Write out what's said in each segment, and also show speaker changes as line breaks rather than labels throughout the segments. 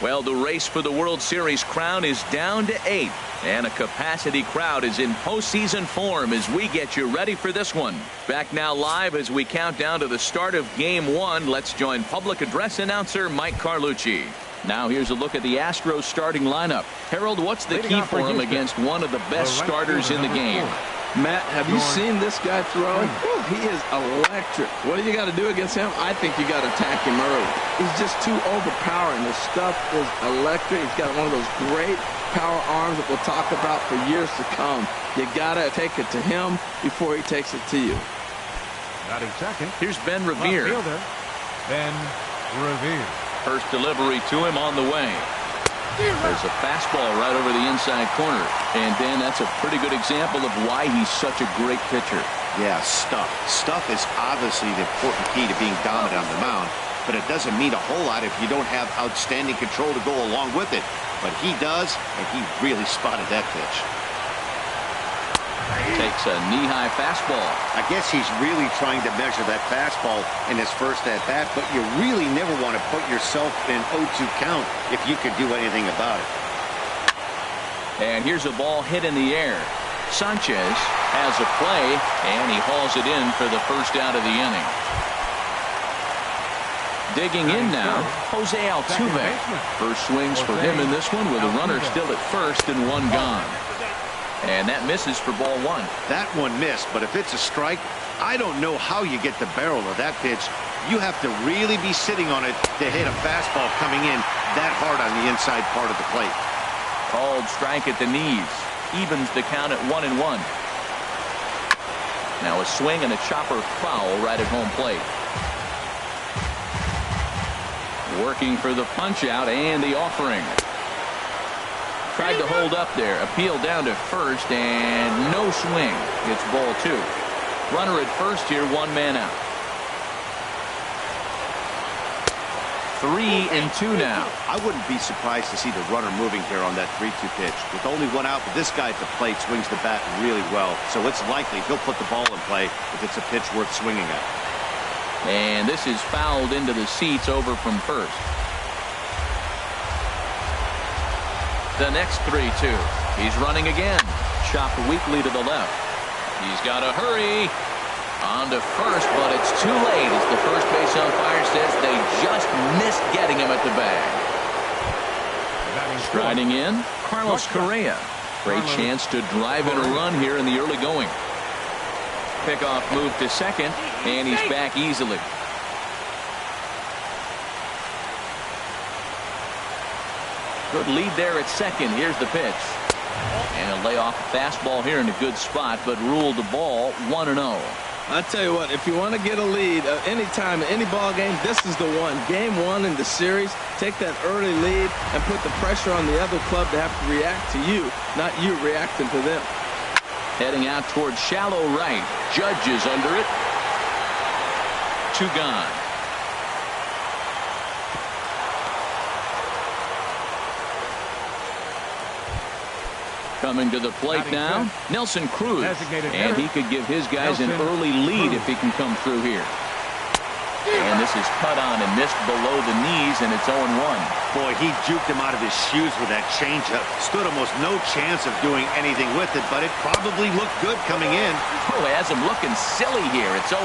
Well, the race for the World Series crown is down to 8, and a capacity crowd is in postseason form as we get you ready for this one. Back now live as we count down to the start of Game 1. Let's join public address announcer Mike Carlucci. Now here's a look at the Astros starting lineup. Harold, what's the key for him against one of the best starters in the game?
Matt, have you seen this guy throw? He is electric. What do you got to do against him? I think you got to attack him early. He's just too overpowering. His stuff is electric. He's got one of those great power arms that we'll talk about for years to come. You got to take it to him before he takes it to you.
Batting second.
Here's Ben Revere.
Ben Revere.
First delivery to him on the way. There's a fastball right over the inside corner. And Dan, that's a pretty good example of why he's such a great pitcher.
Yeah, stuff. Stuff is obviously the important key to being dominant on the mound, but it doesn't mean a whole lot if you don't have outstanding control to go along with it. But he does, and he really spotted that pitch.
Takes a knee-high fastball.
I guess he's really trying to measure that fastball in his first at-bat, but you really never want to put yourself in 0-2 count if you could do anything about it.
And here's a ball hit in the air. Sanchez has a play, and he hauls it in for the first out of the inning. Digging in now, Jose Altuve. First swings for him in this one with a runner still at first and one gone. And that misses for ball one.
That one missed, but if it's a strike, I don't know how you get the barrel of that pitch. You have to really be sitting on it to hit a fastball coming in that hard on the inside part of the plate.
Called strike at the knees. Evens the count at 1-1. Now a swing and a chopper foul right at home plate. Working for the punch out and the offering. Tried to hold up there. Appeal down to first and no swing. It's ball two. Runner at first here, one man out. 3-2 now.
I wouldn't be surprised to see the runner moving here on that 3-2 pitch. With only one out, but this guy at the plate swings the bat really well, so it's likely he'll put the ball in play if it's a pitch worth swinging at.
And this is fouled into the seats over from first. The next 3-2. He's running again. Chopped weakly to the left. He's got to hurry. On to first, but it's too late as the first base umpire says they just missed getting him at the bag. Striding in, Carlos Correa. Great chance to drive in a run here in the early going. Pickoff move to second, and he's back easily. Good lead there at second. Here's the pitch. And a layoff fastball here in a good spot, but ruled the ball 1-0.
I tell you what, if you want to get a lead any time, any ball game, this is the one. Game 1 in the series, take that early lead and put the pressure on the other club to have to react to you, not you reacting to them.
Heading out towards shallow right. Judge is under it. 2 gone. Coming to the plate now, Nelson Cruz, and he could give his guys an early lead if he can come through here. And this is cut on and missed below the knees, and it's 0-1.
Boy, he juked him out of his shoes with that changeup. Stood almost no chance of doing anything with it, but it probably looked good coming in.
Oh, has him looking silly here. It's 0-2.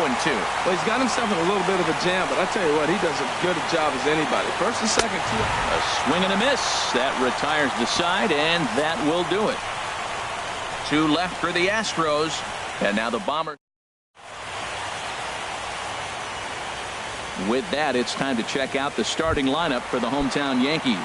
Well, he's got himself in a little bit of a jam, but I tell you what, he does as good a job as anybody. First and second, too.
A swing and a miss. That retires the side, and that will do it. 2 left for the Astros, and now the Bombers. With that, it's time to check out the starting lineup for the hometown Yankees.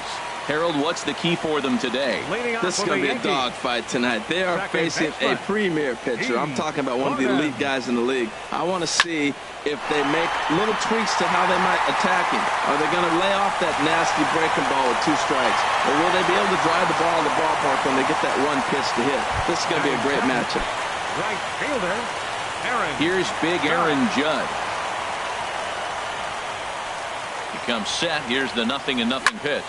Harold, what's the key for them today?
This is going to be a dogfight tonight. They are facing a premier pitcher. I'm talking about one of the elite guys in the league. I want to see if they make little tweaks to how they might attack him. Are they going to lay off that nasty breaking ball with 2 strikes? Or will they be able to drive the ball in the ballpark when they get that one pitch to hit? This is going to be a great matchup.
Right fielder, Aaron.
Here's big Aaron Judd. He comes set. Here's the 0-0 pitch.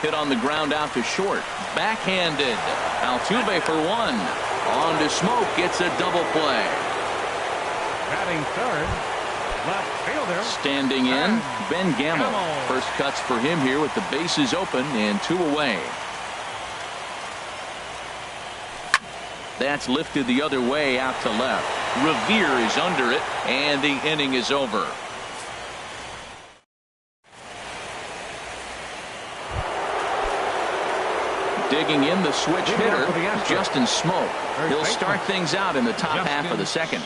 Hit on the ground out to short. Backhanded. Altuve for 1. On to Smoke. It's a double play.
Batting third, Left fielder.
Standing in, Ben Gamble. First cuts for him here with the bases open and 2 away. That's lifted the other way out to left. Revere is under it, and the inning is over. Digging in the switch hitter, Justin Smoke. He'll start things out in the top half of the second.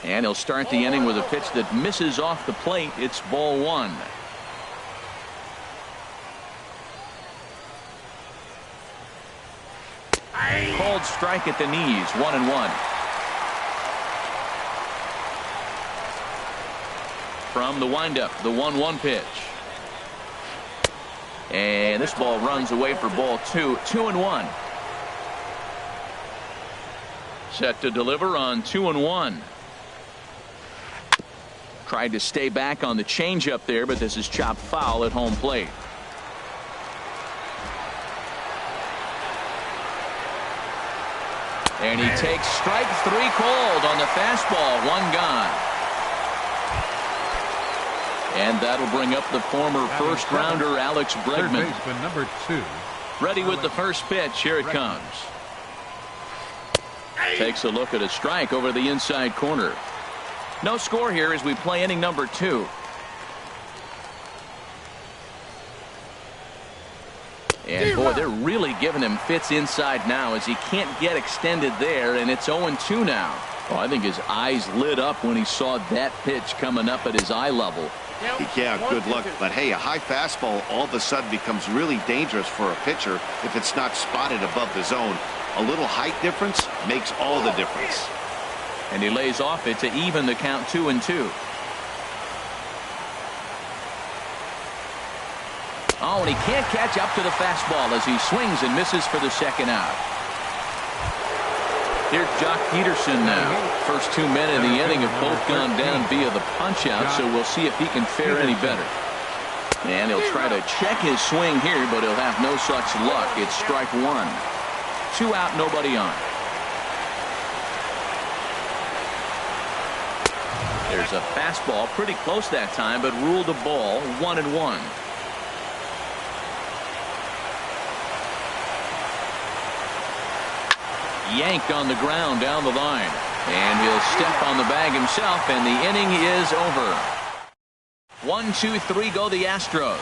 And he'll start the inning with a pitch that misses off the plate. It's ball 1. Called strike at the knees, 1-1. From the windup, the 1-1 pitch. And this ball runs away for ball 2, 2-1. Set to deliver on 2-1. Tried to stay back on the changeup there, but this is chopped foul at home plate. And he takes strike 3 called on the fastball, 1 gone. And that'll bring up the former first-rounder Alex Bregman.
Number 2.
Ready with the first pitch. Here it comes. Takes a look at a strike over the inside corner. No score here as we play inning number 2. And boy, they're really giving him fits inside now as he can't get extended there, and it's 0-2 now. Oh, I think his eyes lit up when he saw that pitch coming up at his eye level.
Yeah, good luck. But hey, a high fastball all of a sudden becomes really dangerous for a pitcher if it's not spotted above the zone. A little height difference makes all the difference.
And he lays off it to even the count 2-2. Oh, and he can't catch up to the fastball as he swings and misses for the second out. Here's Jock Peterson now. First 2 men in the inning have both gone down via the punch-out, so we'll see if he can fare any better. And he'll try to check his swing here, but he'll have no such luck. It's strike 1. 2 out, nobody on. There's a fastball pretty close that time, but ruled a ball, 1-1. Yanked on the ground down the line, and he'll step on the bag himself, and the inning is over. 1, 2, 3 go the Astros.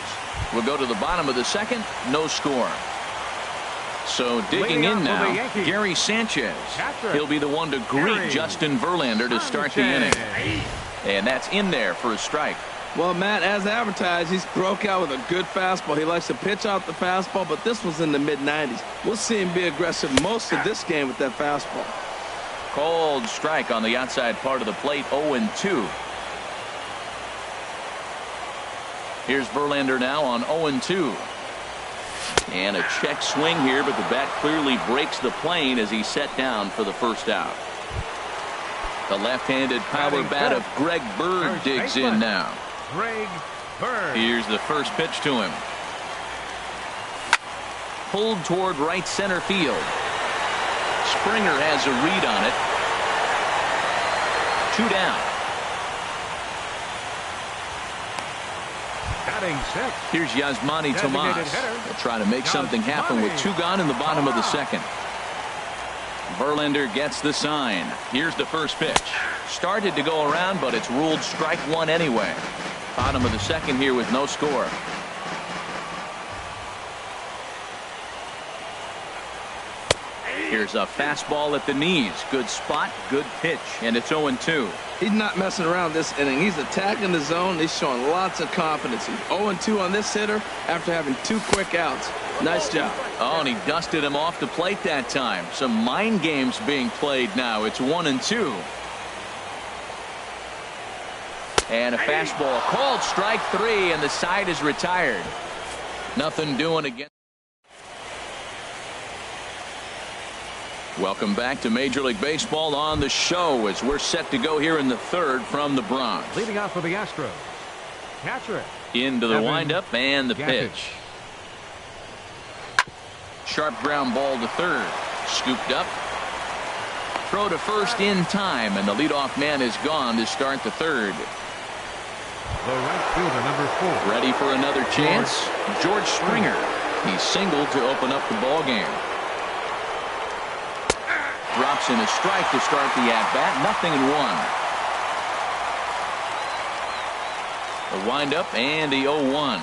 We'll go to the bottom of the second, no score. So digging in now, Gary Sanchez. He'll be the one to greet Justin Verlander to start the inning, and that's in there for a strike.
Well, Matt, as advertised, he's broke out with a good fastball. He likes to pitch out the fastball, but this was in the mid-90s. We'll see him be aggressive most of this game with that fastball.
Called strike on the outside part of the plate, 0-2. Here's Verlander now on 0-2. And a check swing here, but the bat clearly breaks the plane as he's set down for the first out. The left-handed power bat of Greg Bird digs in now.
Greg Bird.
Here's the first pitch to him. Pulled toward right center field. Springer has a read on it. 2 down.
Batting 6.
Here's Yasmani Tomas. They'll try to make something happen with 2 gone in the bottom of the second. Verlander gets the sign. Here's the first pitch. Started to go around, but it's ruled strike 1 anyway. Bottom of the second here with no score. Here's a fastball at the knees. Good spot, good pitch, and it's 0-2.
He's not messing around this inning. He's attacking the zone. He's showing lots of confidence. He's 0-2 on this hitter after having 2 quick outs. Nice job.
Oh, and he dusted him off the plate that time. Some mind games being played now. It's 1-2. And a fastball called strike 3, and the side is retired. Nothing doing again. Welcome back to Major League Baseball on the show as we're set to go here in the third from the Bronx.
Leading off for the Astros. Catcher.
Into the windup and the pitch. Sharp ground ball to third. Scooped up. Throw to first in time, and the leadoff man is gone to start the third.
The right fielder, number 4.
Ready for another chance? George Springer. He singled to open up the ball game. Drops in a strike to start the at-bat. 0-1. The windup and the 0-1.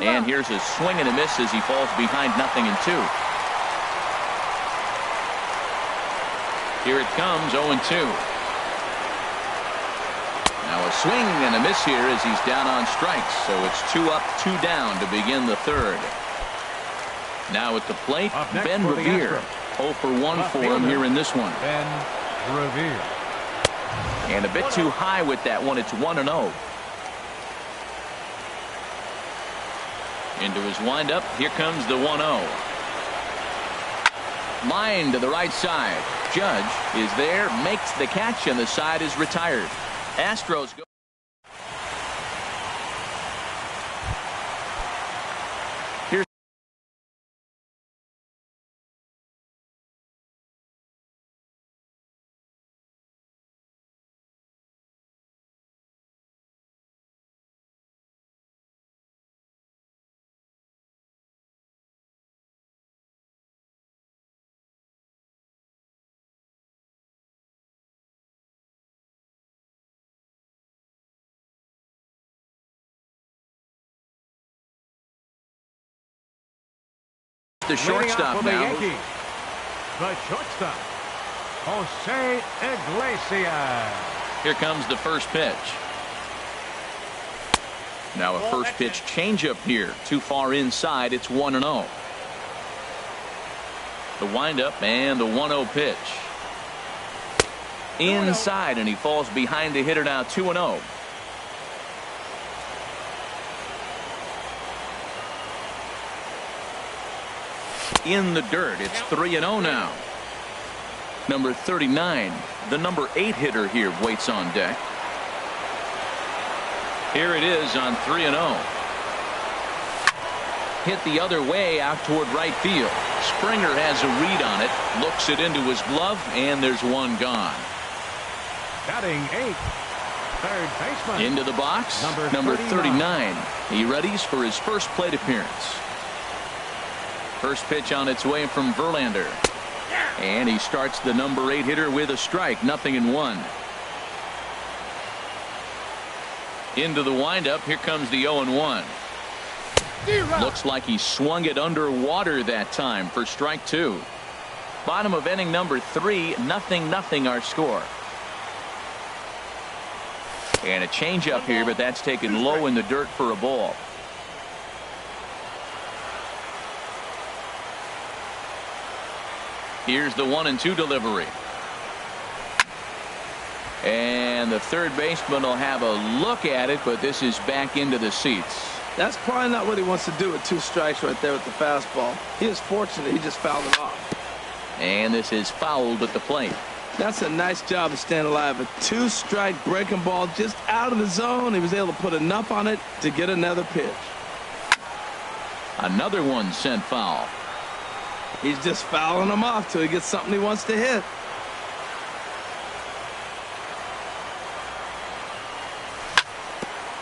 And here's a swing and a miss as he falls behind 0-2. Here it comes, 0-2. Now a swing and a miss here as he's down on strikes. So it's 2 up, 2 down to begin the third. Now at the plate, Ben Revere. 0 for 1 for him here in this one.
Ben Revere.
And a bit too high with that one. It's 1-0. Into his windup. Here comes the 1-0. Line to the right side. Judge is there, makes the catch, and the side is retired. Astros go. Here's the shortstop now.
The shortstop, Jose Iglesias.
Here comes the first pitch. Now a first pitch changeup here. Too far inside. It's 1-0. The windup and the 1-0 pitch. Inside, and he falls behind the hitter now. 2-0. In the dirt. It's 3-0 now. Number 39, the number 8 hitter here, waits on deck. Here it is on 3-0. Hit the other way out toward right field. Springer has a read on it, looks it into his glove, and there's one gone.
Batting 8th, third baseman.
Into the box, number 39. He readies for his first plate appearance. First pitch on its way from Verlander. And he starts the number 8 hitter with a strike. 0-1. Into the windup. Here comes the 0-1. Looks like he swung it underwater that time for strike 2. Bottom of inning number 3. 0-0 our score. And a changeup here, but that's taken low in the dirt for a ball. Here's the 1-2 delivery. And the third baseman will have a look at it, but this is back into the seats.
That's probably not what he wants to do with 2 strikes right there with the fastball. He is fortunate he just fouled it off.
And this is fouled at the plate.
That's a nice job of staying alive. A 2-strike breaking ball just out of the zone. He was able to put enough on it to get another pitch.
Another one sent foul.
He's just fouling them off till he gets something he wants to hit.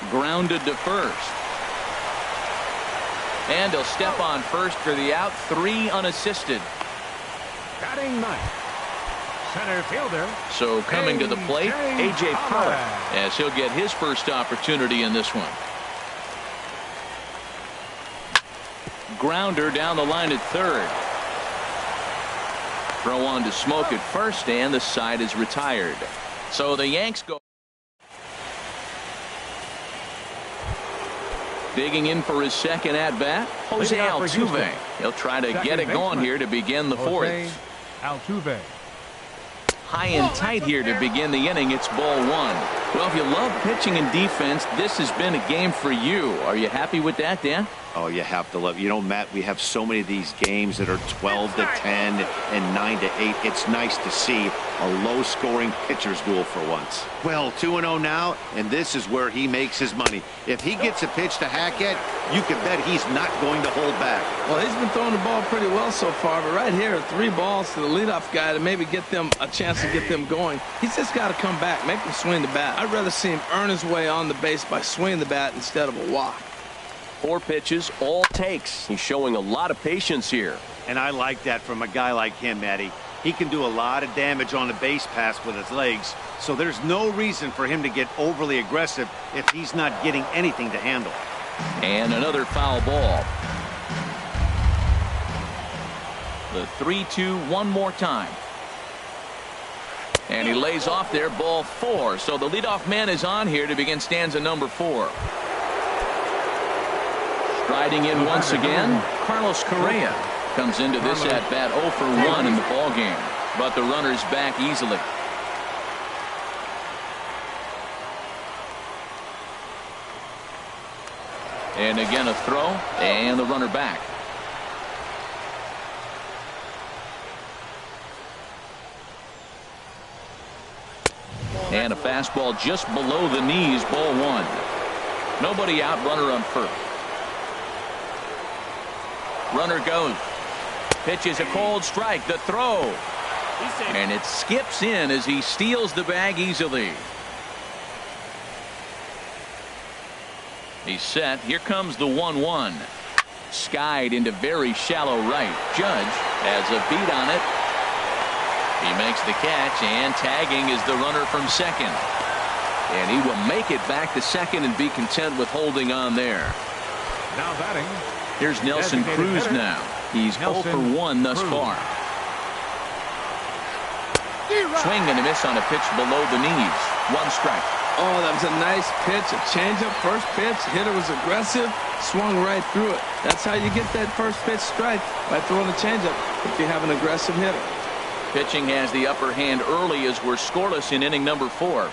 Grounded to first. And he'll step on first for the out. 3 unassisted.
Batting 9th, center fielder.
So coming to the plate, A.J. Pollock, as he'll get his first opportunity in this one. Grounder down the line at third. Throw on to Smoke at first, and the side is retired. So the Yanks go. Digging in for his second at-bat, Jose Altuve. He'll try to get it going here to begin the fourth.
Altuve.
High and tight here to begin the inning. It's ball 1. Well, if you love pitching and defense, this has been a game for you. Are you happy with that, Dan?
Oh, you have to love. You know, Matt, we have so many of these games that are 12 to 10 and 9 to 8. It's nice to see a low-scoring pitcher's duel for once. Well, 2-0 now, and this is where he makes his money. If he gets a pitch to hack at, you can bet he's not going to hold back.
Well, he's been throwing the ball pretty well so far, but right here, 3 balls to the leadoff guy to maybe get them a chance to get them going. He's just got to come back, make him swing the bat. I'd rather see him earn his way on the base by swinging the bat instead of a walk.
4 pitches, all takes. He's showing a lot of patience here.
And I like that from a guy like him, Eddie. He can do a lot of damage on the base pass with his legs, so there's no reason for him to get overly aggressive if he's not getting anything to handle.
And another foul ball. The 3-2 one more time. And he lays off there, ball 4. So the leadoff man is on here to begin stanza number 4. Striding in once again, Carlos Correa comes into this at-bat 0 for 1 in the ball game, but the runner's back easily. And again a throw, and the runner back. And a fastball just below the knees, ball 1. Nobody out, runner on first. Runner goes. Pitch is a cold strike. The throw. And it skips in as he steals the bag easily. He's set. Here comes the 1-1. Skied into very shallow right. Judge has a beat on it. He makes the catch, and tagging is the runner from second. And he will make it back to second and be content with holding on there.
Now batting.
Here's Nelson Cruz now. He's 0 for 1 thus far. Swing and a miss on a pitch below the knees. 1 strike.
Oh, that was a nice pitch. A changeup, first pitch. Hitter was aggressive, swung right through it. That's how you get that first pitch strike, by throwing a changeup if you have an aggressive hitter.
Pitching has the upper hand early as we're scoreless in inning number 4.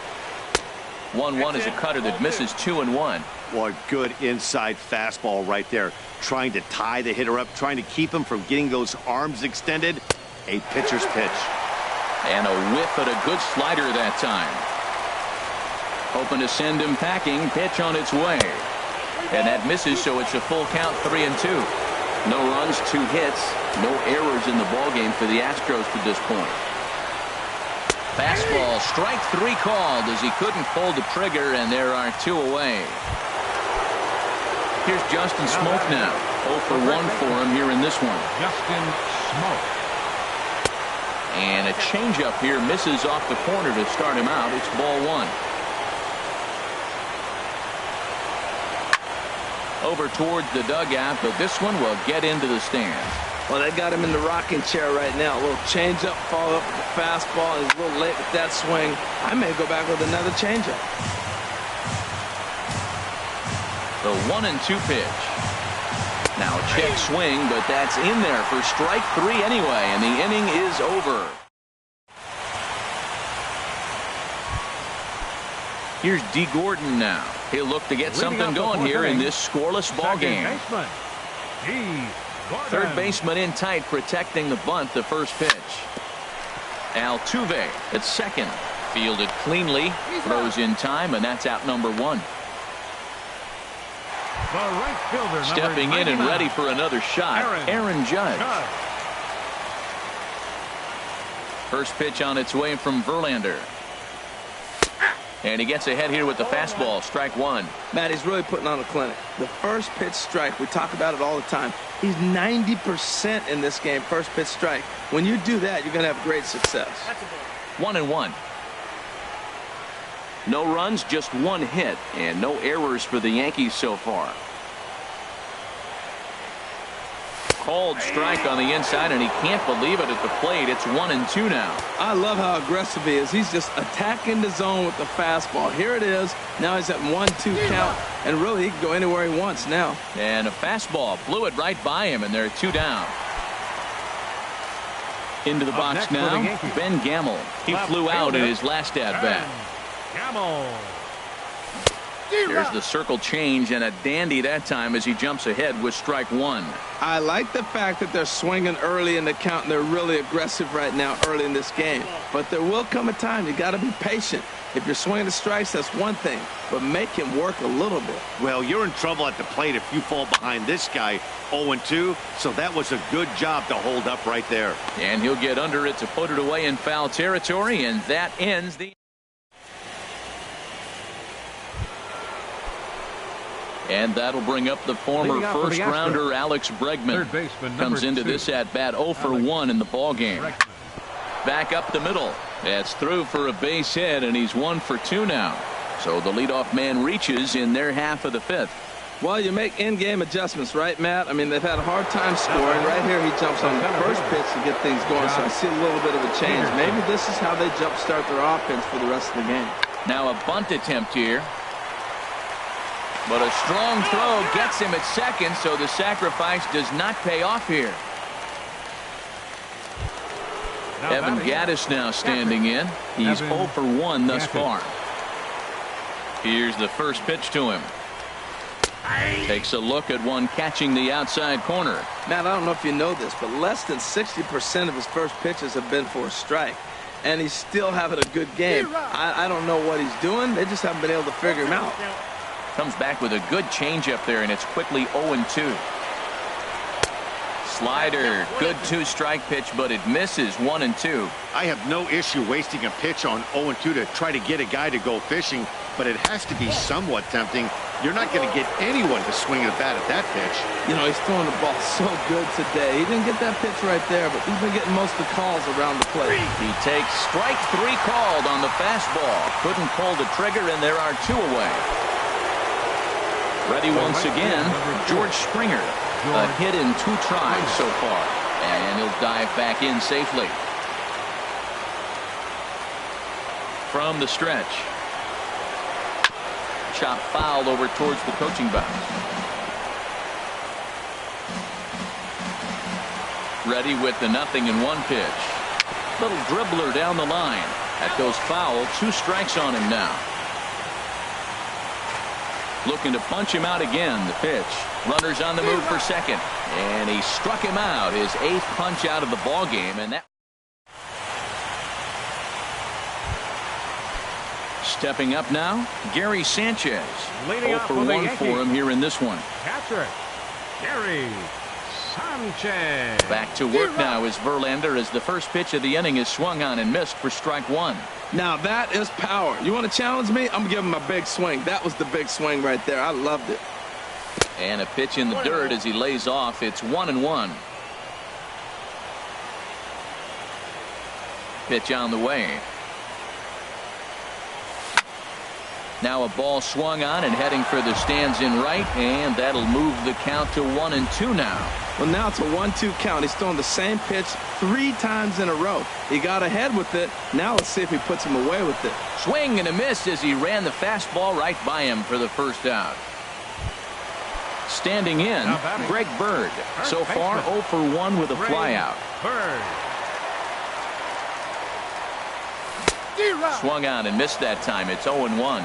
1-1 is a cutter that misses 2-1.
What good inside fastball right there. Trying to tie the hitter up, trying to keep him from getting those arms extended. A pitcher's pitch.
And a whiff at a good slider that time. Hoping to send him packing. Pitch on its way. And that misses, so it's a full count, 3-2. No runs, 2 hits. No errors in the ballgame for the Astros to this point. Fastball, strike 3 called as he couldn't pull the trigger, and there are 2 away. Here's Justin Smoke now. 0 for 1 for him here in this one.
Justin Smoke.
And a changeup here misses off the corner to start him out. It's ball 1. Over towards the dugout, but this one will get into the stands.
Well, they got him in the rocking chair right now. A little changeup, follow up with the fastball. He's a little late with that swing. I may go back with another changeup.
The 1-2 pitch. Now a check swing, but that's in there for strike 3 anyway, and the inning is over. Here's D. Gordon now. He'll look to get something going here in this scoreless ball game. Third baseman in tight, protecting the bunt, the first pitch. Altuve at second. Fielded cleanly, throws in time, and that's out number 1.
The right fielder,
stepping in and ready for another shot, Aaron Judge. First pitch on its way from Verlander. And he gets ahead here with the fastball, strike 1.
Matt, he's really putting on a clinic. The first pitch strike, we talk about it all the time. He's 90% in this game, first pitch strike. When you do that, you're going to have great success.
1-1. No runs, just 1 hit, and no errors for the Yankees so far. Called strike on the inside, and he can't believe it at the plate. It's 1-2 now.
I love how aggressive he is. He's just attacking the zone with the fastball. Here it is. Now he's at 1-2 count, and really he can go anywhere he wants now.
And a fastball blew it right by him, and there are 2 down. Into the box now, Ben Gamel. He flew out in his last at-bat. Here's the circle change, and a dandy that time as he jumps ahead with strike one.
I like the fact that they're swinging early in the count, and they're really aggressive right now early in this game. But there will come a time you got to be patient. If you're swinging the strikes, that's one thing, but make him work a little bit.
Well, you're in trouble at the plate if you fall behind this guy 0-2, so that was a good job to hold up right there.
And he'll get under it to put it away in foul territory, and that ends the... And that'll bring up the former first-rounder Alex Bregman. Comes into this at-bat 0-for-1 in the ballgame. Back up the middle. That's through for a base hit, and he's 1-for-2 now. So the leadoff man reaches in their half of the fifth.
Well, you make in-game adjustments, right, Matt? I mean, they've had a hard time scoring. Right here, he jumps on the first pitch to get things going, so I see a little bit of a change. Maybe this is how they jumpstart their offense for the rest of the game.
Now a bunt attempt here. But a strong throw gets him at second, so the sacrifice does not pay off here. Evan Gattis now standing in. He's 0-for-1 thus far. Here's the first pitch to him. Takes a look at one catching the outside corner.
Matt, I don't know if you know this, but less than 60% of his first pitches have been for a strike. And he's still having a good game. I don't know what he's doing. They just haven't been able to figure him out.
Comes back with a good changeup there, and it's quickly 0-2. Slider, good two-strike pitch, but it misses 1-2.
I have no issue wasting a pitch on 0-2 to try to get a guy to go fishing, but it has to be somewhat tempting. You're not going to get anyone to swing a bat at that pitch.
You know, he's throwing the ball so good today. He didn't get that pitch right there, but he's been getting most of the calls around the plate.
He takes strike three called on the fastball. Couldn't pull the trigger, and there are two away. Ready once again, George Springer. A hit in 2 tries so far, and he'll dive back in safely. From the stretch. Chop foul over towards the coaching box. Ready with the 0-1 pitch. Little dribbler down the line. That goes foul. 2 strikes on him now. Looking to punch him out again. The pitch. Runners on the move for second. And he struck him out. His 8th punch out of the ball game. And that. Stepping up now, Gary Sanchez. 0-for-1 for him here in this one.
Catcher, Gary Sanchez.
Back to work now is Verlander as the first pitch of the inning is swung on and missed for strike 1.
Now that is power. You want to challenge me? I'm giving him a big swing. That was the big swing right there. I loved it.
And a pitch in the dirt as he lays off. It's 1-1. Pitch on the way. Now a ball swung on and heading for the stands in right, and that'll move the count to 1-2 now.
Well, now it's a 1-2 count. He's throwing the same pitch 3 times in a row. He got ahead with it. Now let's see if he puts him away with it.
Swing and a miss as he ran the fastball right by him for the first out. Standing in, Greg Bird. So far 0-for-1 with a flyout. Swung on and missed that time. It's 0-1.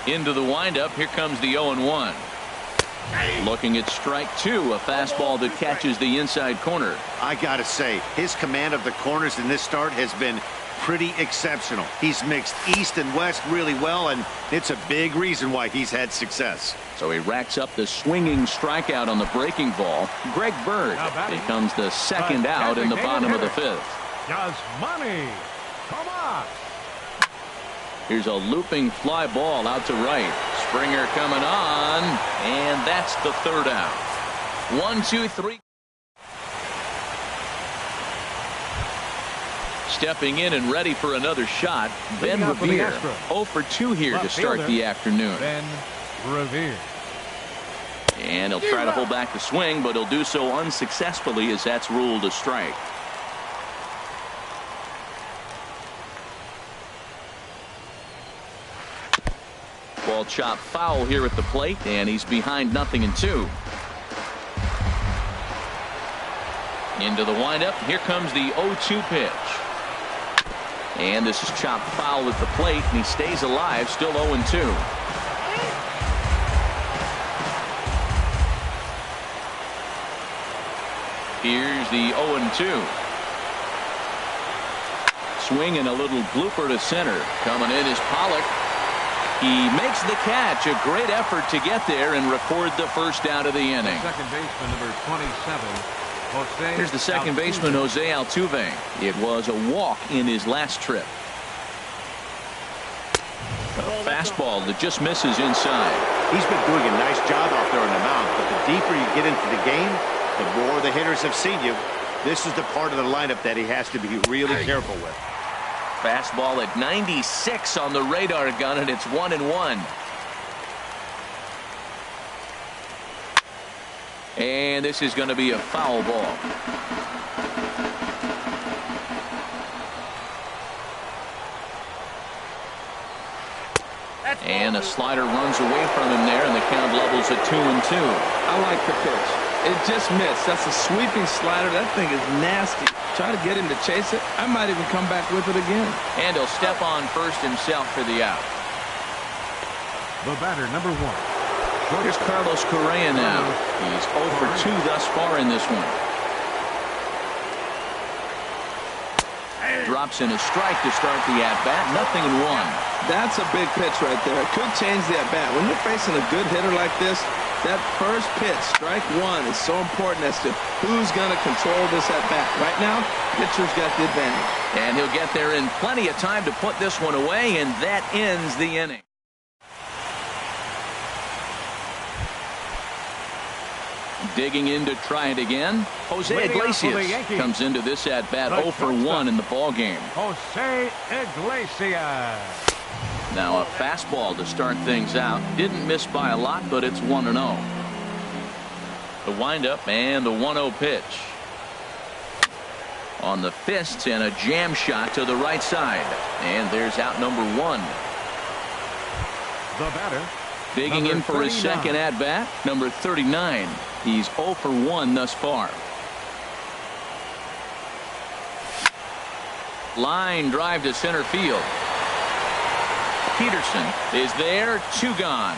Into the windup. Here comes the 0-1. Looking at strike 2. A fastball that catches the inside corner.
I got to say, his command of the corners in this start has been pretty exceptional. He's mixed east and west really well, and it's a big reason why he's had success.
So he racks up the swinging strikeout on the breaking ball. Greg Bird becomes the second out in the bottom of the 5th.
Yasmani, come on.
Here's a looping fly ball out to right. Springer coming on, and that's the 3rd out. 1, 2, 3. Stepping in and ready for another shot, Ben Revere. 0-for-2 here to start the afternoon.
Ben Revere.
And he'll try to hold back the swing, but he'll do so unsuccessfully as that's ruled a strike. Ball chopped foul here at the plate, and he's behind 0-2. Into the windup. Here comes the 0-2 pitch. And this is chopped foul at the plate, and he stays alive, still 0-2. Here's the 0-2. Swing and a little blooper to center. Coming in is Pollock. He makes the catch. A great effort to get there and record the first out of the inning.
Second baseman, number 27. Jose
Here's the second baseman, Jose Altuve. It was a walk in his last trip. A fastball that just misses inside.
He's been doing a nice job out there on the mound, but the deeper you get into the game, the more the hitters have seen you. This is the part of the lineup that he has to be really careful with.
Fastball at 96 on the radar gun, and it's 1-1. And this is going to be a foul ball. And a slider runs away from him there, and the count levels at 2-2.
I like the pitch. It just missed. That's a sweeping slider. That thing is nasty. Try to get him to chase it. I might even come back with it again.
And he'll step on first himself for the out.
The batter, number 1.
Here's Carlos Correa now. He's 0 for 2 thus far in this one. Drops in a strike to start the at-bat. 0-1.
That's a big pitch right there. It could change the at-bat. When you're facing a good hitter like this, that first pitch, strike one, is so important as to who's going to control this at-bat. Right now, pitcher's got the advantage.
And he'll get there in plenty of time to put this one away, and that ends the inning. Digging in to try it again. Jose Iglesias comes into this at-bat 0 for 1 in the ballgame.
Jose Iglesias.
Now a fastball to start things out. Didn't miss by a lot, but it's 1-0. The windup and the 1-0 pitch. On the fists and a jam shot to the right side. And there's out number 1.
The batter.
Digging in for his second at-bat, number 39. He's 0 for 1 thus far. Line drive to center field. Peterson is there, 2 gone.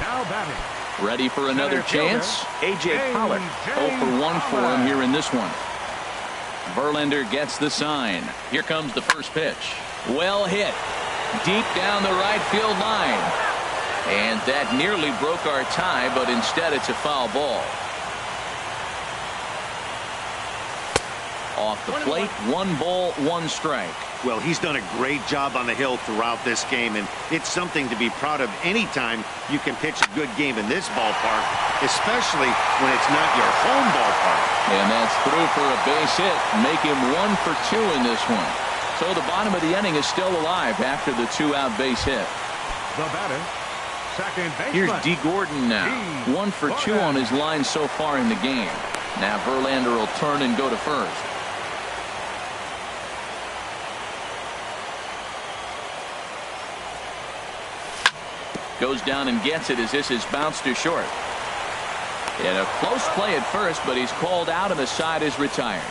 Now batting.
Ready for another chance. A.J. Pollock 0 for 1 for him here in this one. Verlander gets the sign. Here comes the first pitch. Well hit. Deep down the right field line. And that nearly broke our tie, but instead it's a foul ball. Off the plate, 1 ball, 1 strike.
Well, he's done a great job on the hill throughout this game, and it's something to be proud of anytime you can pitch a good game in this ballpark, especially when it's not your home ballpark.
And that's through for a base hit. Make him 1 for 2 in this one. So the bottom of the inning is still alive after the 2-out base hit.
The batter, second baseman.
Here's D. Gordon now. 1 for 2 on his line so far in the game. Now Verlander will turn and go to first. Goes down and gets it as this is bounced to short. And a close play at first, but he's called out and the side is retired.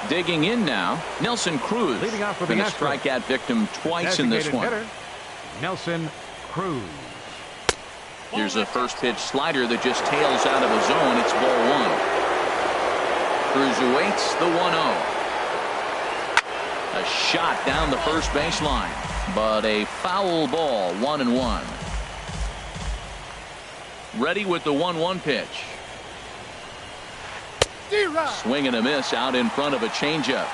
Digging in now, Nelson Cruz.
Leading off with
been a
the
strikeout victim twice in this one.
Hitter, Nelson Cruz.
Here's a first pitch slider that just tails out of the zone. It's ball 1. Cruz awaits the 1-0. A shot down the first baseline, but a foul ball, 1-1. Ready with the 1-1 pitch. Swing and a miss out in front of a changeup.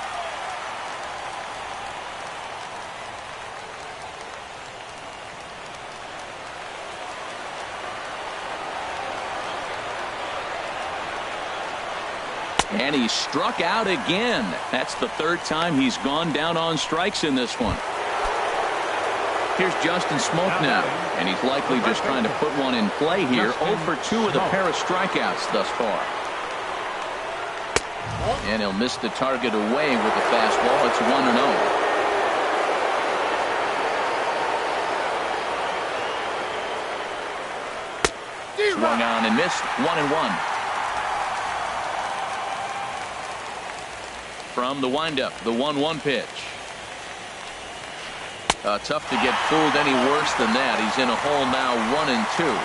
And he struck out again. That's the 3rd time he's gone down on strikes in this one. Here's Justin Smoke now, and he's likely just trying to put one in play here. 0 for 2 with a pair of strikeouts thus far. And he'll miss the target away with the fastball. It's 1-0. Swung on and missed. 1-1. From the windup, the 1-1 pitch. Tough to get fooled any worse than that. He's in a hole now, 1-2.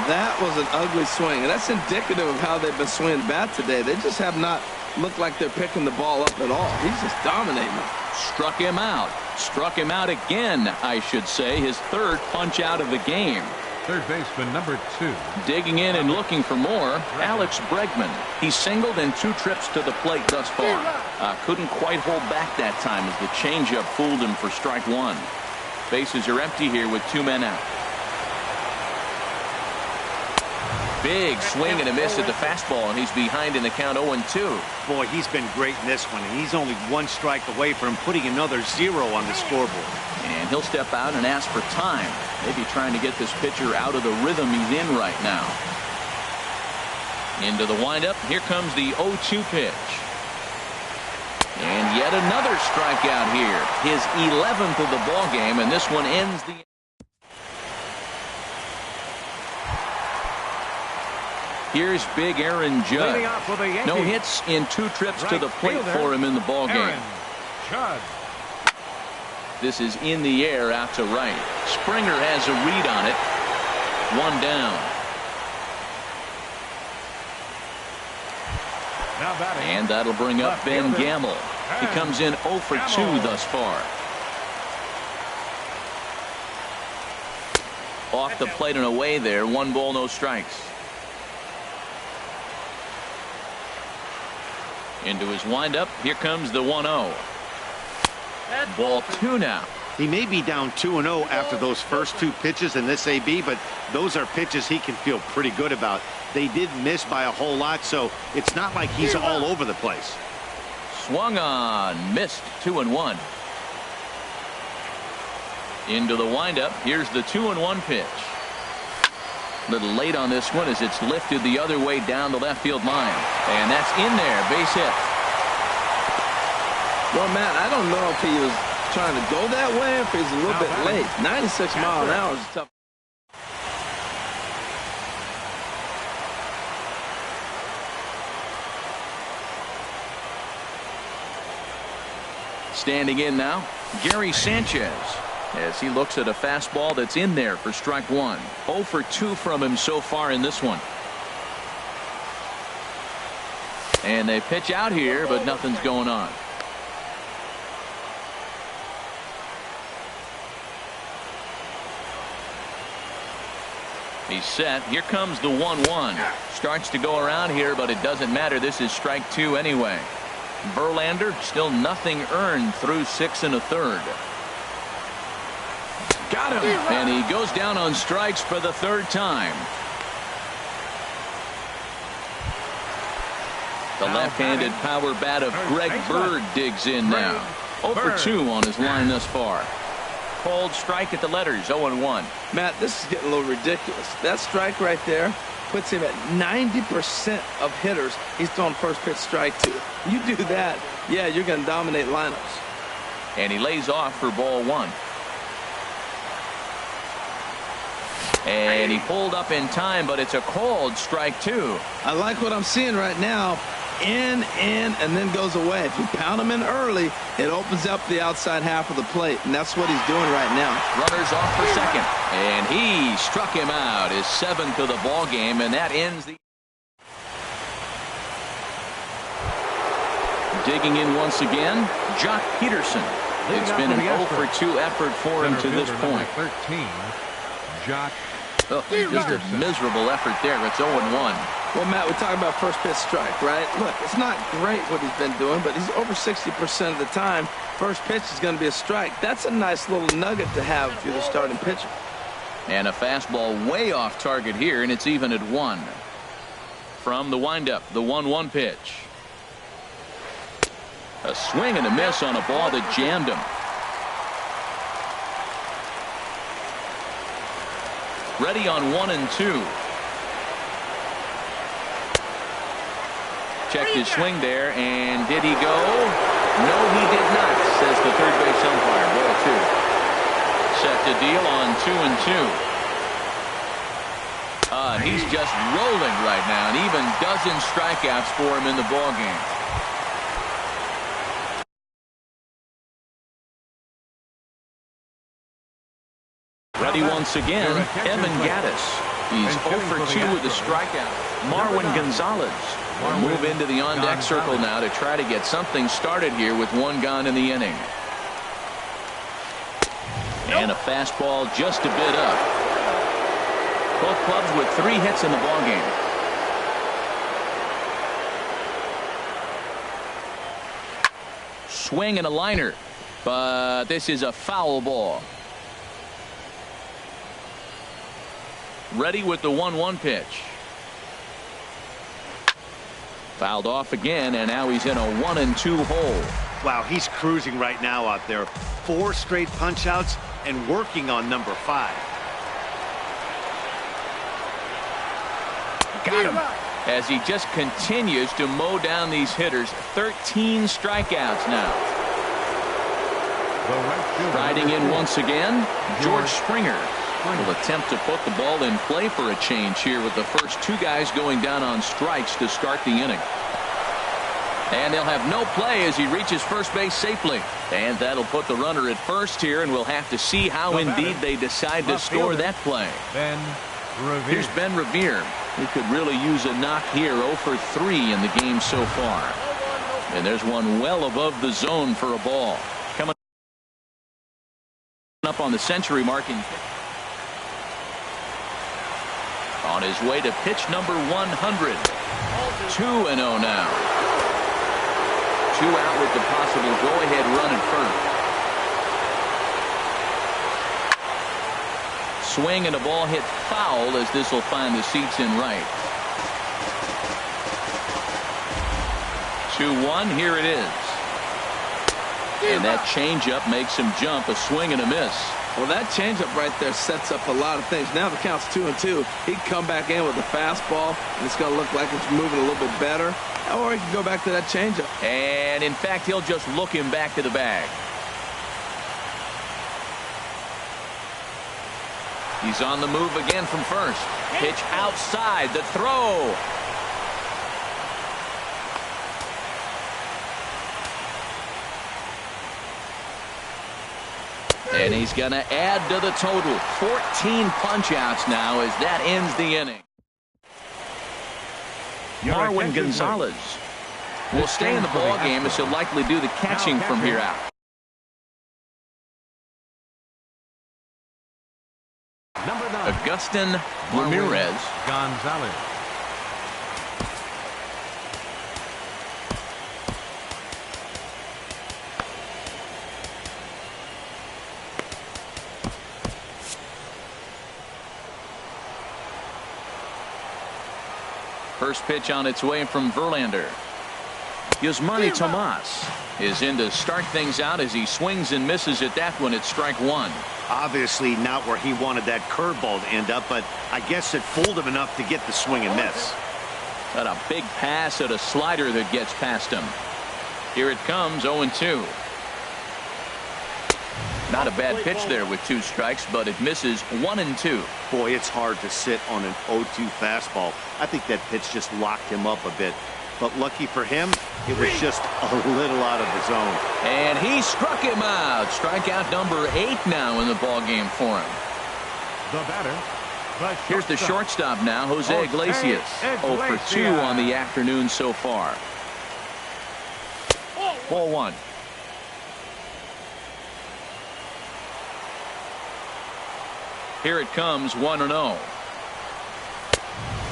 That was an ugly swing, and that's indicative of how they've been swinging bat today. They just have not looked like they're picking the ball up at all. He's just dominating them.
Struck him out. Struck him out again, I should say. His third punch out of the game.
Third baseman number 2.
Digging in and looking for more, Alex Bregman. He singled in 2 trips to the plate thus far. Couldn't quite hold back that time as the changeup fooled him for strike 1. Bases are empty here with 2 men out. Big swing and a miss at the fastball, and he's behind in the count 0-2.
Boy, he's been great in this one, and he's only 1 strike away from putting another 0 on the scoreboard.
And he'll step out and ask for time. Maybe trying to get this pitcher out of the rhythm he's in right now. Into the windup. Here comes the 0-2 pitch. And yet another strikeout here. His 11th of the ball game, and this one ends the... Here's big Aaron Judd. No hits in 2 trips to the plate for him in the ball game. This is in the air out to right. Springer has a read on it. 1 down. And that'll bring up Ben Gamble. He comes in 0 for 2 thus far. Off the plate and away there. 1 ball, no strikes. Into his windup. Here comes the 1-0. Ball 2 now.
He may be down 2-0 after those first 2 pitches in this AB, but those are pitches he can feel pretty good about. They did miss by a whole lot, so it's not like he's all over the place.
Swung on, missed. 2-1. Into the windup. Here's the 2-1 pitch. A little late on this one as it's lifted the other way down the left field line. And that's in there. Base hit.
Well, Matt, I don't know if he was trying to go that way or if he's a little bit late. 96 miles an hour is tough.
Standing in now, Gary Sanchez, as he looks at a fastball that's in there for strike 1. 0 for 2 from him so far in this one. And they pitch out here, but nothing's going on. He's set. Here comes the 1-1. Starts to go around here, but it doesn't matter. This is strike 2 anyway. Verlander still nothing earned through 6 1/3. Got him. And he goes down on strikes for the 3rd time. The left-handed power bat of Greg Bird digs in now. 0 for 2 on his line thus far. Called strike at the letters, 0-1.
Matt, this is getting a little ridiculous. That strike right there puts him at 90% of hitters he's throwing first pitch strike to. You do that, yeah, you're going to dominate lineups.
And he lays off for ball 1. And he pulled up in time, but it's a called strike 2.
I like what I'm seeing right now. In, and then goes away. If you pound him in early, it opens up the outside half of the plate, and that's what he's doing right now.
Runners off for second, and he struck him out. His 7th of the ball game, and that ends the... Digging in once again, Jock Peterson. It's been an 0 for 2 effort for him to this point.
13, Jock.
Oh, just a miserable effort there. It's 0-1.
Well, Matt, we're talking about first pitch strike, right? Look, it's not great what he's been doing, but he's over 60% of the time. First pitch is going to be a strike. That's a nice little nugget to have if you're the starting pitcher.
And a fastball way off target here, and it's even at 1. From the windup, the 1-1 pitch. A swing and a miss on a ball that jammed him. Ready on 1 and 2. Checked his swing there, and did he go? No, he did not, says the third base umpire. Ball 2. Set to deal on 2 and 2. He's just rolling right now, and even dozen strikeouts for him in the ballgame. Ready once again, Evan Gattis. He's 0 for 2 with a strikeout. Marwin Gonzalez will move into the on-deck circle now to try to get something started here with one gone in the inning. And a fastball just a bit up. Both clubs with 3 hits in the ballgame. Swing and a liner, but this is a foul ball. Ready with the 1-1 pitch. Fouled off again, and now he's in a 1-2 hole.
Wow, he's cruising right now out there. 4 straight punch-outs and working on number 5.
Got him. As he just continues to mow down these hitters. 13 strikeouts now. Riding in once again, George Springer will attempt to put the ball in play for a change here with the first 2 guys going down on strikes to start the inning. And they'll have no play as he reaches first base safely. And that'll put the runner at first here, and we'll have to see how indeed they decide to score that play. Here's Ben Revere. He could really use a knock here. 0 for 3 in the game so far. And there's one well above the zone for a ball. Coming up on the century marking. On his way to pitch number 100. 2-0 now. 2 out with the possible go-ahead run at first. Swing and a ball hit foul as this will find the seats in right. 2-1, here it is. And that changeup makes him jump. A swing and a miss.
Well, that changeup right there sets up a lot of things. Now the count's 2-2. He can come back in with a fastball, and it's going to look like it's moving a little bit better. Or he can go back to that changeup.
And, in fact, he'll just look him back to the bag. He's on the move again from first. Pitch outside. The throw. And he's going to add to the total. 14 punch-outs now as that ends the inning. Marwin Gonzalez will stay in the ballgame as he'll likely do the catching from here out. Agustin Ramirez.
Gonzalez.
First pitch on its way from Verlander. Yasmani Tomas is in to start things out as he swings and misses at that one at strike 1.
Obviously not where he wanted that curveball to end up, but I guess it fooled him enough to get the swing and miss.
Got a big pass at a slider that gets past him. Here it comes, 0-2. Not a bad pitch there with 2 strikes, but it misses 1-2.
Boy, it's hard to sit on an 0-2 fastball. I think that pitch just locked him up a bit. But lucky for him, it was just a little out of the zone.
And he struck him out. Strikeout number 8 now in the ballgame for him.
The batter.
Here's the shortstop now, Jose Iglesias. 0 for 2 on the afternoon so far. Ball 1. Here it comes, 1-0.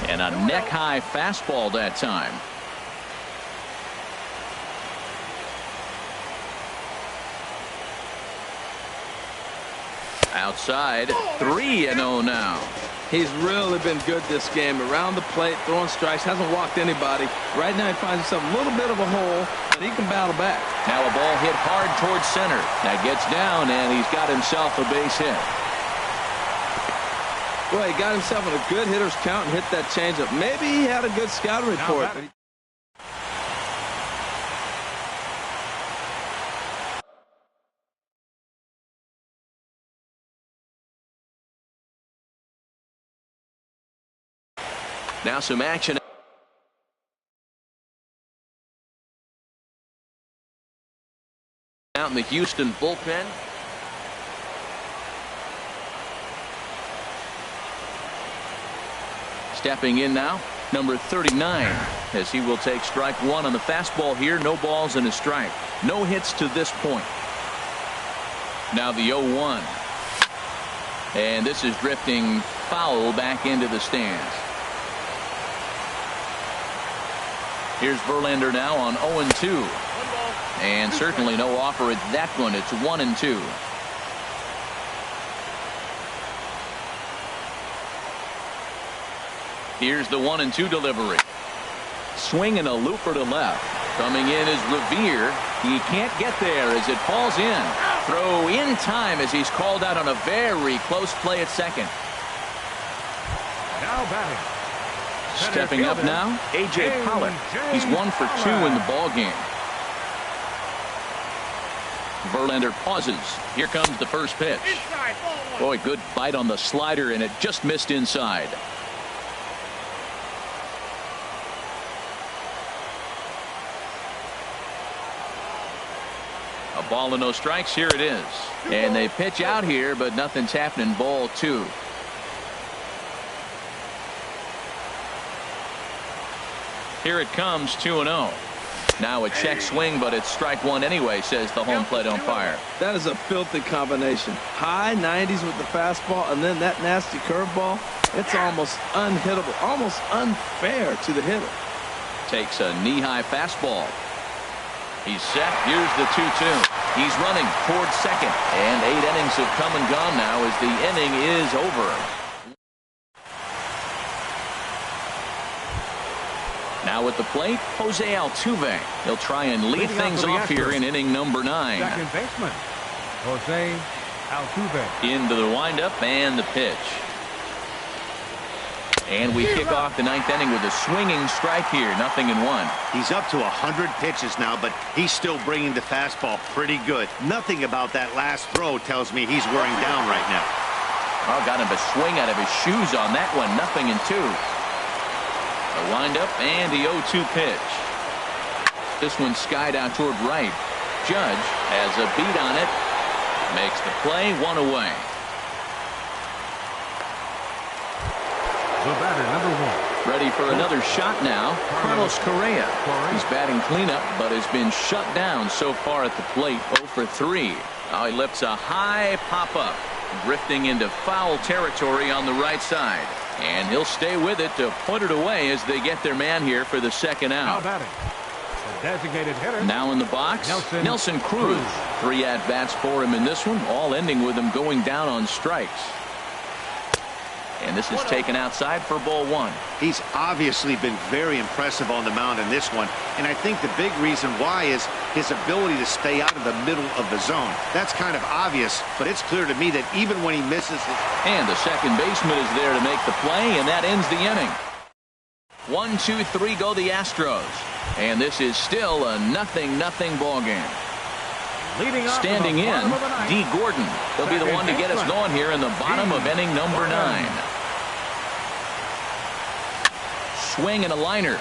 And a neck-high fastball that time. Outside, 3-0 now.
He's really been good this game. Around the plate, throwing strikes, hasn't walked anybody. Right now he finds himself a little bit of a hole, but he can battle back.
Now a ball hit hard towards center. That gets down, and he's got himself a base hit.
Well, he got himself in a good hitter's count and hit that changeup. Maybe he had a good scouting report.
Now some action out in the Houston bullpen. Stepping in now, number 39, as he will take strike one on the fastball here. No balls and a strike. No hits to this point. Now the 0-1. And this is drifting foul back into the stands. Here's Verlander now on 0-2. And certainly no offer at that one. It's 1-2. Here's the 1-2 delivery. Swing and a looper to left. Coming in is Revere. He can't get there as it falls in. Throw in time as he's called out on a very close play at second.
Now batting.
Stepping up now, A.J. Pollock. He's 1 for 2 in the ball game. Verlander pauses. Here comes the first pitch. Boy, good bite on the slider, and it just missed inside. A ball and no strikes. Here it is. And they pitch out here, but nothing's happening. Ball 2. Here it comes, 2-0. Now a check swing, but it's strike one anyway, says the home plate umpire.
That is a filthy combination. High 90s with the fastball, and then that nasty curveball. It's almost unhittable, almost unfair to the hitter.
Takes a knee-high fastball. He's set. Here's the 2-2. He's running towards second. And 8 innings have come and gone now as the inning is over. Now at the plate, Jose Altuve. He'll try and lead things off here in inning number 9.
Second baseman, Jose Altuve.
Into the windup and the pitch. And we kick off the 9th inning with a swinging strike here. 0-1.
He's up to 100 pitches now, but he's still bringing the fastball pretty good. Nothing about that last throw tells me he's wearing down right now.
Oh, got him a swing out of his shoes on that one. 0-2. A windup and the 0-2 pitch. This one skied out toward right. Judge has a beat on it. Makes the play. 1 away.
The batter, number 1.
Ready for another shot now. Carlos Correa. He's batting cleanup, but has been shut down so far at the plate. 0 for 3. Now he lifts a high pop-up, drifting into foul territory on the right side. And he'll stay with it to put it away as they get their man here for the second out.
Now batting, the designated hitter.
Now in the box, Nelson Cruz. 3 at-bats for him in this one, all ending with him going down on strikes. And this is taken outside for ball 1.
He's obviously been very impressive on the mound in this one, and I think the big reason why is his ability to stay out of the middle of the zone. That's kind of obvious, but it's clear to me that even when he misses it.
And the second baseman is there to make the play, and that ends the inning. 1, 2, 3 go the Astros. And this is still a 0-0 ball game. Standing in, D. Gordon. He'll be the one to get us going here in the bottom of inning number 9. Swing and a liner,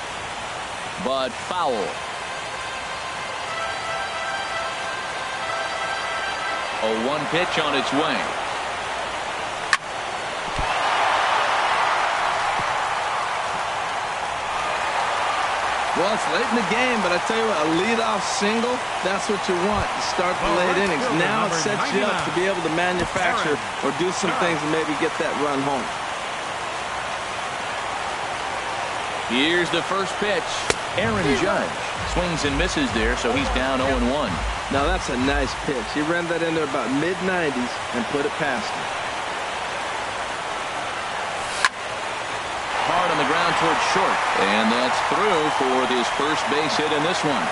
but foul. A 1 pitch on its way.
Well, it's late in the game, but I tell you what, a leadoff single, that's what you want to start the late innings. Now it sets you up to be able to manufacture or do some things and maybe get that run home.
Here's the first pitch. Aaron Judge swings and misses there, so he's down 0-1.
Now that's a nice pitch. He ran that in there about mid-90s and put it past him.
Hard on the ground towards short, and that's through for his first base hit in this one.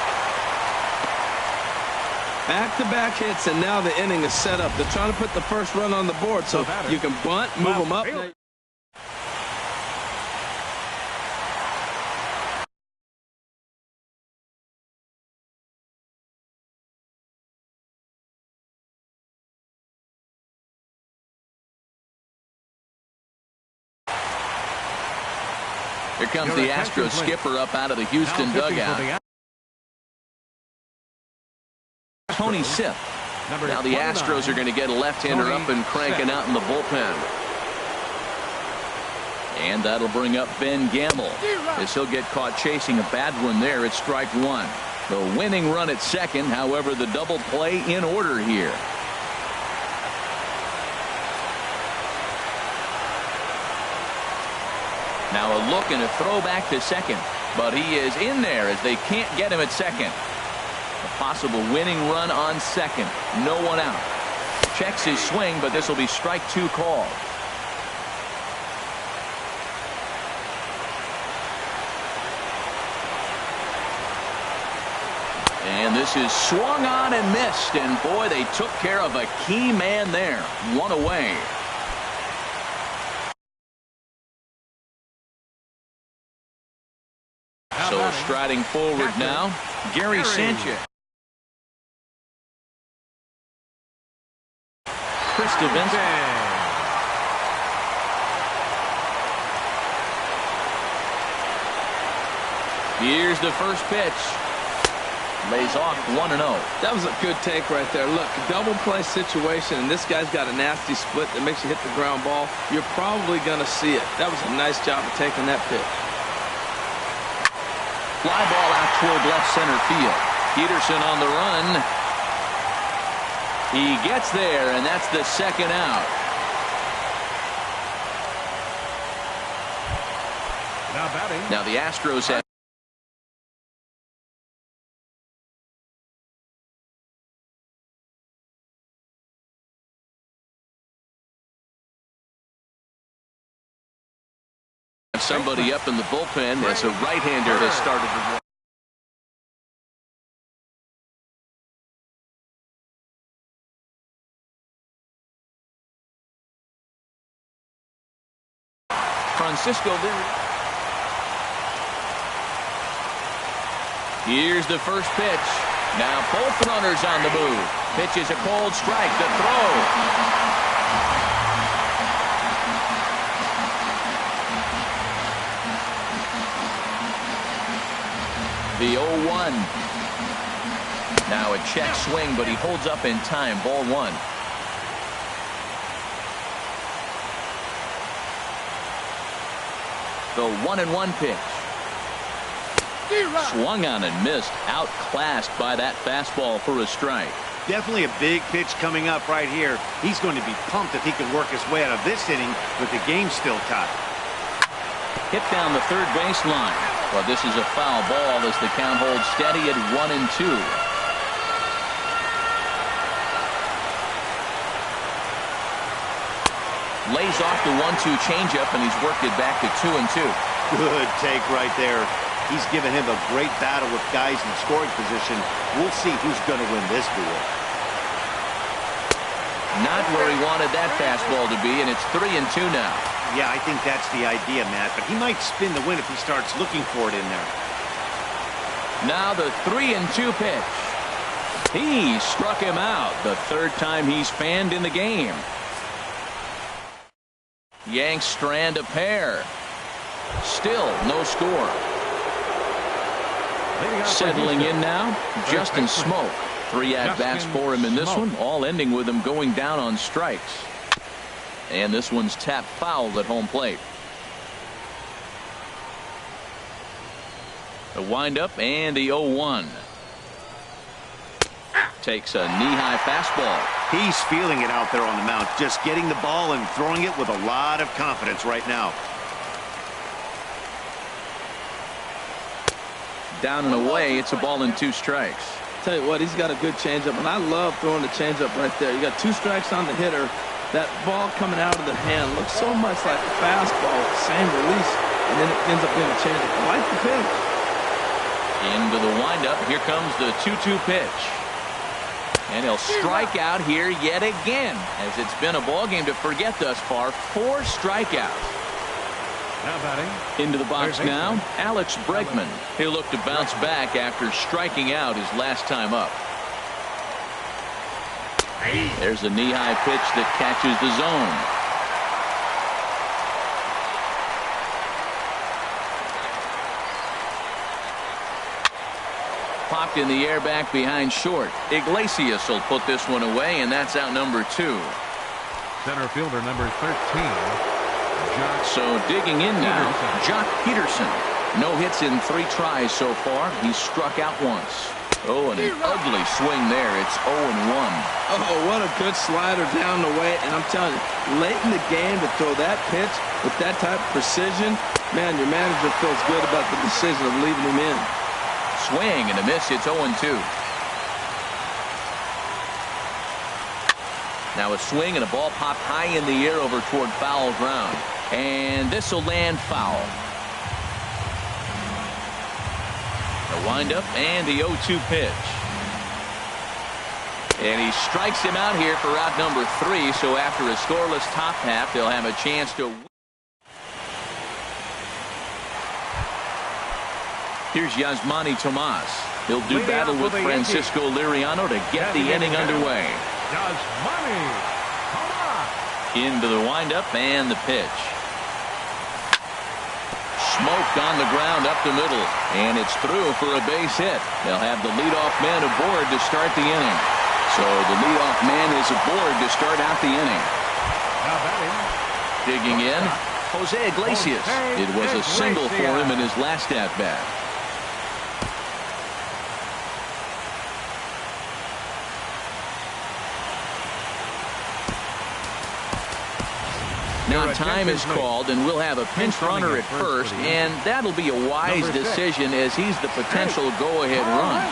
Back-to-back hits, and now the inning is set up. They're trying to put the first run on the board so you can bunt, move them up.
Here comes the Astros skipper up out of the Houston dugout. Tony Sipp. Now the Astros are going to get a left-hander up and cranking out in the bullpen. And that'll bring up Ben Gamble as he'll get caught chasing a bad one there at strike one. The winning run at second, however, the double play in order here. Now a look and a throw back to second, but he is in there as they can't get him at second. A possible winning run on second. No one out. Checks his swing, but this will be strike two called. And this is swung on and missed, and boy, they took care of a key man there. One away. So striding forward now, Gary Sanchez. Chris Davinsky. Here's the first pitch. Lays off 1-0.
That was a good take right there. Look, double play situation, and this guy's got a nasty split that makes you hit the ground ball. You're probably going to see it. That was a nice job of taking that pitch.
Fly ball out toward left center field. Peterson on the run. He gets there, and that's the second out.
Now batting.
Now the Astros have somebody up in the bullpen as a right-hander has started to work. Francisco there. Here's the first pitch. Now both runners on the move. Pitch is a cold strike. The throw. The 0-1. Now a check swing, but he holds up in time. Ball one. The 1-1 pitch. Swung on and missed. Outclassed by that fastball for a strike.
Definitely a big pitch coming up right here. He's going to be pumped if he can work his way out of this inning with the game still tied.
Hit down the third baseline. Well, this is a foul ball as the count holds steady at 1-2. Lays off the 1-2 changeup, and he's worked it back to 2-2.
Good take right there. He's given him a great battle with guys in scoring position. We'll see who's going to win this duel.
Not where he wanted that fastball to be, and it's 3-2 now.
Yeah, I think that's the idea, Matt, but he might spin the win if he starts looking for it in there.
Now the 3-2 pitch. He struck him out the third time he's fanned in the game. Yanks strand a pair. Still no score. Settling in now, Justin Smoke. 3 at-bats for him in this one, all ending with him going down on strikes. And this one's tapped foul at home plate. The windup and the 0-1. Takes a knee-high fastball.
He's feeling it out there on the mound, just getting the ball and throwing it with a lot of confidence right now.
Down and away, it's a ball and 2 strikes.
Tell you what, he's got a good changeup, and I love throwing the changeup right there. You got 2 strikes on the hitter. That ball coming out of the hand looks so much like a fastball, same release, and then it ends up being a changeup. I like the pitch.
Into the windup, here comes the 2-2 pitch. And he'll strike out here yet again, as it's been a ball game to forget thus far. 4 strikeouts.
Now batting.
Into the box now, Alex Bregman. He'll look to bounce back after striking out his last time up. There's a knee-high pitch that catches the zone. popped in the air back behind short. Iglesias will put this one away, and that's out number 2.
Center fielder number 13.
So digging in now, Jock Peterson. No hits in 3 tries so far. He's struck out once. Oh, and an ugly swing there. It's 0-1.
Oh, what a good slider down the way. And I'm telling you, late in the game to throw that pitch with that type of precision, man, your manager feels good about the decision of leaving him in.
Swing and a miss. It's 0-2. Now a swing and a ball popped high in the air over toward foul ground. And this will land foul. The windup and the 0-2 pitch. And he strikes him out here for out number 3. So after a scoreless top half, they'll have a chance to win. Here's Yasmani Tomas. He'll do battle with Francisco Liriano to get the inning underway.
Yasmani Tomas.
Into the windup and the pitch. Smoked on the ground up the middle, and it's through for a base hit. They'll have the leadoff man aboard to start the inning. So the leadoff man is aboard to start out the inning.
Now batting.
Digging in, Jose Iglesias. It was a single for him in his last at-bat. Now time is called, and we'll have a pinch runner at first, and that'll be a wise decision as he's the potential go-ahead run.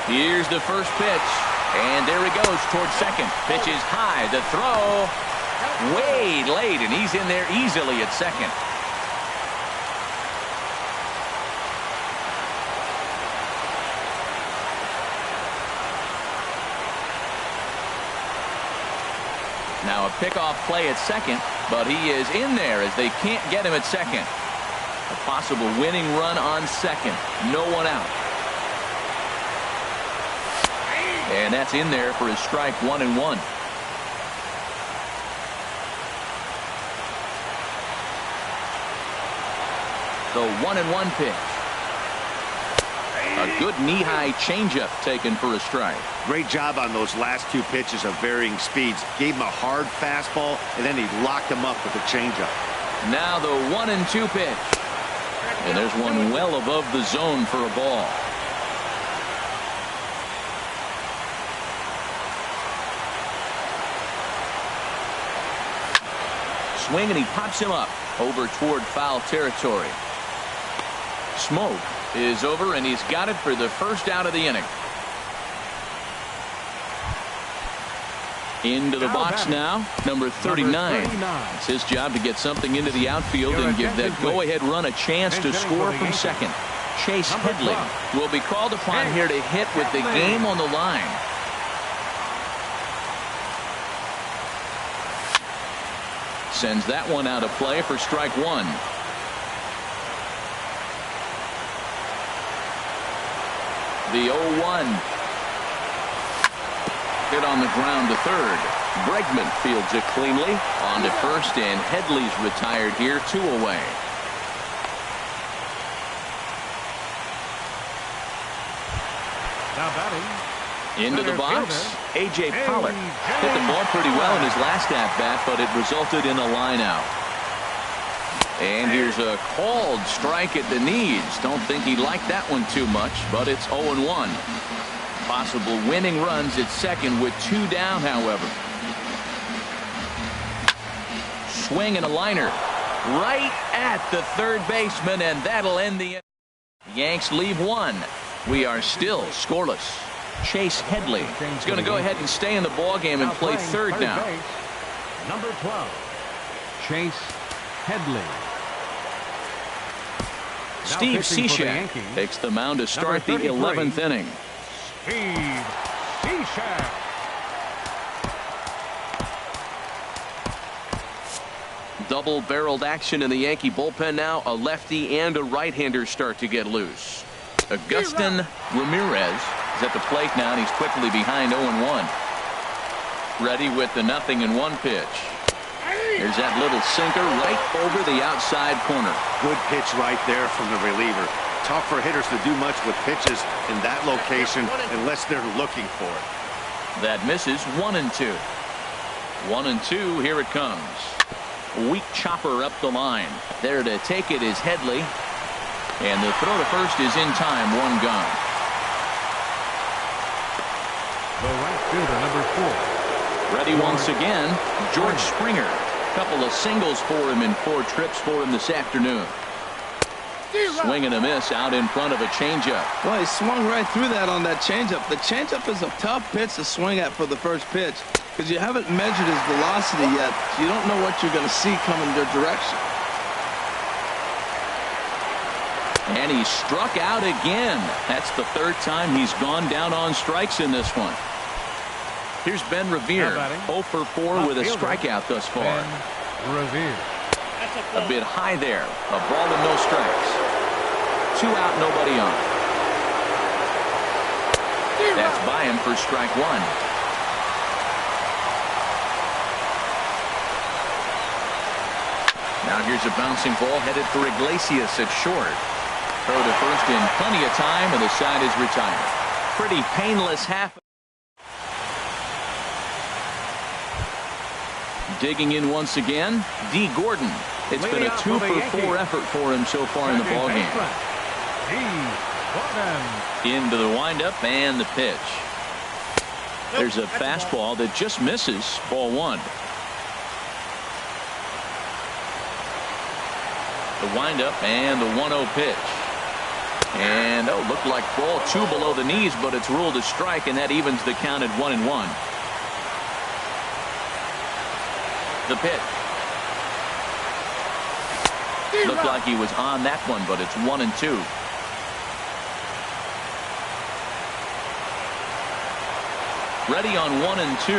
Here's the first pitch, and there he goes towards second. Pitch is high. The throw way late, and he's in there easily at second. Now a pickoff play at second, but he is in there as they can't get him at second. A possible winning run on second. No one out. And that's in there for his strike 1-1. The 1-1 pitch. A good knee-high changeup taken for a strike.
Great job on those last 2 pitches of varying speeds. Gave him a hard fastball, and then he locked him up with a changeup.
Now the 1-2 pitch. And there's one well above the zone for a ball. Swing, and he pops him up over toward foul territory. Smoke is over, and he's got it for the first out of the inning. Into the box now, number 39. It's his job to get something into the outfield and give that go-ahead run a chance to score from second. Chase Headley will be called upon here to hit with the game on the line. Sends that one out of play for strike 1. The 0-1. Hit on the ground to third. Bregman fields it cleanly. On to first, and Headley's retired here, 2 away.
Now batting.
Into the box, A.J. Pollock hit the ball pretty well in his last at-bat, but it resulted in a line-out. And here's a called strike at the knees. Don't think he liked that one too much, but it's 0-1. Possible winning runs at second with 2 down, however. Swing and a liner right at the third baseman, and that'll end the inning. Yanks leave 1. We are still scoreless. Chase Headley is going to go ahead and stay in the ballgame and play third now.
Number 12, Chase Headley.
Steve Cishek takes the mound to start the 11th inning.
Steve Cishek.
Double-barreled action in the Yankee bullpen now. A lefty and a right-hander start to get loose. Agustin Ramirez is at the plate now, and he's quickly behind 0-1. Ready with the 0-1 pitch. There's that little sinker right over the outside corner.
Good pitch right there from the reliever. Tough for hitters to do much with pitches in that location unless they're looking for it.
That misses. 1-2. 1-2. Here it comes. Weak chopper up the line. There to take it is Headley. And the throw to first is in time. 1 gone.
The right fielder, number 4.
Ready once again, George Springer. Couple of singles for him and 4 trips for him this afternoon. Swing and a miss out in front of a changeup.
Well, he swung right through that on that changeup. The changeup is a tough pitch to swing at for the first pitch because you haven't measured his velocity yet. You don't know what you're going to see coming your direction.
And he struck out again. That's the 3rd time he's gone down on strikes in this one. Here's Ben Revere, 0 for 4 with a strikeout thus far.
Ben Revere.
A bit high there. A ball and no strikes. 2 out, nobody on. That's by him for strike 1. Now here's a bouncing ball headed for Iglesias at short. Throw to first in plenty of time, and the side is retired. Pretty painless half. Digging in once again, D. Gordon. It's been a 2 for 4 effort for him so far in the ballgame. Into the windup and the pitch. There's a fastball that just misses. Ball 1. The windup and the 1-0 pitch. And looked like ball 2 below the knees, but it's ruled a strike, and that evens the count at 1-1. The pitch. Looked like he was on that one, but it's 1-2. Ready on 1-2.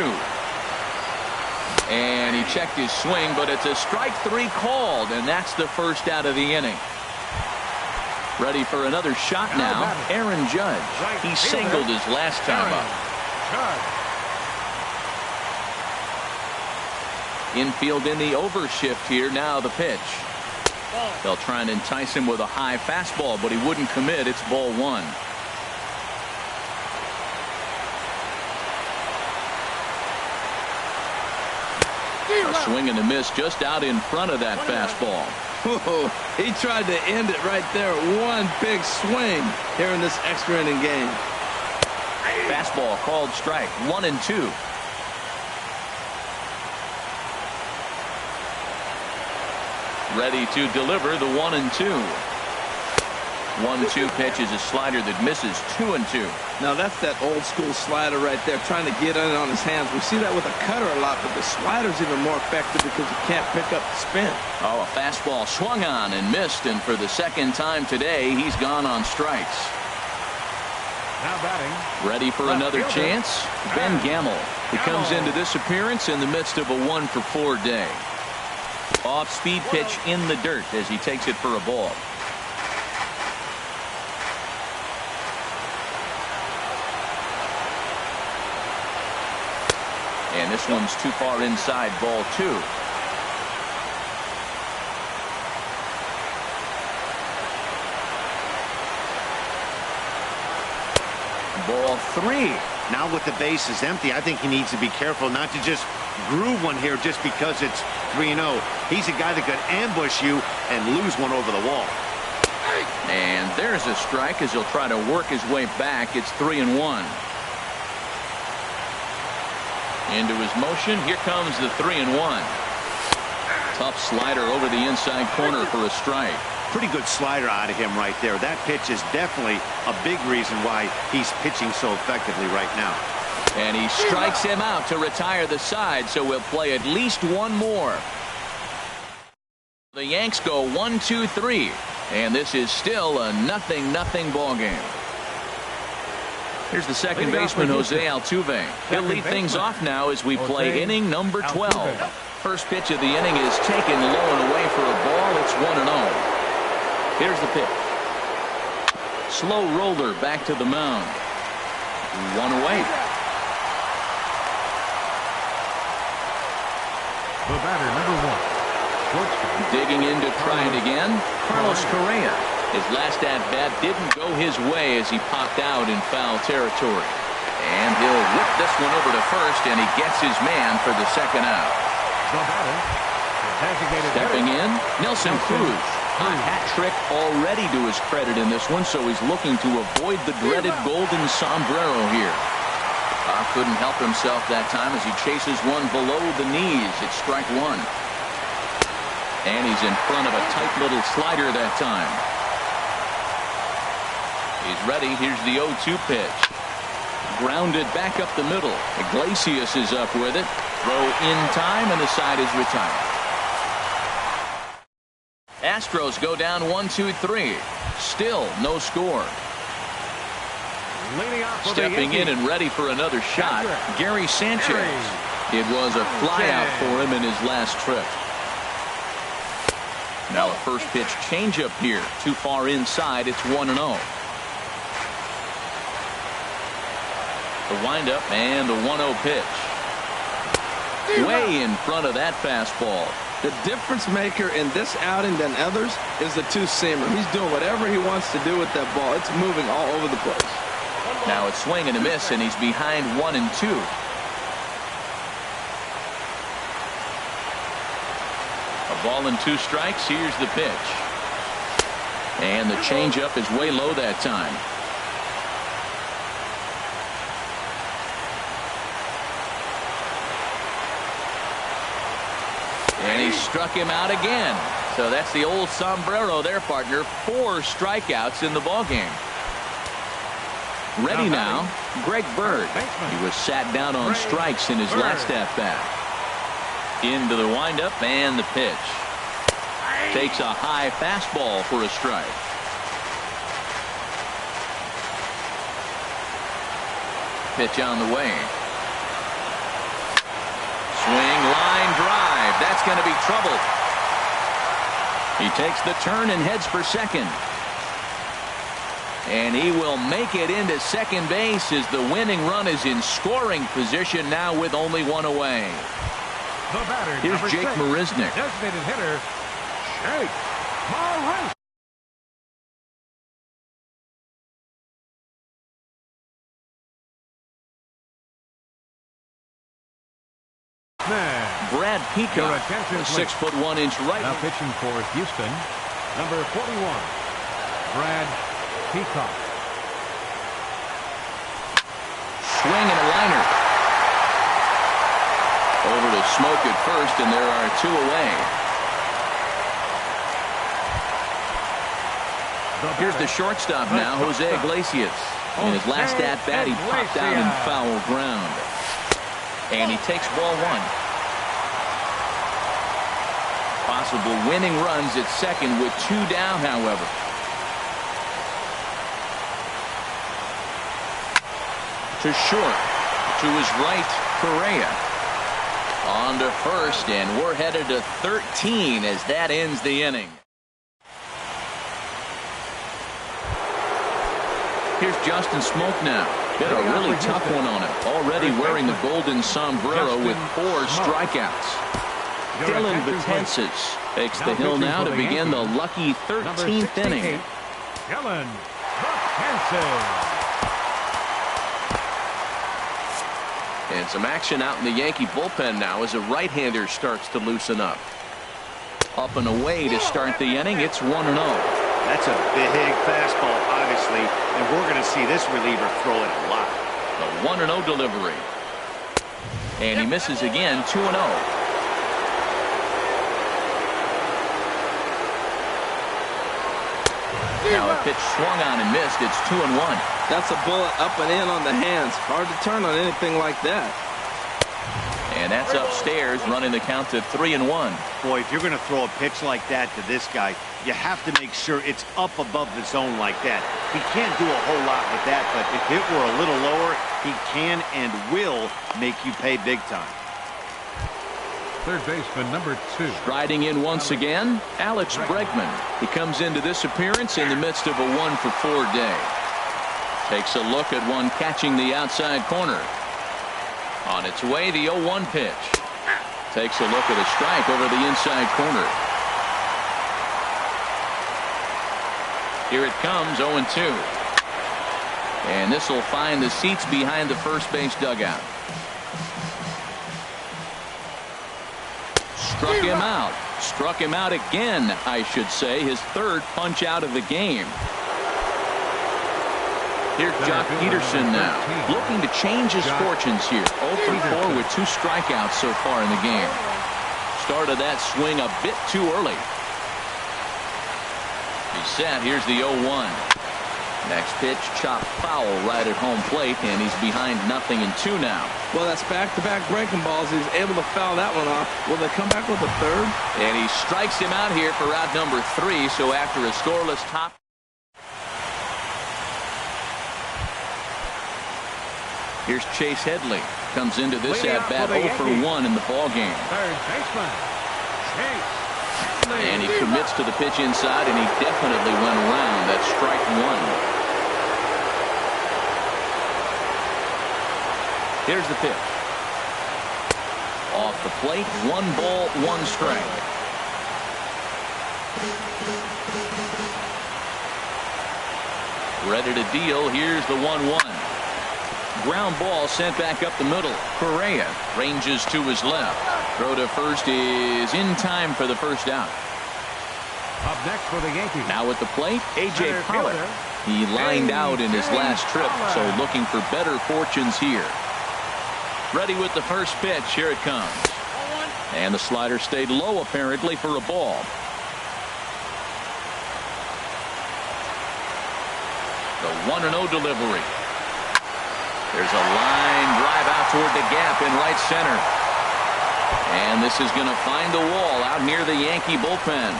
And he checked his swing, but it's a strike 3 called, and that's the first out of the inning. Ready for another shot now. Aaron Judge. He singled his last time up. Infield in the overshift here. Now the pitch. They'll try and entice him with a high fastball, but he wouldn't commit. It's ball 1. A swing and a miss just out in front of that fastball.
Whoa, he tried to end it right there. One big swing here in this extra inning game.
Fastball called strike. 1-2. Ready to deliver the 1-2. 1-2 pitch is a slider that misses. 2-2.
Now that's that old school slider right there, trying to get in on his hands. We see that with a cutter a lot, but the slider's even more effective because you can't pick up the spin.
A fastball swung on and missed, and for the 2nd time today, he's gone on strikes.
Now batting.
Ready for another chance? Ben Gamel. He comes into this appearance in the midst of a 1 for 4 day. Off-speed pitch in the dirt as he takes it for a ball. And this one's too far inside. Ball 2. Ball 3.
Now with the base is empty, I think he needs to be careful not to just groove one here just because it's 3-0. He's a guy that could ambush you and lose one over the wall.
And there's a strike as he'll try to work his way back. It's 3-1. Into his motion. Here comes the 3-1. Tough slider over the inside corner for a strike.
Pretty good slider out of him right there. That pitch is definitely a big reason why he's pitching so effectively right now.
And he strikes him out to retire the side, so we'll play at least one more. The Yanks go 1-2-3, and this is still a 0-0 ball game. Here's the second baseman, Jose Altuve. He'll lead things off now as we play inning number 12. First pitch of the inning is taken low and away for a ball. It's 1-0. Here's the pitch. Slow roller back to the mound. 1 away.
The batter, number 1. Shortstop.
Digging in to try it again, Carlos Correa. His last at-bat didn't go his way as he popped out in foul territory. And he'll whip this one over to first, and he gets his man for the second out.
The batter, the designated
Stepping
hitter,
in, Nelson Cruz. A hat trick already to his credit in this one, so he's looking to avoid the dreaded golden sombrero here. Couldn't help himself that time as he chases one below the knees. It's strike one. And he's in front of a tight little slider that time. He's ready. Here's the 0-2 pitch. Grounded back up the middle. Iglesias is up with it. Throw in time, and the side is retired. Astros go down 1-2-3. Still no score.
leading off for the
Stepping in
Yankees.
and ready for another shot, Gary Sanchez. It was a flyout for him in his last trip. Now a first pitch changeup here. Too far inside. It's 1-0. The windup and the 1-0 pitch. Way in front of that fastball.
The difference maker in this outing than others is the two-seamer. He's doing whatever he wants to do with that ball. It's moving all over the place.
Now it's swing and a miss, and he's behind 1-2. A ball and 2 strikes. Here's the pitch. And the changeup is way low that time. And he struck him out again. So that's the old sombrero there, partner. 4 strikeouts in the ballgame. Ready now, Greg Bird. He was sat down on strikes in his last at-bat. Into the windup and the pitch. Takes a high fastball for a strike. Pitch on the way. Swing, line drive. That's going to be trouble. He takes the turn and heads for second. And he will make it into second base as the winning run is in scoring position now with only 1 away.
The batter,
Here's
number
Jake
6,
Marisnick.
designated hitter, Jake Marisnick.
Brad
Your
Peacock,
attention,
a
please.
6'1"
Now
right.
pitching for Houston, number 41, Brad Peacock.
Swing and a liner. Over to Smoke at first, and there are 2 away. Here's the shortstop now, Jose Iglesias. In his last at-bat, he popped out in foul ground. And he takes ball 1. Possible winning runs at second with 2 down, however. To short. To his right, Correa. On to first, and we're headed to 13 as that ends the inning. Here's Justin Smoke now. Been a really tough one on him. Already wearing the golden sombrero with 4 strikeouts. Dylan Betances takes the hill now to begin the lucky 13th inning.
Dylan Betances.
And some action out in the Yankee bullpen now as a right-hander starts to loosen up.
Up and away to start the inning. It's 1-0.
That's a big fastball, obviously, and we're going to see this reliever throw it a lot.
The 1-0 delivery. And he misses again, 2-0. Now a pitch swung on and missed. It's 2-1.
That's a bullet up and in on the hands. Hard to turn on anything like that.
And that's upstairs, running the count to 3-1.
Boy, if you're going to throw a pitch like that to this guy, you have to make sure it's up above the zone like that. He can't do a whole lot with that, but if it were a little lower, he can and will make you pay big time.
Third baseman, number 2.
Riding in once again, Alex Bregman. He comes into this appearance in the midst of a 1-for-4 day. Takes a look at one catching the outside corner. On its way, the 0-1 pitch. Takes a look at a strike over the inside corner. Here it comes, 0-2. And this will find the seats behind the first base dugout. Struck him out. Struck him out again, I should say. His third punch out of the game. Here's Jock Peterson now, looking to change his fortunes here. 0 for 4 with 2 strikeouts so far in the game. Started that swing a bit too early. He's set. Here's the 0-1. Next pitch, chopped foul right at home plate, and he's behind 0-2 now.
Well, that's back-to-back breaking balls. He's able to foul that one off. Will they come back with a third?
And he strikes him out here for out number 3. So after a scoreless top. Here's Chase Headley. Comes into this at-bat 0 for 1 in the ballgame.
Third baseman, Chase.
And he commits to the pitch inside, and he definitely went around. That's strike 1. Here's the pitch. Off the plate, 1 ball, 1 strike. Ready to deal. Here's the 1-1. Ground ball sent back up the middle. Correa ranges to his left. Throw to first is in time for the first out.
Up next for the Yankees.
Now at the plate, A.J. Pollock. He lined out in his last trip, so looking for better fortunes here. Ready with the first pitch. Here it comes. And the slider stayed low apparently for a ball. The 1-0 delivery. There's a line drive out toward the gap in right center. And this is going to find the wall out near the Yankee bullpen.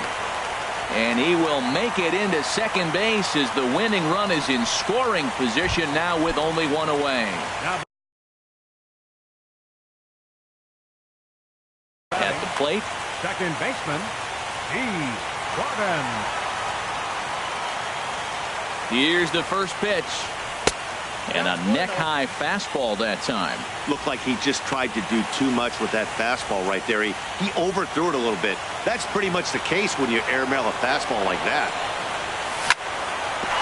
And he will make it into second base as the winning run is in scoring position now with only 1 away. At the plate,
second baseman, Steve Gordon.
Here's the first pitch. And a neck-high fastball that time.
Looked like he just tried to do too much with that fastball right there. He overthrew it a little bit. That's pretty much the case when you airmail a fastball like that.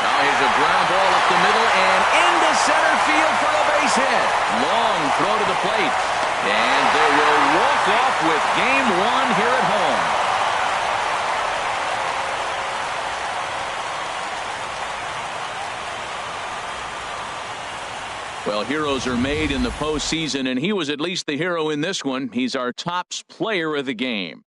Now here's a ground ball up the middle and into center field for a base hit. Long throw to the plate. And they will walk off with game 1 here at home. Well, heroes are made in the postseason, and he was at least the hero in this one. He's our top player of the game.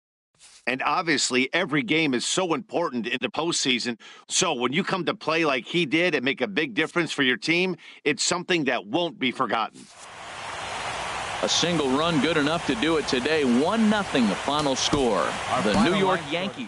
And obviously, every game is so important in the postseason. So when you come to play like he did and make a big difference for your team, it's something that won't be forgotten.
A single run good enough to do it today. 1-0 the final score. The New York Yankees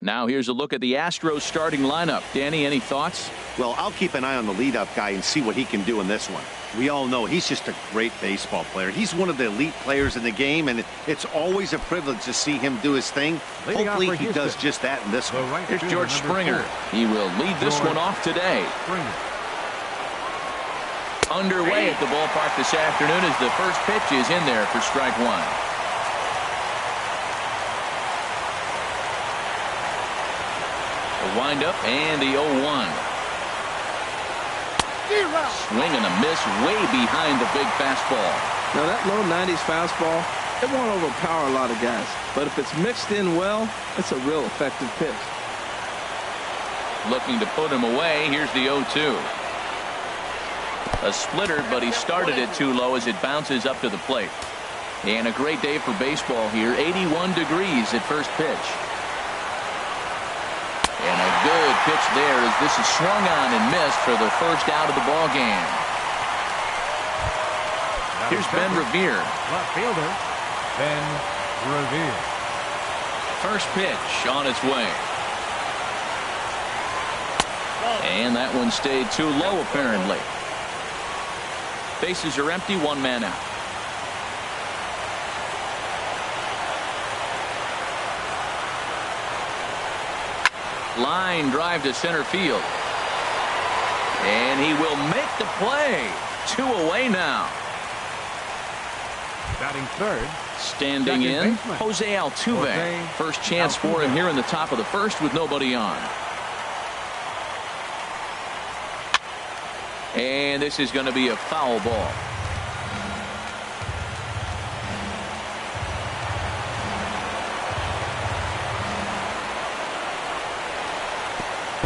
Now here's a look at the Astros starting lineup. Danny, any thoughts?
Well, I'll keep an eye on the leadoff guy and see what he can do in this one. We all know he's just a great baseball player. He's one of the elite players in the game, and it's always a privilege to see him do his thing. Hopefully he does just that in this one.
Here's George Springer. He will lead this one off today. Underway at the ballpark this afternoon as the first pitch is in there for strike one. The windup and the 0-1. Swing and a miss way behind the big fastball.
Now that low 90s fastball, it won't overpower a lot of guys. But if it's mixed in well, it's a real effective pitch.
Looking to put him away. Here's the 0-2. A splitter, but he started it too low as it bounces up to the plate. And a great day for baseball here. 81 degrees at first pitch. And a good pitch there as this is swung on and missed for the first out of the ball game. Here's Ben Revere.
Left fielder, Ben Revere.
First pitch on its way. And that one stayed too low apparently. Bases are empty, one man out. Line drive to center field. And he will make the play. 2 away now.
Batting third.
Standing in, Jose Altuve. First chance for him here in the top of the first with nobody on. And this is going to be a foul ball.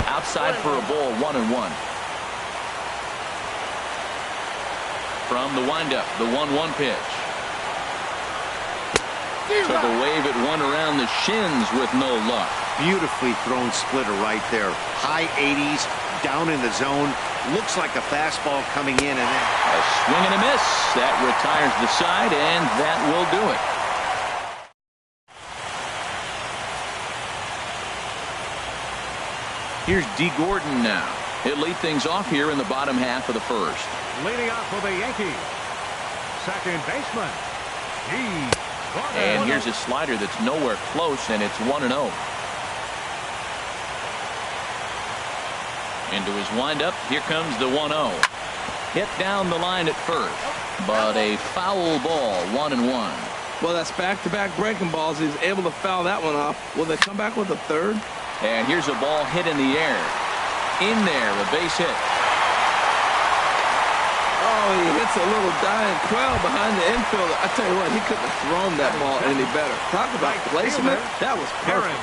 Outside for a ball, 1-1. From the windup, the 1-1 pitch. Took a wave at one around the shins with no luck.
Beautifully thrown splitter right there. High 80s, down in the zone. Looks like a fastball coming in, and then
A swing and a miss. That retires the side, and that will do it. Here's D. Gordon now. He'll lead things off here in the bottom half of the first.
Leading off for the Yankees, second baseman, D. Gordon.
And here's a slider that's nowhere close, and it's 1-0. Into his windup. Here comes the 1-0. Hit down the line at first, but a foul ball, 1-1.
Well, that's back-to-back breaking balls. He's able to foul that one off. Will they come back with a third?
And here's a ball hit in the air. In there, a base hit.
Oh, he hits a little dying quail behind the infielder. I tell you what, he couldn't have thrown that ball any better. Talk about placement. That was perfect.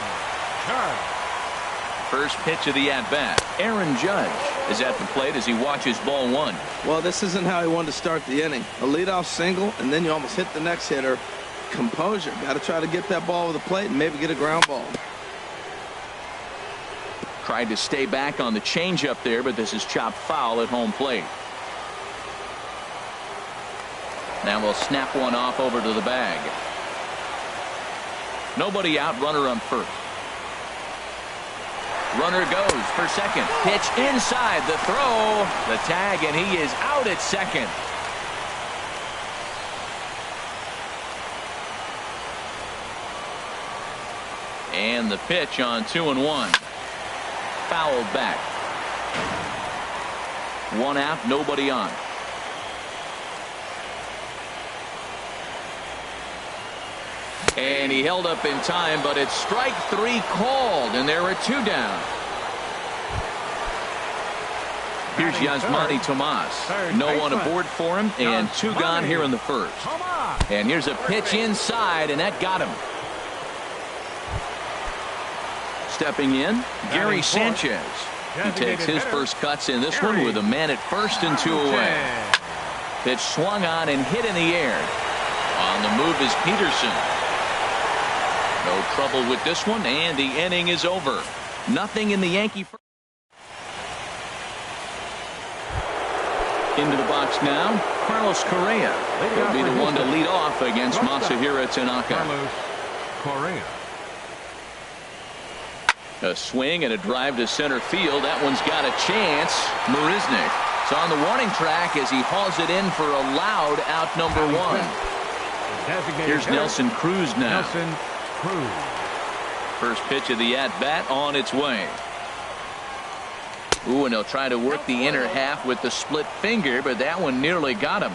First pitch of the at-bat. Aaron Judge is at the plate as he watches ball one.
Well, this isn't how he wanted to start the inning. A leadoff single, and then you almost hit the next hitter. Composure. Got to try to get that ball over the plate and maybe get a ground ball.
Tried to stay back on the changeup there, but this is chopped foul at home plate. Now we'll snap one off over to the bag. Nobody out, runner on first. Runner goes for second. Pitch inside, the throw, the tag, and he is out at second. And the pitch on 2-1. Fouled back. One out, nobody on. And he held up in time, but it's strike three called, and there are two down. Here's Yasmani Tomas. No one aboard for him, and two gone here in the first. And here's a pitch inside, and that got him. Stepping in, Gary Sanchez. He takes his first cuts in this one with a man at first and two away. Pitch swung on and hit in the air. On the move is Peterson. No trouble with this one, and the inning is over. Nothing in the Yankee first. Into the box now, Carlos Correa will be the one to lead off against Masahiro Tanaka.
Carlos Correa.
A swing and a drive to center field. That one's got a chance. Marisnick is on the warning track as he hauls it in for a loud out number one. Here's Nelson Cruz now.
Nelson Cruz.
First pitch of the at-bat on its way. Ooh, and he'll try to work the inner half with the split finger, but that one nearly got him.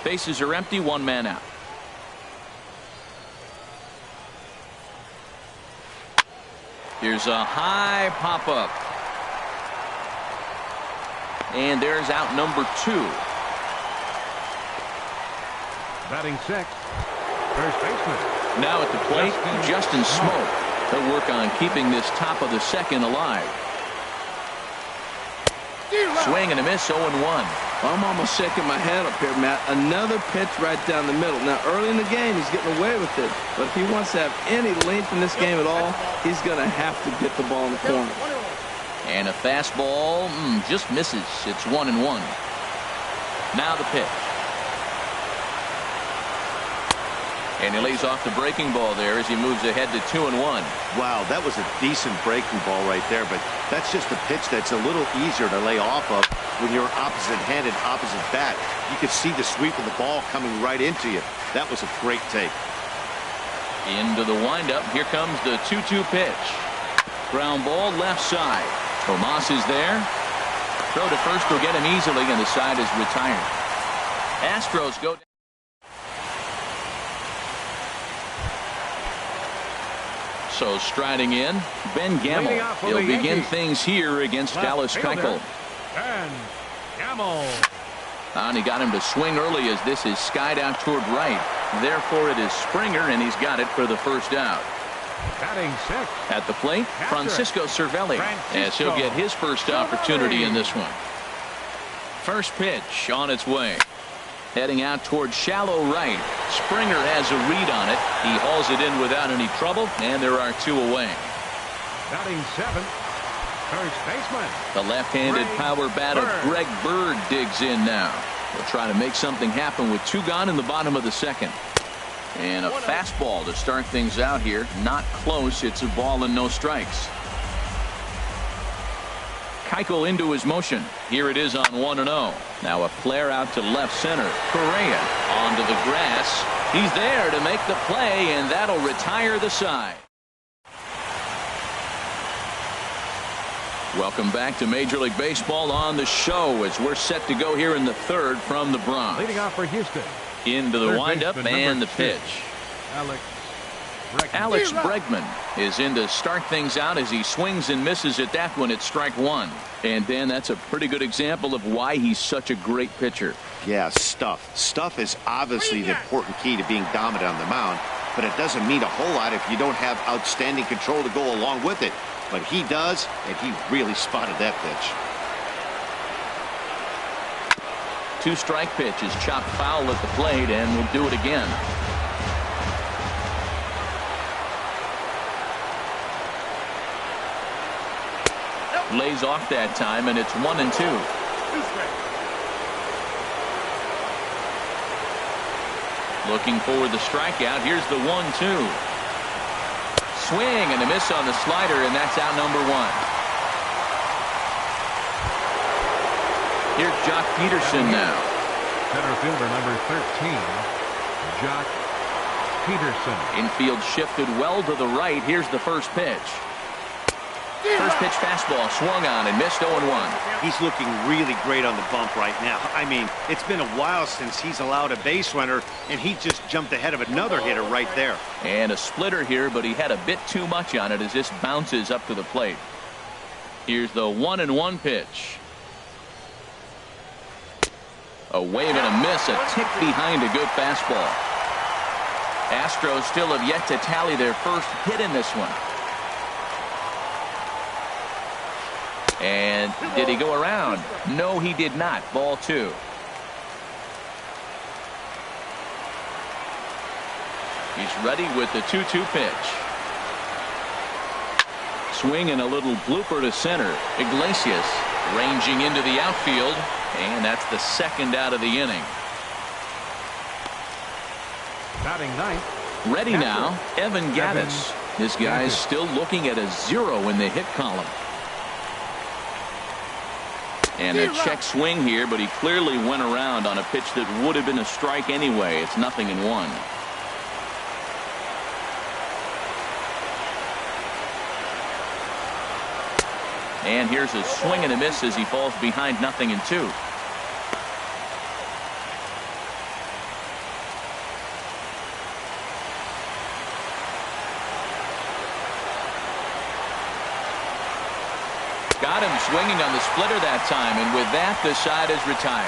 Bases are empty, one man out. Here's a high pop-up. And there's out number two.
Batting sixth, first baseman.
Now at the plate, Justin Smoke. He'll work on keeping this top of the second alive. Swing and a miss, 0-1.
I'm almost shaking my head up here, Matt. Another pitch right down the middle. Now, early in the game, he's getting away with it. But if he wants to have any length in this game at all, he's going to have to get the ball in the corner.
And a fastball just misses. It's 1-1. Now the pitch. And he lays off the breaking ball there as he moves ahead to 2-1.
Wow, that was a decent breaking ball right there, but that's just a pitch that's a little easier to lay off of when you're opposite-handed, opposite bat. You could see the sweep of the ball coming right into you. That was a great take.
Into the windup. Here comes the 2-2 pitch. Ground ball left side. Tomas is there. Throw to first will get him easily, and the side is retired. Astros go down. So striding in, Ben Gamel. He'll begin things here against Dallas Keuchel.
Ben Gamel.
And he got him to swing early as this is skied out toward right. Therefore, it is Springer, and he's got it for the first out.
Batting sixth.
At the plate, Francisco Cervelli, as he'll get his first opportunity in this one. First pitch on its way. Heading out toward shallow right. Springer has a read on it. He hauls it in without any trouble, and there are two away.
Batting seventh, first baseman.
The left-handed power bat of Greg Bird digs in now. He'll try to make something happen with two gone in the bottom of the second. And a fastball to start things out here. Not close. It's a ball and no strikes. Keuchel into his motion. Here it is on 1-0. Now a flare out to left center. Correa onto the grass. He's there to make the play, and that'll retire the side. Welcome back to Major League Baseball on the show as we're set to go here in the third from the Bronx.
Leading off for Houston.
Into the windup and the pitch. Alex Bregman is in to start things out as he swings and misses at that one at strike one. And Dan, that's a pretty good example of why he's such a great pitcher.
Yeah, stuff. Stuff is obviously the important key to being dominant on the mound, but it doesn't mean a whole lot if you don't have outstanding control to go along with it. But he does, and he really spotted that pitch.
Two-strike pitch is chopped foul at the plate, and we'll do it again. Lays off that time, and it's 1-2. Looking for the strikeout. Here's the 1-2. Swing and a miss on the slider, and that's out number one. Here's Jock Peterson now.
Center fielder number 13, Jock Peterson.
Infield shifted well to the right. Here's the first pitch. First pitch fastball swung on and missed 0-1.
He's looking really great on the bump right now. I mean, it's been a while since he's allowed a base runner, and he just jumped ahead of another hitter right there.
And a splitter here, but he had a bit too much on it as this bounces up to the plate. Here's the 1-1 pitch. A wave and a miss, a tick behind a good fastball. Astros still have yet to tally their first hit in this one. And did he go around? No, he did not. Ball two. He's ready with the 2-2 pitch. Swing and a little blooper to center. Iglesias ranging into the outfield, and that's the second out of the inning.
Batting ninth.
Ready now, Evan Gattis. This guy is still looking at a 0 in the hit column. And a check swing here, but he clearly went around on a pitch that would have been a strike anyway. It's 0-1. And here's a swing and a miss as he falls behind 0-2. Got him swinging on the splitter that time, and with that, the side is retired.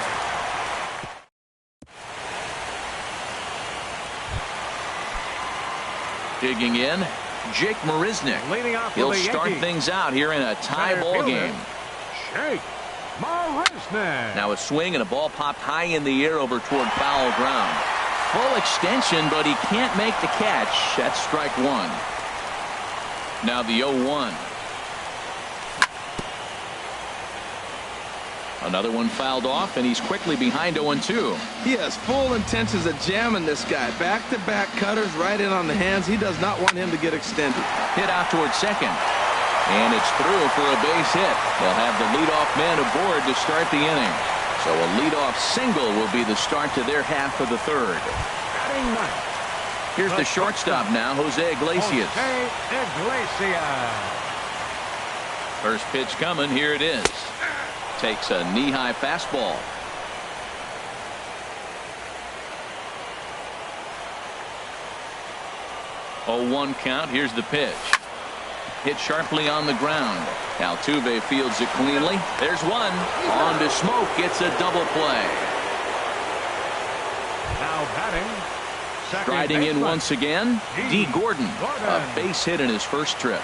Digging in, Jake Marisnick. He'll start things out here in a tie ball game.
Jake Marisnick.
Now a swing and a ball popped high in the air over toward foul ground. Full extension, but he can't make the catch. That's strike one. Now the 0-1. Another one fouled off, and he's quickly behind 0-2.
He has full intentions of jamming this guy. Back-to-back cutters right in on the hands. He does not want him to get extended.
Hit out towards second. And it's through for a base hit. They'll have the leadoff man aboard to start the inning. So a leadoff single will be the start to their half of the third. Here's the shortstop now, Jose Iglesias. First pitch coming. Here it is. Takes a knee-high fastball. 0-1 count. Here's the pitch. Hit sharply on the ground. Altuve fields it cleanly. There's one. On to Smoke. Gets a double play.
Now batting.
Striding in once again, D. Gordon. A base hit in his first trip.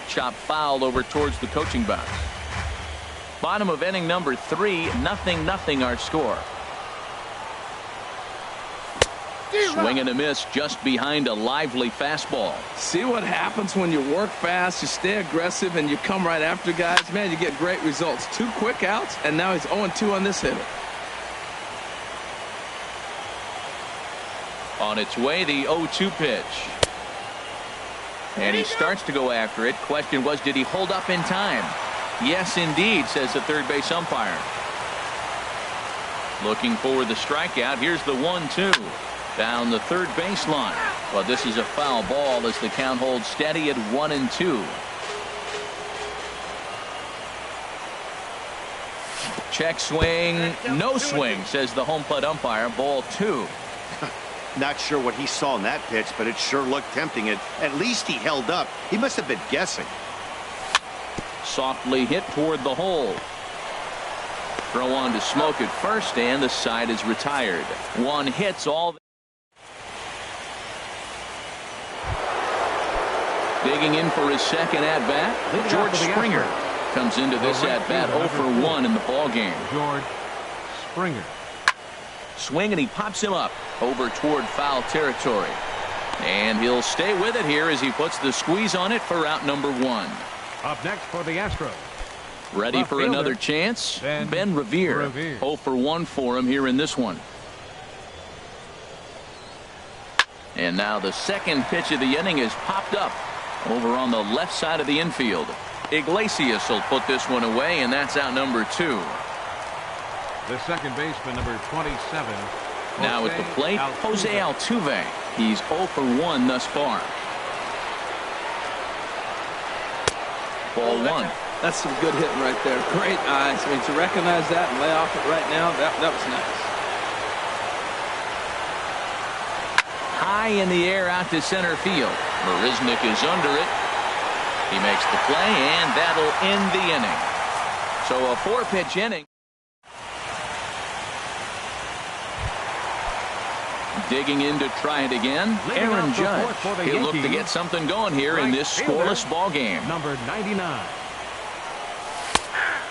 Chop fouled over towards the coaching box. Bottom of inning number 3, 0-0 our score. Swing and a miss just behind a lively fastball.
See what happens when you work fast, you stay aggressive, and you come right after guys. Man, you get great results. 2 quick outs, and now he's 0-2 on this hitter.
On its way, the 0-2 pitch. And he starts to go after it. Question was, did he hold up in time? Yes, indeed, says the third base umpire. Looking for the strikeout. Here's the 1-2 down the third baseline. But this is a foul ball as the count holds steady at 1-2. Check swing. No swing, says the home plate umpire. Ball 2.
Not sure what he saw in that pitch, but it sure looked tempting. At least he held up. He must have been guessing.
Softly hit toward the hole. Throw on to Smoke at first, and the side is retired. One hits all. Digging in for his second at-bat, George Springer comes into this at-bat 0 for 1 in the ball game.
George Springer.
Swing, and he pops him up over toward foul territory. And he'll stay with it here as he puts the squeeze on it for out number 1.
Up next for the Astros.
Ready for another chance? Ben Revere. 0 for 1 for him here in this one. And now the second pitch of the inning is popped up over on the left side of the infield. Iglesias will put this one away, and that's out number 2.
The second baseman, number 27.
Now at the plate, Jose Altuve. He's 0 for 1 thus far. Ball 1.
That's some good hitting right there. Great eyes. I mean, to recognize that and lay off it right now, that was nice.
High in the air out to center field. Marisnick is under it. He makes the play, and that'll end the inning. So a 4-pitch inning. Digging in to try it again, Aaron Judge. He'll look to get something going here in this scoreless ball game.
Number 99.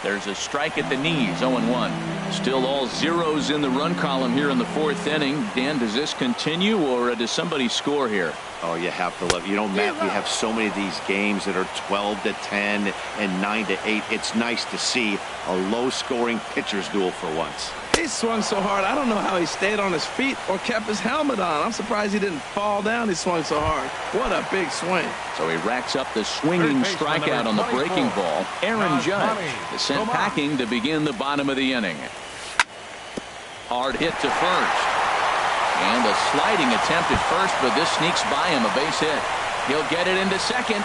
There's a strike at the knees, 0-1. Still all zeros in the run column here in the 4th inning. Dan, does this continue, or does somebody score here?
Oh, you have to love. You know, Matt, we have so many of these games that are 12-10 and 9-8. It's nice to see a low-scoring pitcher's duel for once.
He swung so hard, I don't know how he stayed on his feet or kept his helmet on. I'm surprised he didn't fall down. He swung so hard. What a big swing.
So he racks up the swinging strikeout on the breaking ball. Aaron Judge is sent packing to begin the bottom of the inning. Hard hit to first. And a sliding attempt at first, but this sneaks by him, a base hit. He'll get it into second.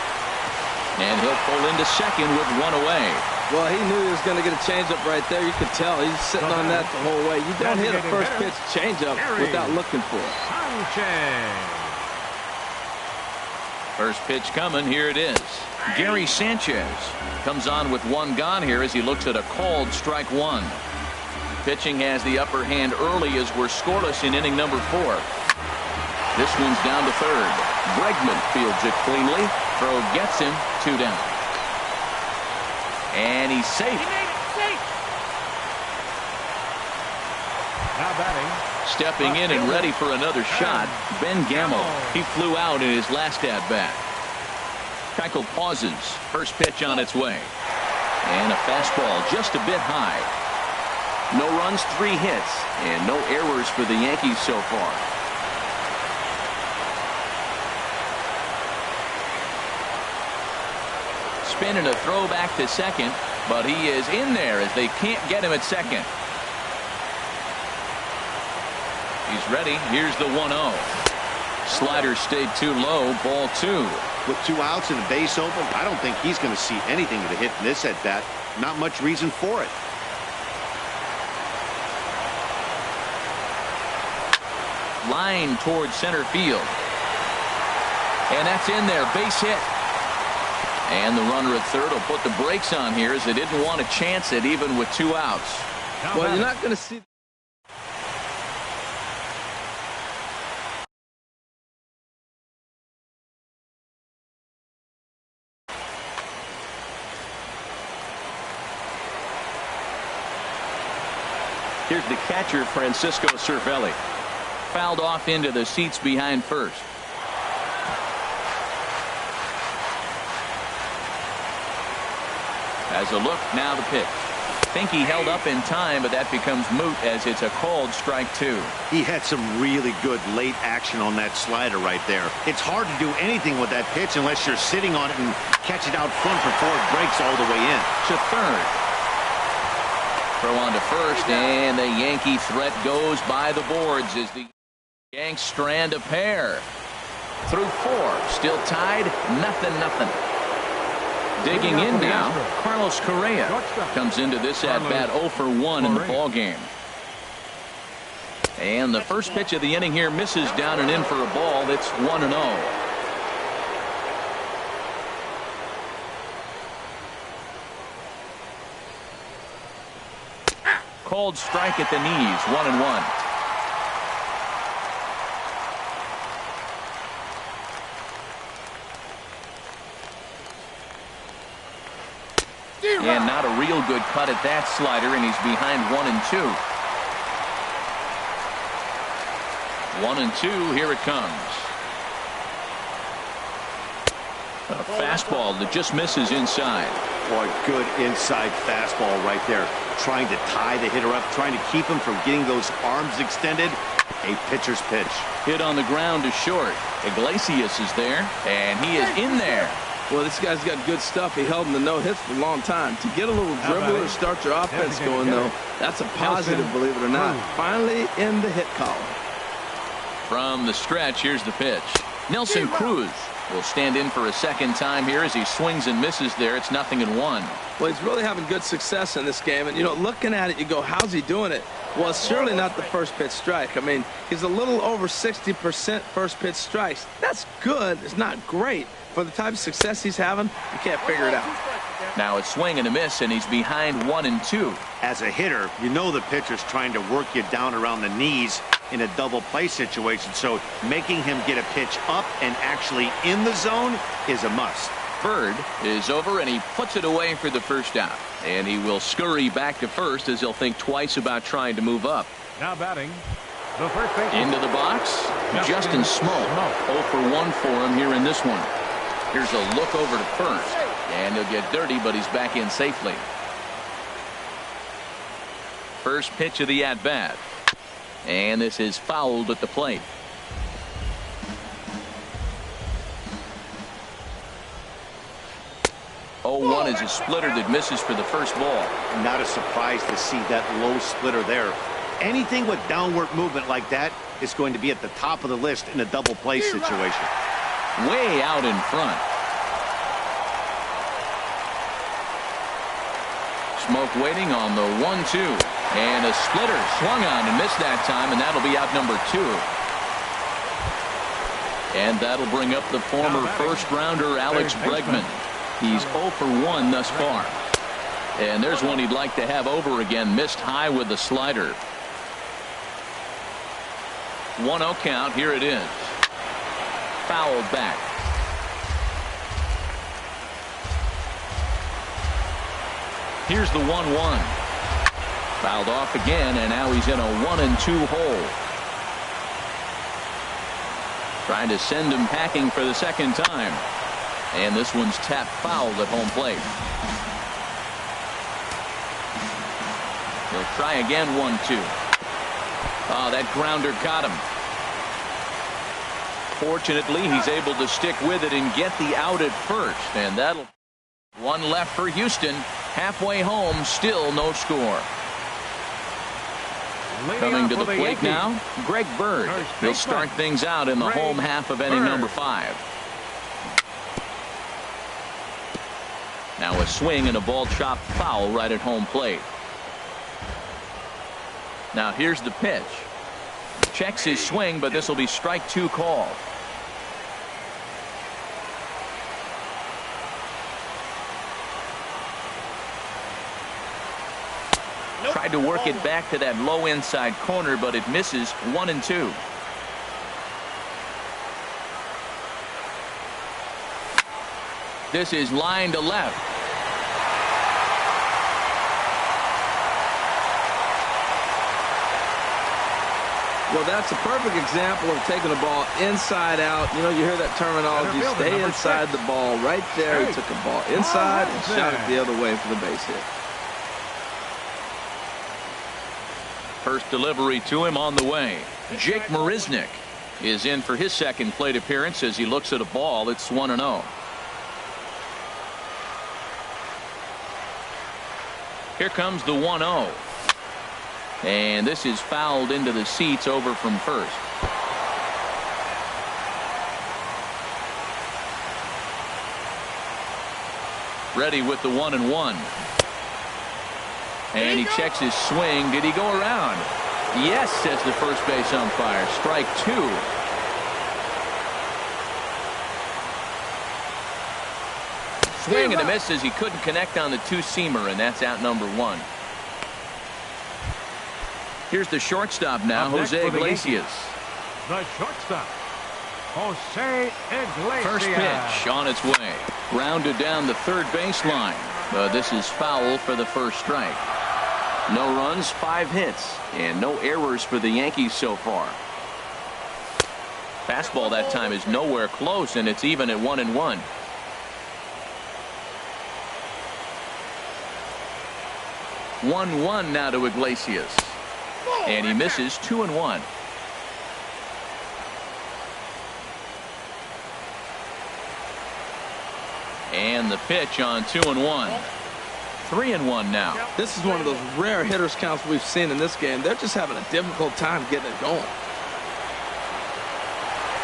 And he'll pull into second with one away.
Well, he knew he was going to get a changeup right there. You could tell he's sitting on that the whole way. You don't hit a first pitch changeup without looking for it.
First pitch coming. Here it is. Gary Sanchez comes on with one gone here as he looks at a called strike one. Pitching has the upper hand early as we're scoreless in inning number 4. This one's down to third. Bregman fields it cleanly. Throw gets him 2 down. And he's safe.
He made it safe. Now batting.
Stepping in and ready for another shot, Ben Gamel. He flew out in his last at-bat. Keuchel pauses. First pitch on its way. And a fastball just a bit high. No runs, 3 hits, and no errors for the Yankees so far. Spin and a throw back to second, but he is in there as they can't get him at second. He's ready. Here's the 1-0. Slider stayed too low. Ball 2.
With 2 outs and a base open, I don't think he's going to see anything to hit in this at bat. Not much reason for it.
Line towards center field. And that's in there. Base hit. And the runner at third will put the brakes on here as they didn't want to chance it even with 2 outs.
Well, you're not going to see.
Here's the catcher, Francisco Cervelli. Fouled off into the seats behind first. As a look, now the pitch. Think he held up in time, but that becomes moot as it's a called strike 2.
He had some really good late action on that slider right there. It's hard to do anything with that pitch unless you're sitting on it and catch it out front before it breaks all the way in.
To third. Throw on to first, and the Yankee threat goes by the boards as the Yanks strand a pair. Through 4, still tied, nothing. Digging in now, Carlos Correa comes into this at-bat 0 for 1 in the ballgame. And the first pitch of the inning here misses down and in for a ball. That's 1-0. Called strike at the knees, 1-1. And not a real good cut at that slider, and he's behind 1-2. 1-2, here it comes. A fastball that just misses inside.
Boy, good inside fastball right there. Trying to tie the hitter up, trying to keep him from getting those arms extended. A pitcher's pitch.
Hit on the ground to short. Iglesias is there, and he is in there.
Well, this guy's got good stuff. He held him to no hits for a long time. To get a little dribble or start your offense going, though, that's a positive, believe it or not. Finally in the hit column.
From the stretch, here's the pitch. Nelson Cruz will stand in for a second time here as he swings and misses there. It's 0-1.
Well, he's really having good success in this game. And, you know, looking at it, you go, how's he doing it? Well, it's surely not the first pitch strike. I mean, he's a little over 60% first pitch strikes. That's good. It's not great. For the type of success he's having, you can't figure it out.
Now it's swing and a miss, and he's behind 1-2.
As a hitter, you know the pitcher's trying to work you down around the knees in a double play situation, so making him get a pitch up and actually in the zone is a must.
Bird is over, and he puts it away for the first out. And he will scurry back to first as he'll think twice about trying to move up.
Now batting, the first baseman.
Into the box, Justin Smoke. 0 for 1 for him here in this one. Here's a look over to first, and he'll get dirty, but he's back in safely. First pitch of the at-bat. And this is fouled at the plate. Oh, 1 is a splitter that misses for the first ball.
Not a surprise to see that low splitter there. Anything with downward movement like that is going to be at the top of the list in a double play situation.
Way out in front. Smoke waiting on the 1-2. And a splitter swung on and missed that time, and that'll be out number 2. And that'll bring up the former first-rounder Alex Bregman. He's 0 for 1 thus far. And there's one he'd like to have over again. Missed high with the slider. 1-0 count. Here it is. Fouled back. Here's the 1-1. Fouled off again, and now he's in a 1-2 hole. Trying to send him packing for the second time. And this one's tapped foul at home plate. He'll try again. 1-2. Oh, that grounder got him. Fortunately, he's able to stick with it and get the out at first. And that'll... One left for Houston. Halfway home, still no score. Coming to the plate now, Greg Bird. He'll start things out in the home half of inning number 5. Now a swing and a ball chopped foul right at home plate. Now here's the pitch. Checks his swing, but this will be strike 2 call. Tried to work it back to that low inside corner, but it misses. 1-2. This is line to left.
Well, that's a perfect example of taking the ball inside out. You know, you hear that terminology, stay inside the ball. Right there, he took the ball inside and shot it the other way for the base hit.
First delivery to him on the way. Jake Marisnick is in for his second plate appearance as he looks at a ball. It's 1-0. Here comes the 1-0. And this is fouled into the seats over from first. Ready with the 1-1. And he checks his swing. Did he go around? Yes, says the first base umpire. Strike 2. Swing and a miss as he couldn't connect on the 2-seamer, and that's out number 1. Here's the shortstop now, Jose Iglesias.
The shortstop, Jose Iglesias.
First pitch on its way. Grounded down the third baseline. This is foul for the first strike. No runs, 5 hits, and no errors for the Yankees so far. Fastball that time is nowhere close, and it's even at 1-1. One now to Iglesias. And he misses. 2-1. And the pitch on 2-1. 3-1 now.
This is one of those rare hitters counts we've seen in this game. They're just having a difficult time getting it going.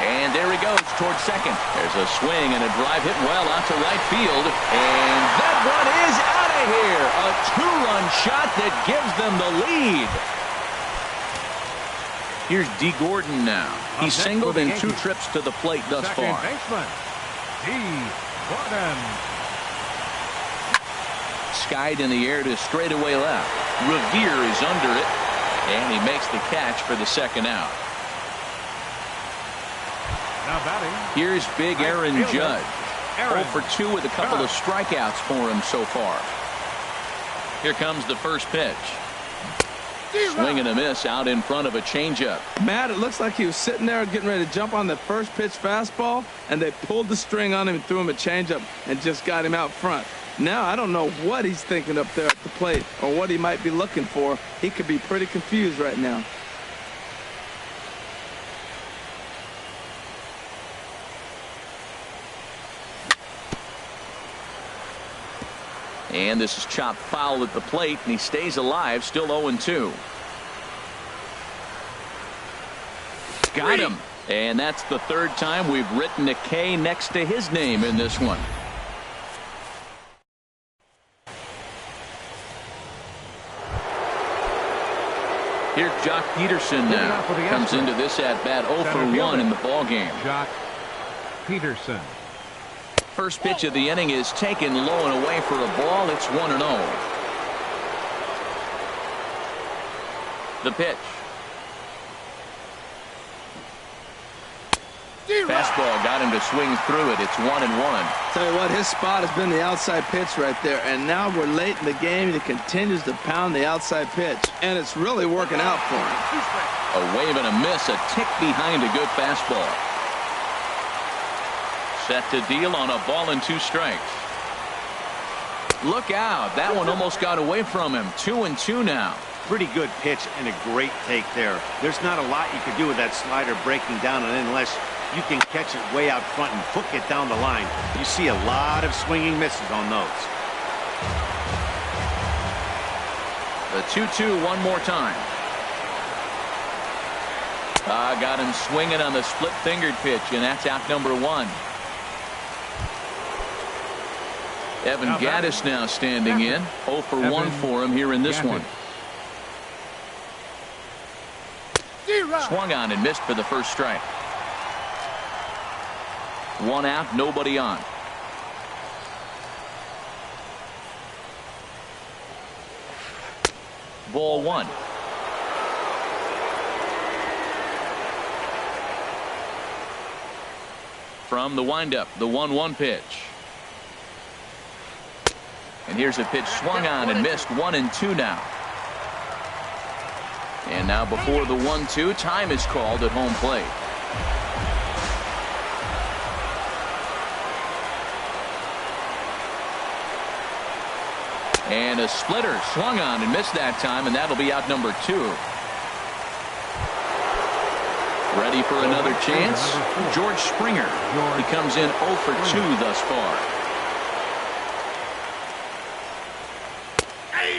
And there he goes towards second. There's a swing and a drive hit well out to right field. And that one is out of here. A 2-run shot that gives them the lead. Here's D. Gordon now. He's singled in 2 trips to the plate thus far.
Second baseman, D. Gordon.
Skied in the air to straightaway left. Revere is under it. And he makes the catch for the second out.
Now batting.
Here's big Aaron Judge.
Aaron
0 for 2 with a couple of strikeouts for him so far. Here comes the first pitch. Swing and a miss out in front of a changeup.
Matt, it looks like he was sitting there getting ready to jump on the first pitch fastball, and they pulled the string on him and threw him a changeup and just got him out front. Now I don't know what he's thinking up there at the plate or what he might be looking for. He could be pretty confused right now.
And this is chopped foul at the plate, and he stays alive, still 0-2. Got him. And that's the third time we've written a K next to his name in this one. Here's Jock Peterson now. Comes into this at-bat 0 for 1 in the ballgame.
Jock Peterson.
First pitch of the inning is taken low and away for a ball. It's 1-0. The pitch. Fastball got him to swing through it. It's 1-1.
Tell you what, his spot has been the outside pitch right there, and now we're late in the game. He continues to pound the outside pitch, and it's really working out for him.
A wave and a miss, a tick behind a good fastball. Set to deal on a ball and 2 strikes. Look out, that one almost got away from him. 2-2 now.
Pretty good pitch and a great take there. There's not a lot you can do with that slider breaking down, and unless you can catch it way out front and hook it down the line, you see a lot of swinging misses on those.
The 2-2 one more time. Got him swinging on the split-fingered pitch, and that's out number 1. Evan Gaddis now standing in. 0 for 1 for him here in this one. Swung on and missed for the first strike. 1 out, nobody on. Ball 1. From the windup, the 1-1 pitch. And here's a pitch swung on and missed. 1-2 now. And now before the 1-2, time is called at home plate. And a splitter swung on and missed that time, and that'll be out number 2. Ready for another chance? George Springer. He comes in 0 for 2 thus far.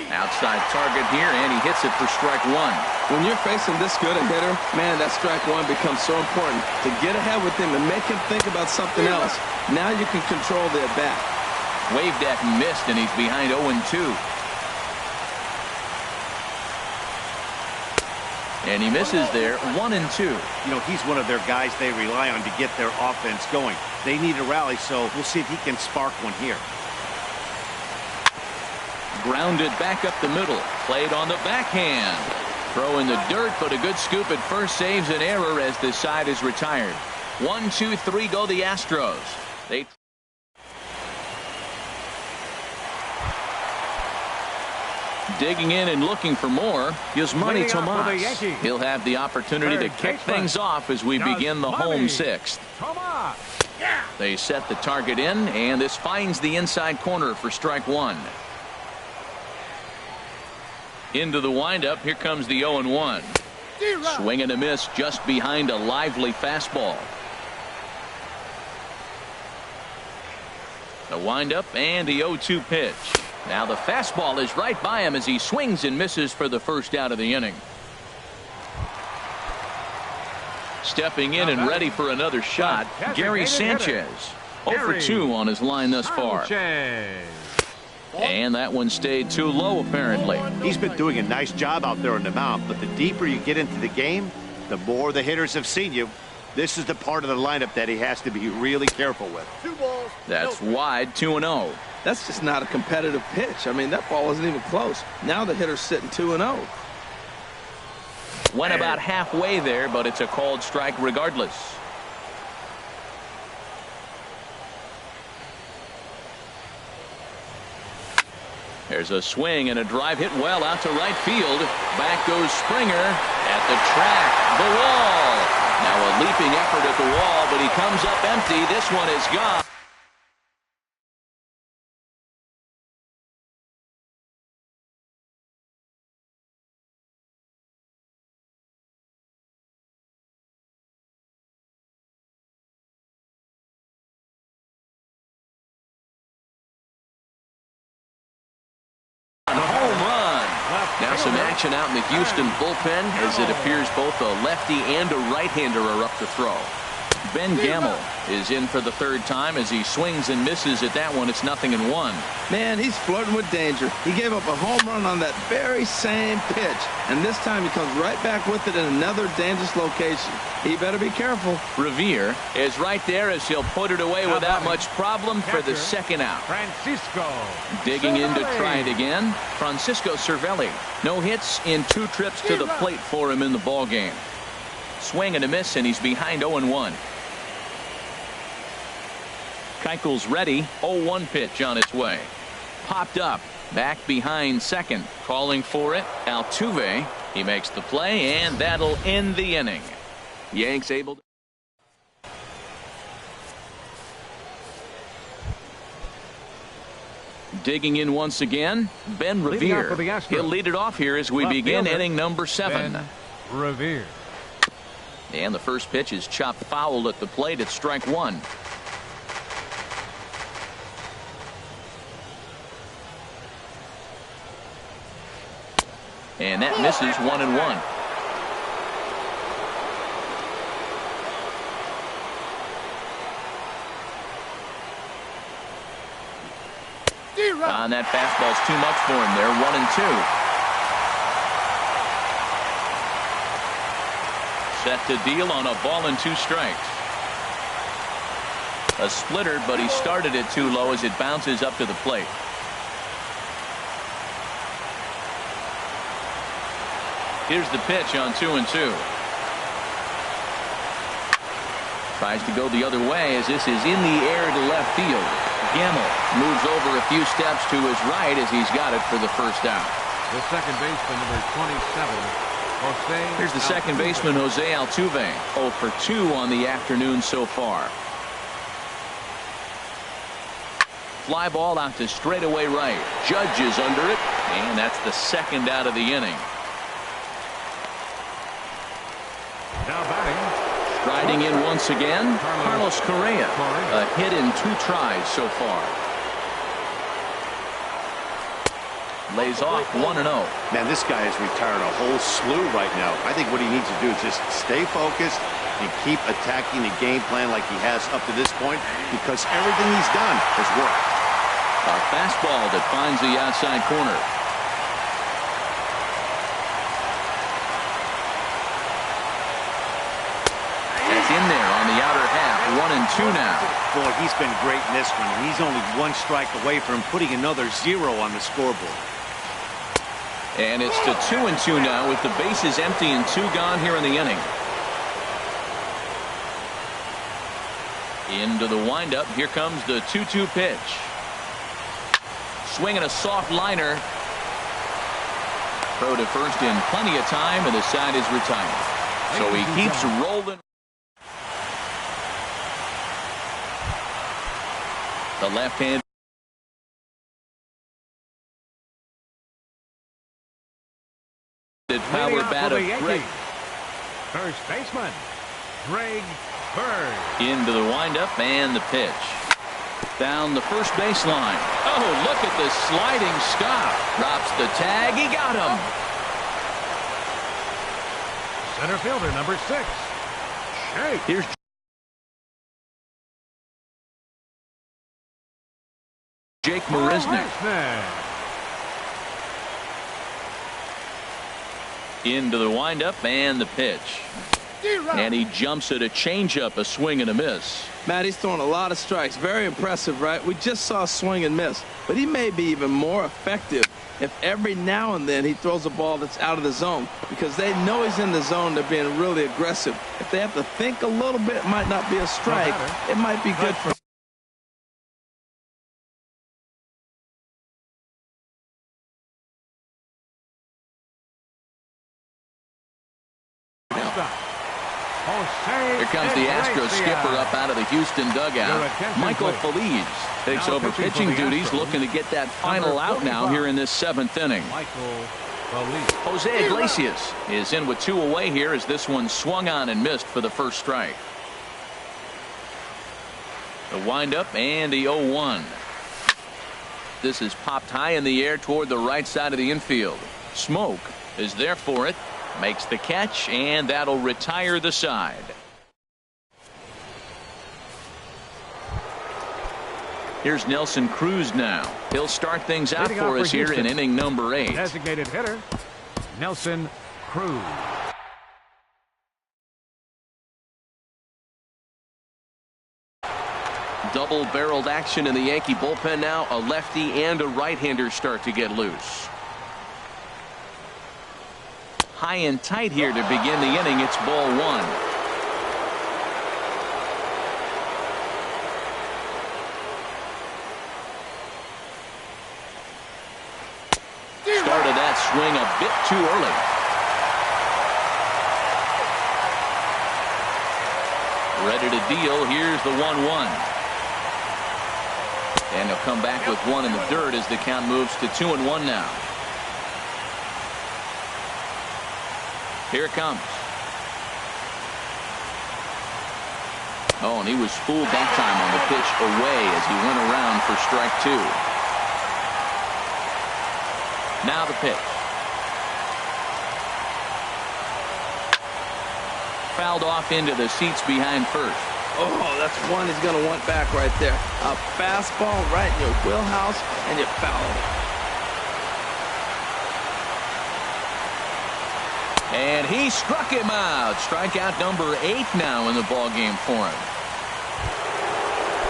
Outside target here, and he hits it for strike 1.
When you're facing this good a hitter, man, that strike 1 becomes so important. To get ahead with him and make him think about something else. Now you can control the at-bat.
Waved at and missed, and he's behind 0-2. And he misses there, 1-2.
You know, he's one of their guys they rely on to get their offense going. They need a rally, so we'll see if he can spark one here.
Grounded back up the middle. Played on the backhand. Throw in the dirt, but a good scoop at first saves an error as the side is retired. 1, 2, 3 go the Astros. They digging in and looking for more. Yasmani Tomas. He'll have the opportunity to kick things off as we begin the home 6th. They set the target in, and this finds the inside corner for strike 1. Into the windup. Here comes the 0-1. Swing and a miss just behind a lively fastball. The windup and the 0-2 pitch. Now the fastball is right by him as he swings and misses for the first out of the inning. Stepping in and ready for another shot, Gary Sanchez. 0 for 2 on his line thus far. And that one stayed too low, apparently.
He's been doing a nice job out there on the mound, but the deeper you get into the game, the more the hitters have seen you. This is the part of the lineup that he has to be really careful with.
That's wide, 2-0.
That's just not a competitive pitch. I mean, that ball wasn't even close. Now the hitter's sitting 2-0.
Went about halfway there, but it's a called strike regardless. There's a swing and a drive hit well out to right field. Back goes Springer at the track, the wall. Now a leaping effort at the wall, but he comes up empty. This one is gone. Some action out in the Houston bullpen as it appears both a lefty and a right-hander are up to throw. Ben Gamble is in for the third time as he swings and misses at that one. It's 0-1.
Man, he's flirting with danger. He gave up a home run on that very same pitch, and this time he comes right back with it in another dangerous location. He better be careful.
Revere is right there as he'll put it away without much problem for the second out.
Francisco.
Digging in to try it again, Francisco Cervelli. No hits in 2 trips to the plate for him in the ball game. Swing and a miss, and he's behind 0-1. Keuchel's ready. 0-1 pitch on its way. Popped up. Back behind second. Calling for it. Altuve. He makes the play, and that'll end the inning. Yanks able to. Digging in once again, Ben Revere. He'll lead it off here as we begin inning number 7.
Ben Revere.
And the first pitch is chopped foul at the plate at strike 1. And that misses 1-1. And that fastball's too much for him there. 1-2. Set to deal on a ball and 2 strikes. A splitter, but he started it too low as it bounces up to the plate. Here's the pitch on 2-2. Tries to go the other way as this is in the air to left field. Gamble moves over a few steps to his right as he's got it for the first out.
The second baseman, number 27.
Here's the second baseman, Jose Altuve. 0 for 2 on the afternoon so far. Fly ball out to straightaway right. Judge is under it, and that's the second out of the inning.
Now batting.
Striding in once again, Carlos Correa. A hit in 2 tries so far. Lays off 1-0.
Man, this guy has retired a whole slew right now. I think what he needs to do is just stay focused and keep attacking the game plan like he has up to this point, because everything he's done has worked.
A fastball that finds the outside corner. That's in there on the outer half. 1-2 now.
Boy, he's been great in this one. He's only 1 strike away from putting another 0 on the scoreboard.
And it's to 2-2 now with the bases empty and 2 gone here in the inning. Into the windup. Here comes the 2-2 pitch. Swinging a soft liner. Throw to first in plenty of time, and the side is retired. So he keeps rolling. The left hand. Power bat of Greg.
First baseman, Greg Bird.
Into the windup and the pitch. Down the first baseline. Oh, look at the sliding stop. Drops the tag. He got him.
Center fielder, number 6. Shake.
Here's Jake Marisnick. Into the windup and the pitch. And he jumps at a changeup, a swing and a miss.
Matt, he's throwing a lot of strikes. Very impressive, right? We just saw a swing and miss. But he may be even more effective if every now and then he throws a ball that's out of the zone, because they know he's in the zone. They're being really aggressive. If they have to think a little bit, it might not be a strike. It might be good for him.
Here comes the Astros skipper up out of the Houston dugout. Michael Feliz takes over pitching duties, looking to get that final out now here in this 7th inning. Jose Iglesias is in with 2 away here as this one swung on and missed for the first strike. The windup and the 0-1. This is popped high in the air toward the right side of the infield. Smoke is there for it. Makes the catch, and that'll retire the side. Here's Nelson Cruz now. He'll start things out for us here in inning number 8.
Designated hitter, Nelson Cruz.
Double-barreled action in the Yankee bullpen now. A lefty and a right-hander start to get loose.
High and tight here to begin the inning. It's ball 1. Started that swing a bit too early. Ready to deal. Here's the 1-1. And he'll come back with 1 in the dirt as the count moves to 2-1 now. Here it comes. Oh, and he was fooled that time on the pitch away as he went around for strike 2. Now the pitch. Fouled off into the seats behind first.
Oh, that's one he's going to want back right there. A fastball right in your wheelhouse, and you foul it.
And he struck him out. Strikeout number 8 now in the ballgame for him.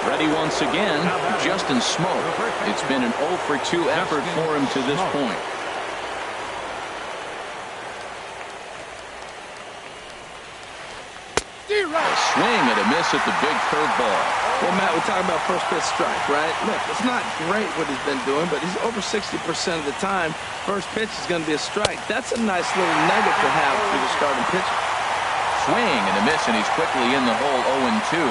Ready once again, Justin Smoke. It's been an 0 for 2 effort for him to this point. A swing and a miss at the big curveball.
Well, Matt, we're talking about first pitch strike, right? Look, it's not great what he's been doing, but he's over 60% of the time. First pitch is going to be a strike. That's a nice little nugget to have for the starting pitcher.
Swing and a miss, and he's quickly in the hole 0-2.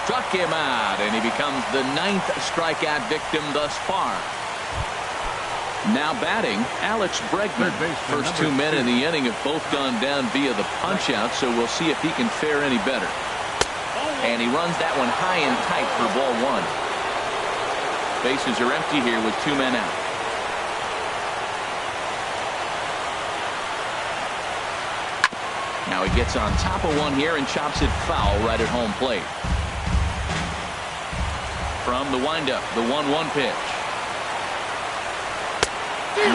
Struck him out, and he becomes the 9th strikeout victim thus far. Now batting, Alex Bregman. First 2 men in the inning have both gone down via the punch-out, so we'll see if he can fare any better. And he runs that one high and tight for ball 1. Bases are empty here with 2 men out. Now he gets on top of one here and chops it foul right at home plate. From the windup, the 1-1 pitch. 1-2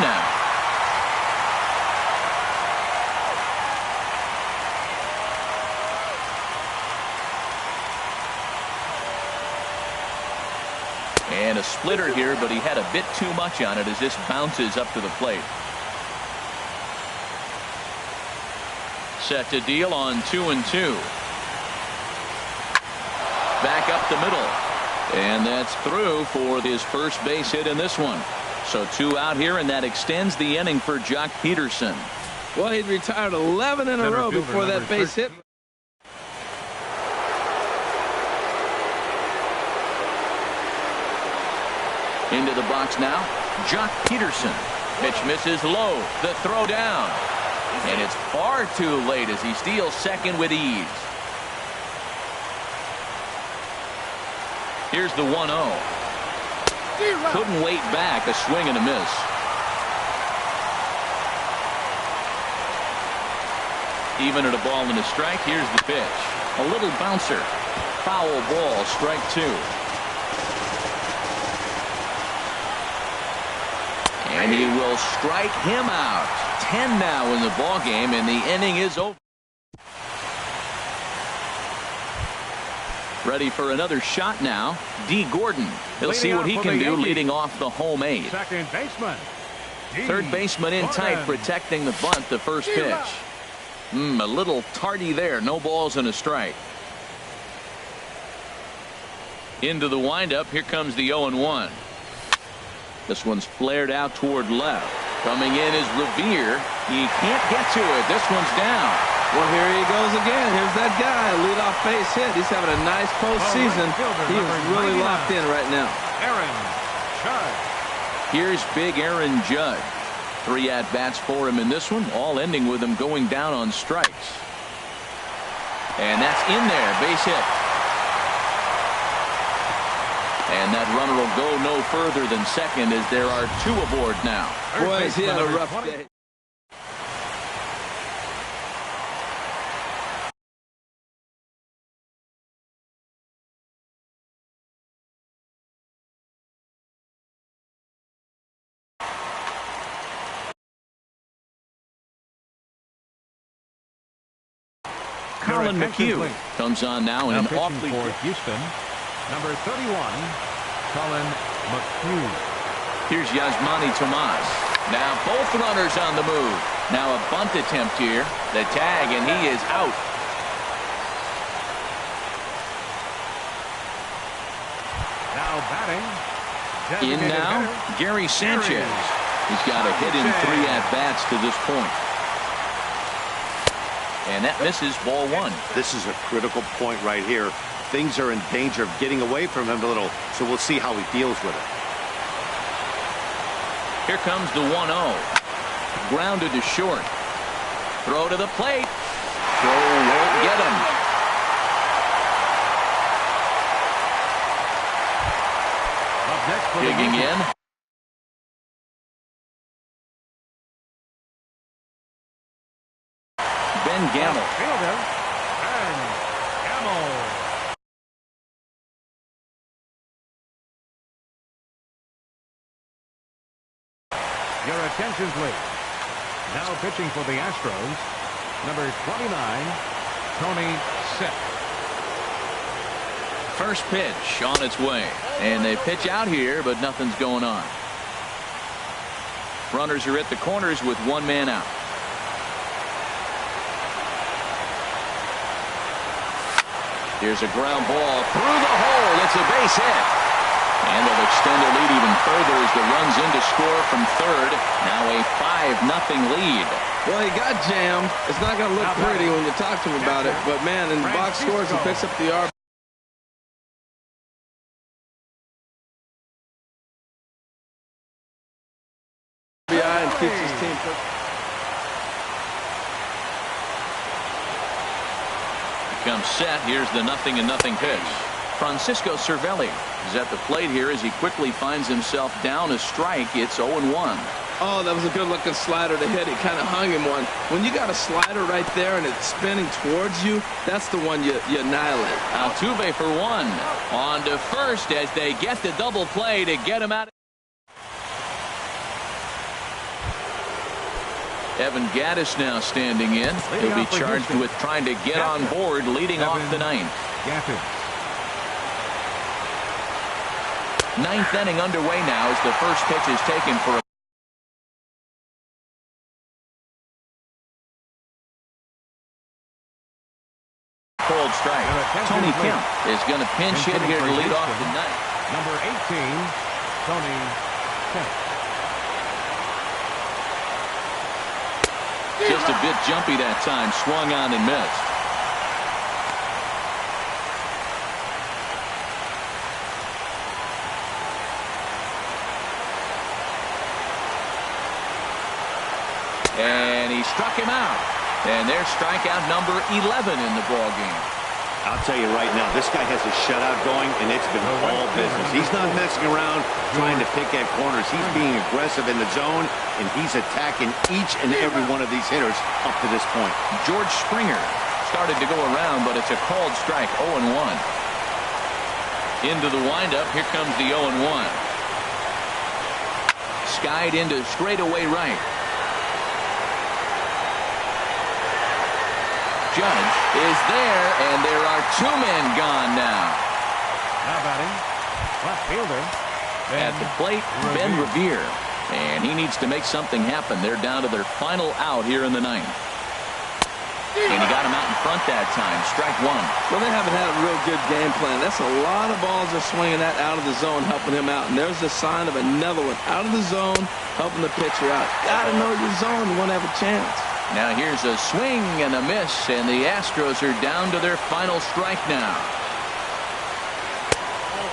now. And a splitter here, but he had a bit too much on it as this bounces up to the plate. Set to deal on 2-2. Back up the middle. And that's through for his first base hit in this one. So 2 out here, and that extends the inning for Jock Peterson.
Well, he'd retired 11 in a row before that base hit.
Into the box now, Jock Peterson. Pitch misses low. The throw down. And it's far too late as he steals second with ease. Here's the 1-0. Couldn't wait back. A swing and a miss. Even at a ball and a strike, here's the pitch. A little bouncer. Foul ball, strike 2. And he will strike him out. 10 now in the ball game, and the inning is over. Ready for another shot now. D. Gordon. He'll see what he can do leading off the home 8.
Second baseman.
Third baseman in tight, protecting the bunt, the first pitch. A little tardy there. No balls and a strike. Into the windup. Here comes the 0-1. This one's flared out toward left. Coming in is Revere. He can't get to it. This one's down.
Well, here he goes again. Here's that guy. Leadoff base hit. He's having a nice postseason. He is really locked in right now.
Aaron Judge.
Here's big Aaron Judge. 3 at-bats for him in this one, all ending with him going down on strikes. And that's in there. Base hit. And that runner will go no further than second as there are 2 aboard now.
Boys, he had a rough day.
Colin McHugh comes on now in an
pitching
awfully
for Houston, number 31, Colin McHugh.
Here's Yasmani Tomas. Now both runners on the move. Now a bunt attempt here. The tag, and he is out.
Now batting.
In now, Gary Sanchez. He's got a hit in 3 at-bats to this point. And that misses ball 1.
This is a critical point right here. Things are in danger of getting away from him a little, so we'll see how he deals with it.
Here comes the 1-0. Grounded to short. Throw to the plate. Throw won't get him.
Up next for the
Digging
Yankees.
in. Ben Gamble.
Fielder, Ben Gamble. Your attention, please. Now pitching for the Astros, number 29, Tony Sick.
First pitch on its way. And they pitch out here, but nothing's going on. Runners are at the corners with 1 man out. Here's a ground ball through the hole. It's a base hit. And they'll extend their lead even further as the runs in to score from third. Now a 5-0 lead.
Well, he got jammed. It's not going to look pretty when you talk to him about it. But, man, in the box scores and picks up the RBI. And keeps his team.
Comes set. Here's the 0-0 pitch. Francisco Cervelli is at the plate here as he quickly finds himself down a strike. It's 0-1.
Oh, that was a good-looking slider to hit. It kind of hung him one. When you got a slider right there and it's spinning towards you, that's the one you annihilate.
Altuve for 1. On to first as they get the double play to get him out. Evan Gattis now standing in. He'll be charged with trying to get on board leading off the 9th. Ninth inning underway now as the first pitch is taken for a cold strike. Tony Kemp is going to pinch hit here to lead off the 9th.
Number 18, Tony Kemp.
Just a bit jumpy that time. Swung on and missed. And he struck him out. And there's strikeout number 11 in the ballgame.
I'll tell you right now, this guy has a shutout going, and it's been all business. He's not messing around trying to pick at corners. He's being aggressive in the zone, and he's attacking each and every one of these hitters up to this point.
George Springer started to go around, but it's a called strike, 0-1. Into the windup, here comes the 0-1. Skied into straightaway right. Judge is there, and there are 2 men gone now.
Now batting, left fielder.
At the plate, Ben Revere. And he needs to make something happen. They're down to their final out here in the 9th. And he got him out in front that time. Strike 1.
Well, they haven't had a real good game plan. That's a lot of balls they're swinging at out of the zone, helping him out. And there's the sign of another one out of the zone, helping the pitcher out. Got to know your zone. You want to have a chance.
Now here's a swing and a miss, and the Astros are down to their final strike now.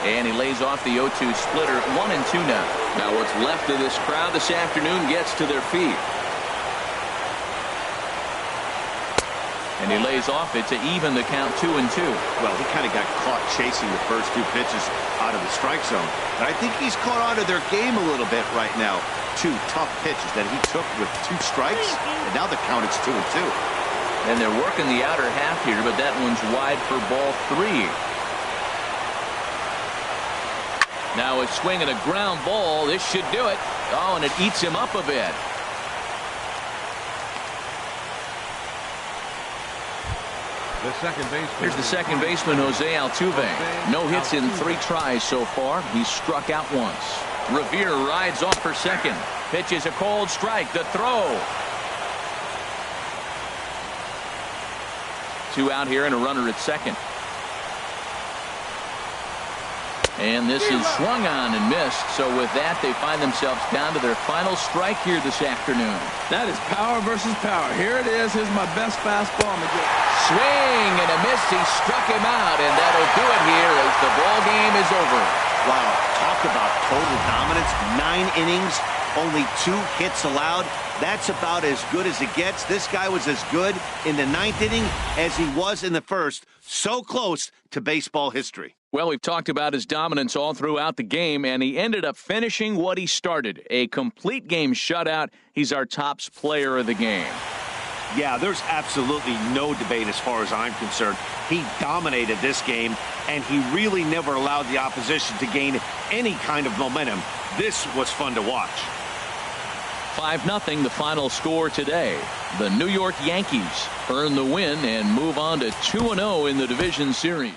And he lays off the 0-2 splitter, 1-2 now. Now what's left of this crowd this afternoon gets to their feet. And he lays off it to even the count 2-2.
Well, he kind of got caught chasing the first 2 pitches out of the strike zone. But I think he's caught on to their game a little bit right now. 2 tough pitches that he took with 2 strikes, and now the count is 2-2.
And they're working the outer half here, but that one's wide for ball 3. Now a swing and a ground ball. This should do it. Oh, and it eats him up a bit. Here's the second baseman, Jose Altuve. No hits in 3 tries so far. He's struck out once. Revere rides off for second. Pitches a cold strike. The throw. 2 out here and a runner at second. And this is swung on and missed. So with that, they find themselves down to their final strike here this afternoon.
That is power versus power. Here it is. Here's my best fastball.
Swing and a miss. He struck him out, and that'll do it here as the ball game is over.
Wow, talk about total dominance. 9 innings, only 2 hits allowed. That's about as good as it gets. This guy was as good in the 9th inning as he was in the 1st. So close to baseball history.
Well, we've talked about his dominance all throughout the game, and he ended up finishing what he started. A complete game shutout. He's our top player of the game.
Yeah, there's absolutely no debate as far as I'm concerned. He dominated this game, and he really never allowed the opposition to gain any kind of momentum. This was fun to watch.
5-0 the final score today. The New York Yankees earn the win and move on to 2-0 in the division series.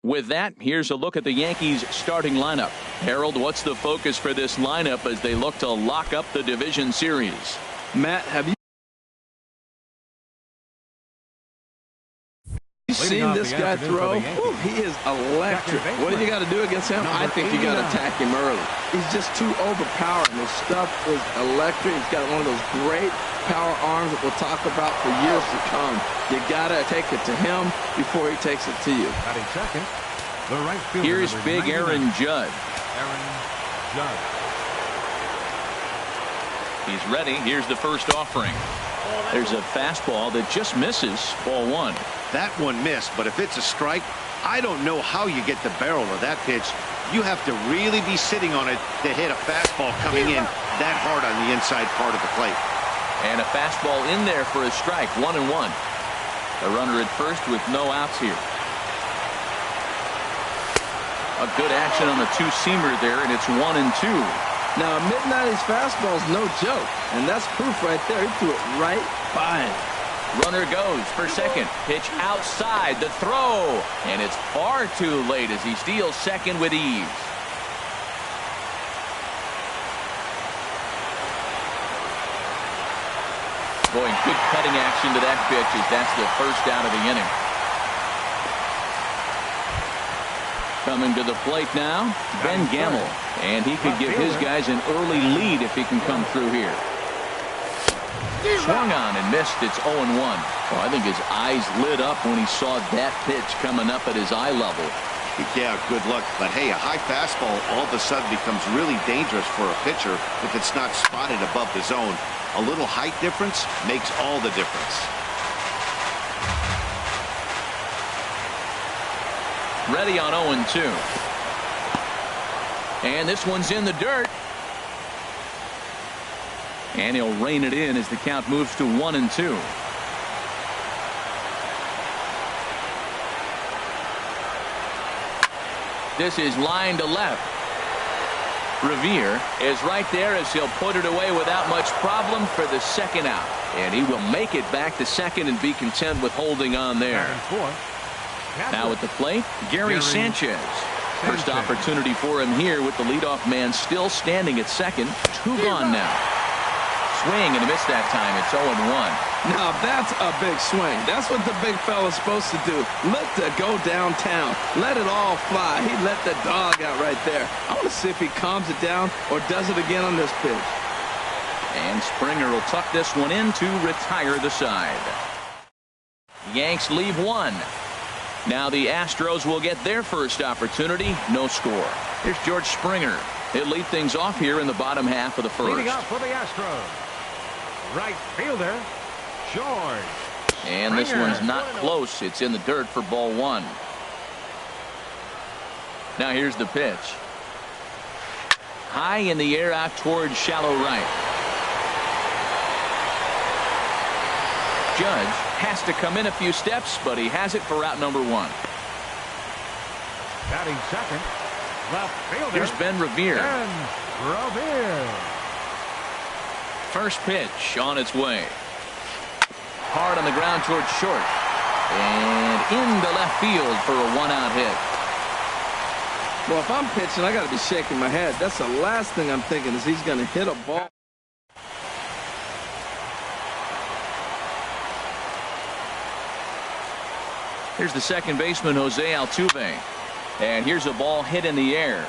With that, here's a look at the Yankees starting lineup. Harold, what's the focus for this lineup as they look to lock up the division series?
Matt, have you seen this guy throw? Ooh, he is electric. What do you got to do against him? I think you got to attack him early. He's just too overpowering. His stuff is electric. He's got one of those great power arms that we'll talk about for years to come. You got to take it to him before he takes it to you.
Batting second, the right fielder.
Here's big Aaron Judge.
Aaron Judge.
He's ready. Here's the first offering. There's a fastball that just misses. Ball one.
That one missed, but if it's a strike, I don't know how you get the barrel of that pitch. You have to really be sitting on it to hit a fastball coming in that hard on the inside part of the plate.
And a fastball in there for a strike. 1-1. A runner at first with no outs here. A good action on the two-seamer there, and it's 1-2.
Now, a mid-90s fastball is no joke, and that's proof right there. He threw it right by him.
Runner goes for second. Pitch outside the throw, and it's far too late as he steals second with ease. Boy, good cutting action to that pitch as that's the first out of the inning. Coming to the plate now, Ben Gamble. And he could give his guys an early lead if he can come through here. Swung on and missed. It's 0-1. Well, I think his eyes lit up when he saw that pitch coming up at his eye level.
Yeah, good luck. But hey, a high fastball all of a sudden becomes really dangerous for a pitcher if it's not spotted above the zone. A little height difference makes all the difference.
Ready on 0-2. And this one's in the dirt. And he'll rein it in as the count moves to 1-2. This is line to left. Revere is right there as he'll put it away without much problem for the second out. And he will make it back to second and be content with holding on there. Now at the plate, Gary Sanchez. First opportunity for him here with the leadoff man still standing at second. 2 gone now. Swing and a miss that time. It's 0-1.
Now that's a big swing. That's what the big fella's supposed to do. Let it go downtown. Let it all fly. He let the dog out right there. I want to see if he calms it down or does it again on this pitch.
And Springer will tuck this one in to retire the side. Yanks leave 1. Now the Astros will get their first opportunity. No score. Here's George Springer. He'll lead things off here in the bottom half of the first.
Leading off for the Astros, right fielder, George.
And this one's not close. It's in the dirt for ball 1. Now here's the pitch. High in the air out towards shallow right. Judge has to come in a few steps, but he has it for out number 1.
Batting second, left fielder.
Here's Ben Revere.
Revere.
First pitch on its way. Hard on the ground towards short. And into left field for a 1-out hit.
Well, if I'm pitching, I got to be shaking my head. That's the last thing I'm thinking is he's going to hit a ball.
Here's the second baseman, Jose Altuve. And here's a ball hit in the air.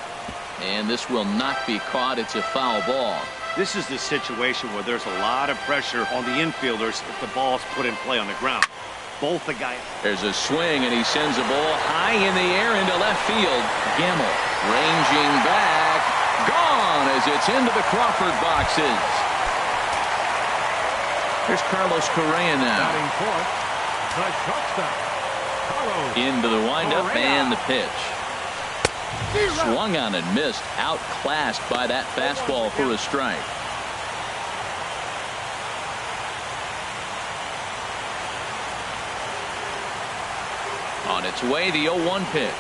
And this will not be caught. It's a foul ball.
This is the situation where there's a lot of pressure on the infielders if the ball's put in play on the ground. Both the guys.
There's a swing, and he sends a ball high in the air into left field. Gamble ranging back. Gone as it's into the Crawford boxes. Here's Carlos Correa now.
Batting fourth, the shortstop.
Into the windup and the pitch. Swung on and missed. Outclassed by that fastball for a strike. On its way, the 0-1 pitch.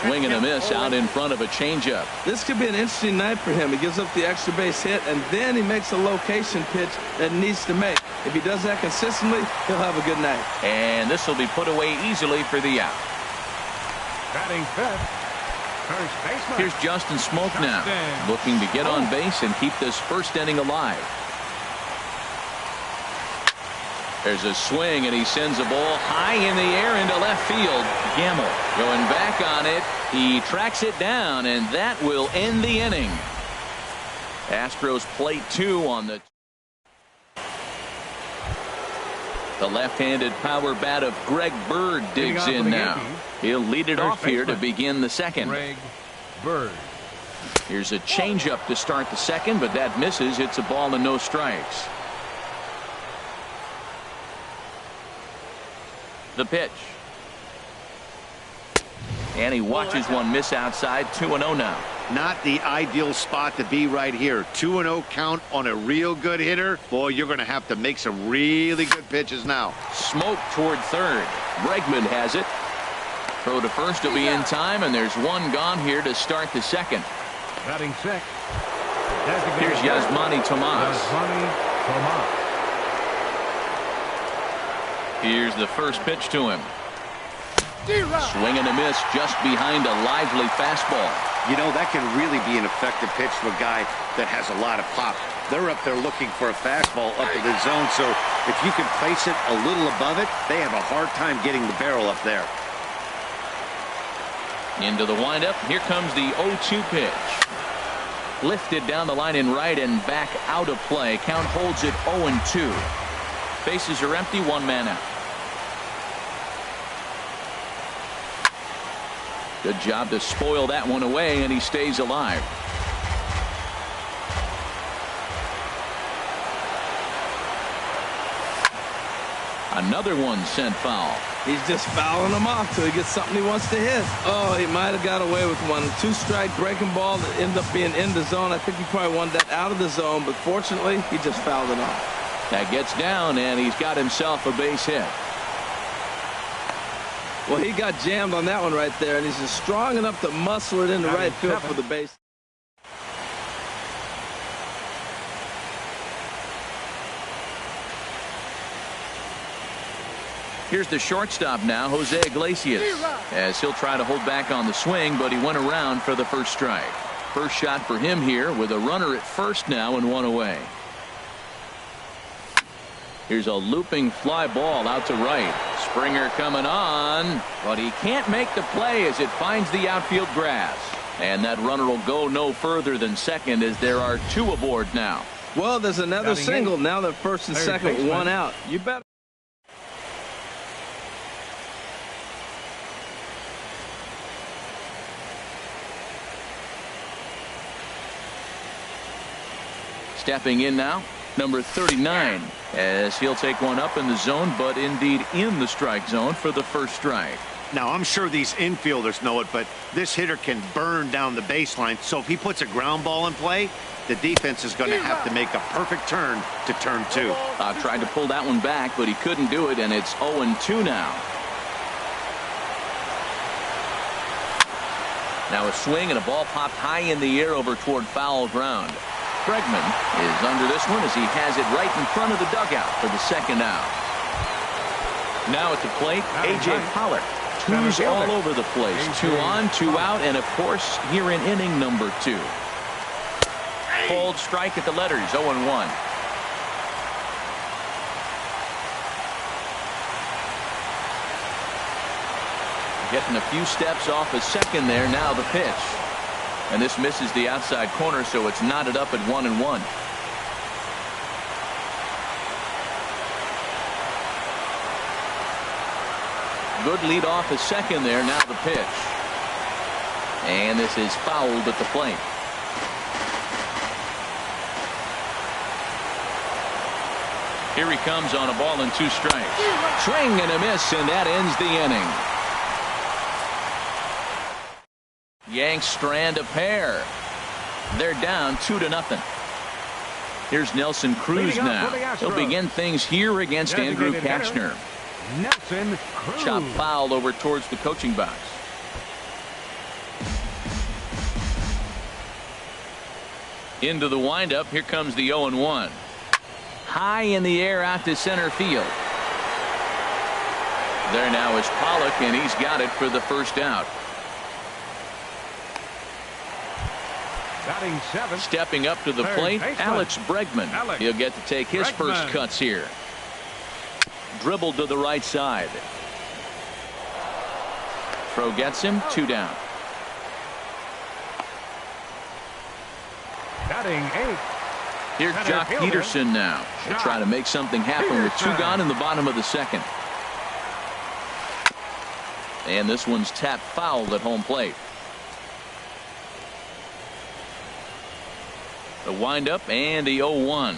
Swing and a miss out in front of a changeup.
This could be an interesting night for him. He gives up the extra base hit, and then he makes a location pitch that he needs to make. If he does that consistently, he'll have a good night.
And this will be put away easily for the out.
Batting fifth, first baseman.
Here's Justin Smoke now, looking to get on base and keep this first inning alive. There's a swing, and he sends a ball high in the air into left field. Gamble going back on it. He tracks it down, and that will end the inning. Astros plate 2 on the left-handed power bat of Greg Bird digs in now. He'll lead it off here to begin the second.
Greg Bird.
Here's a changeup to start the second, but that misses. It's a ball and no strikes. The pitch. And he watches one miss outside. 2-0 now.
Not the ideal spot to be right here. 2-0 count on a real good hitter. Boy, you're going to have to make some really good pitches now.
Smoke toward third. Bregman has it. Throw to first will be in time, and there's one gone here to start the second.
Batting sixth.
Here's Yasmani Tomas. Here's the first pitch to him. Swing and a miss just behind a lively fastball.
You know, that can really be an effective pitch to a guy that has a lot of pop. They're up there looking for a fastball up in the zone, so if you can place it a little above it, they have a hard time getting the barrel up there.
Into the windup. Here comes the 0-2 pitch. Lifted down the line in right and back out of play. Count holds it 0-2. Bases are empty, one man out. Good job to spoil that one away, and he stays alive. Another one sent foul.
He's just fouling them off till he gets something he wants to hit. Oh, he might have got away with one. 2-strike breaking ball that ended up being in the zone. I think he probably wanted that out of the zone, but fortunately, he just fouled it off.
That gets down, and he's got himself a base hit.
Well, he got jammed on that one right there, and he's just strong enough to muscle it into right field for the base.
Here's the shortstop now, Jose Iglesias, as he'll try to hold back on the swing, but he went around for the first strike. First shot for him here with a runner at first now and one away. Here's a looping fly ball out to right. Springer coming on, but he can't make the play as it finds the outfield grass. And that runner will go no further than second as there are two aboard now.
Well, there's another single. Now that first and second, one out. You bet.
Stepping in now, number 39, as he'll take one up in the zone, but indeed in the strike zone for the first strike.
Now, I'm sure these infielders know it, but this hitter can burn down the baseline. So if he puts a ground ball in play, the defense is going to have to make a perfect turn to turn 2.
Tried to pull that one back, but he couldn't do it, and it's 0-2 now. Now a swing and a ball popped high in the air over toward foul ground. Bregman is under this one as he has it right in front of the dugout for the second out. Now at the plate, A.J. Pollock. Twos all over the place. 2 on, 2 out, and of course here in inning number 2. Cold strike at the letters, 0-1. Getting a few steps off a second there. Now the pitch. And this misses the outside corner, so it's knotted up at 1-1. Good lead off a second there. Now the pitch. And this is fouled at the plate. Here he comes on a ball and 2 strikes. Swing and a miss, and that ends the inning. Yanks strand a pair. They're down 2-0. Here's Nelson Cruz now. He'll begin things here against Andrew Kachner.
Nelson Cruz.
Chop foul over towards the coaching box. Into the windup. Here comes the 0-1. High in the air out to center field. There now is Pollock, and he's got it for the first out.
Batting seventh.
Stepping up to the
Third
plate,
baseman.
Alex Bregman.
Alex
He'll get to take his first
Bregman.
cuts here. Dribbled to the right side. Throw gets him, 2 down.
Batting eighth.
Here's
Center
Jock
fielder.
Peterson now. He'll try to make something happen with 2
Peterson.
gone in the bottom of the second. And this one's tapped foul at home plate. The windup and the 0-1.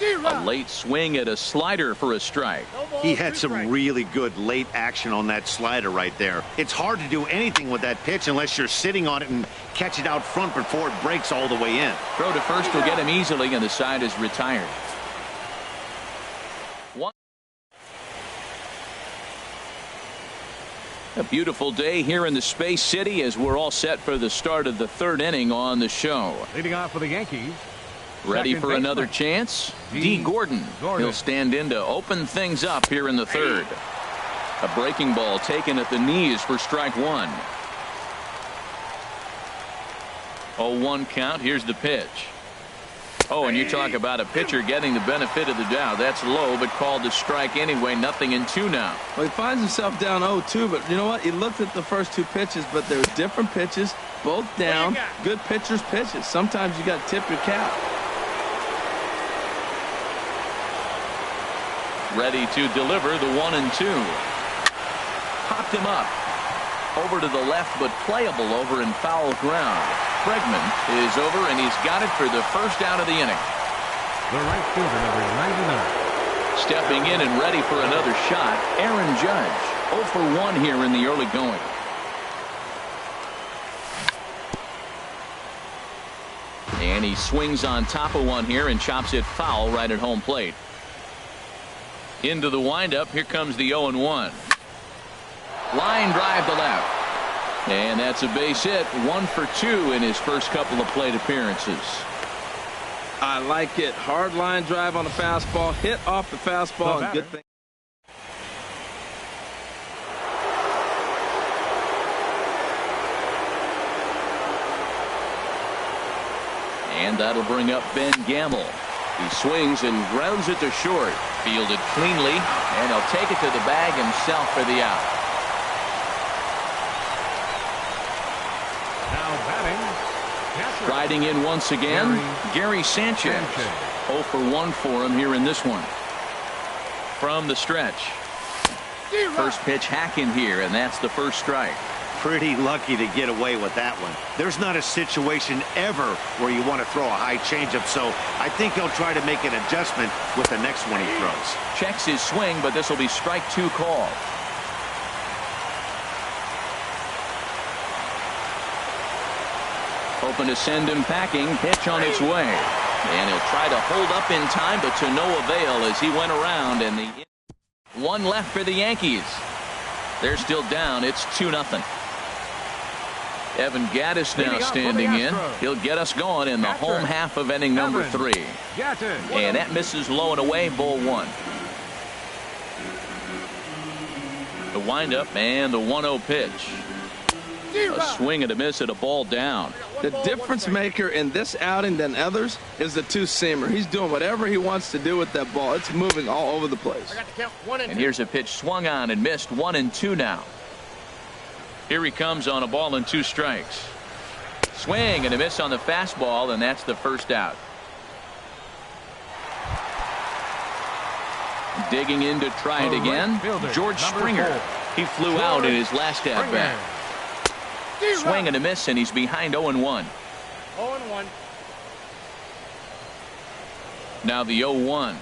A late swing at a slider for a strike.
He had some really good late action on that slider right there. It's hard to do anything with that pitch unless you're sitting on it and catch it out front before it breaks all the way in.
Throw to first will get him easily, and the side is retired. A beautiful day here in the Space City as we're all set for the start of the 3rd inning on the show.
Leading off for the Yankees.
Ready
Second
for another
baseman.
chance?
D.
Gordon. He'll stand in to open things up here in the 3rd. A breaking ball taken at the knees for strike 1. 0-1 count. Here's the pitch. Oh, and you talk about a pitcher getting the benefit of the doubt. That's low, but called to strike anyway. Nothing in 2 now.
Well, he finds himself down 0-2, but you know what? He looked at the first 2 pitches, but they're different pitches, both down. Good pitchers' pitches. Sometimes you got to tip your cap.
Ready to deliver the 1-2. Popped him up. Over to the left, but playable over in foul ground. Bregman is over, and he's got it for the first out of the inning.
The right fielder, number 99.
Stepping in and ready for another shot, Aaron Judge. 0 for 1 here in the early going. And he swings on top of one here and chops it foul right at home plate. Into the windup. Here comes the 0-1. Line drive to left. And that's a base hit. 1 for 2 in his first couple of plate appearances.
I like it. Hard line drive on the fastball. Hit off the fastball. And good thing.
And that'll bring up Ben Gamble. He swings and grounds it to short. Fielded cleanly, and he'll take it to the bag himself for the out.
Now batting. Catcher.
Riding in once again, Gary Sanchez. 0 for 1 for him here in this one. From the stretch. First pitch hacking here, and that's the first strike.
Pretty lucky to get away with that one. There's not a situation ever where you want to throw a high changeup, so I think he'll try to make an adjustment with the next one he throws.
Checks his swing, but this will be strike 2 call. Hoping to send him packing. Pitch on its way. And he'll try to hold up in time, but to no avail as he went around. And the 1 left for the Yankees. They're still down. It's 2-0. Evan Gaddis now standing in. He'll get us going in the home half of inning number 3. And that misses low and away, ball 1. The windup and the 1-0 pitch. A swing and a miss at a ball down.
The difference maker in this outing than others is the 2-seamer. He's doing whatever he wants to do with that ball. It's moving all over the place.
And here's a pitch swung on and missed. 1-2 now. Here he comes on a ball and 2 strikes. Swing and a miss on the fastball, and that's the first out. Digging in to try it again, George Springer. He flew out in his last at bat. Swing and a miss, and he's behind 0-1.
0-1.
Now the 0-1.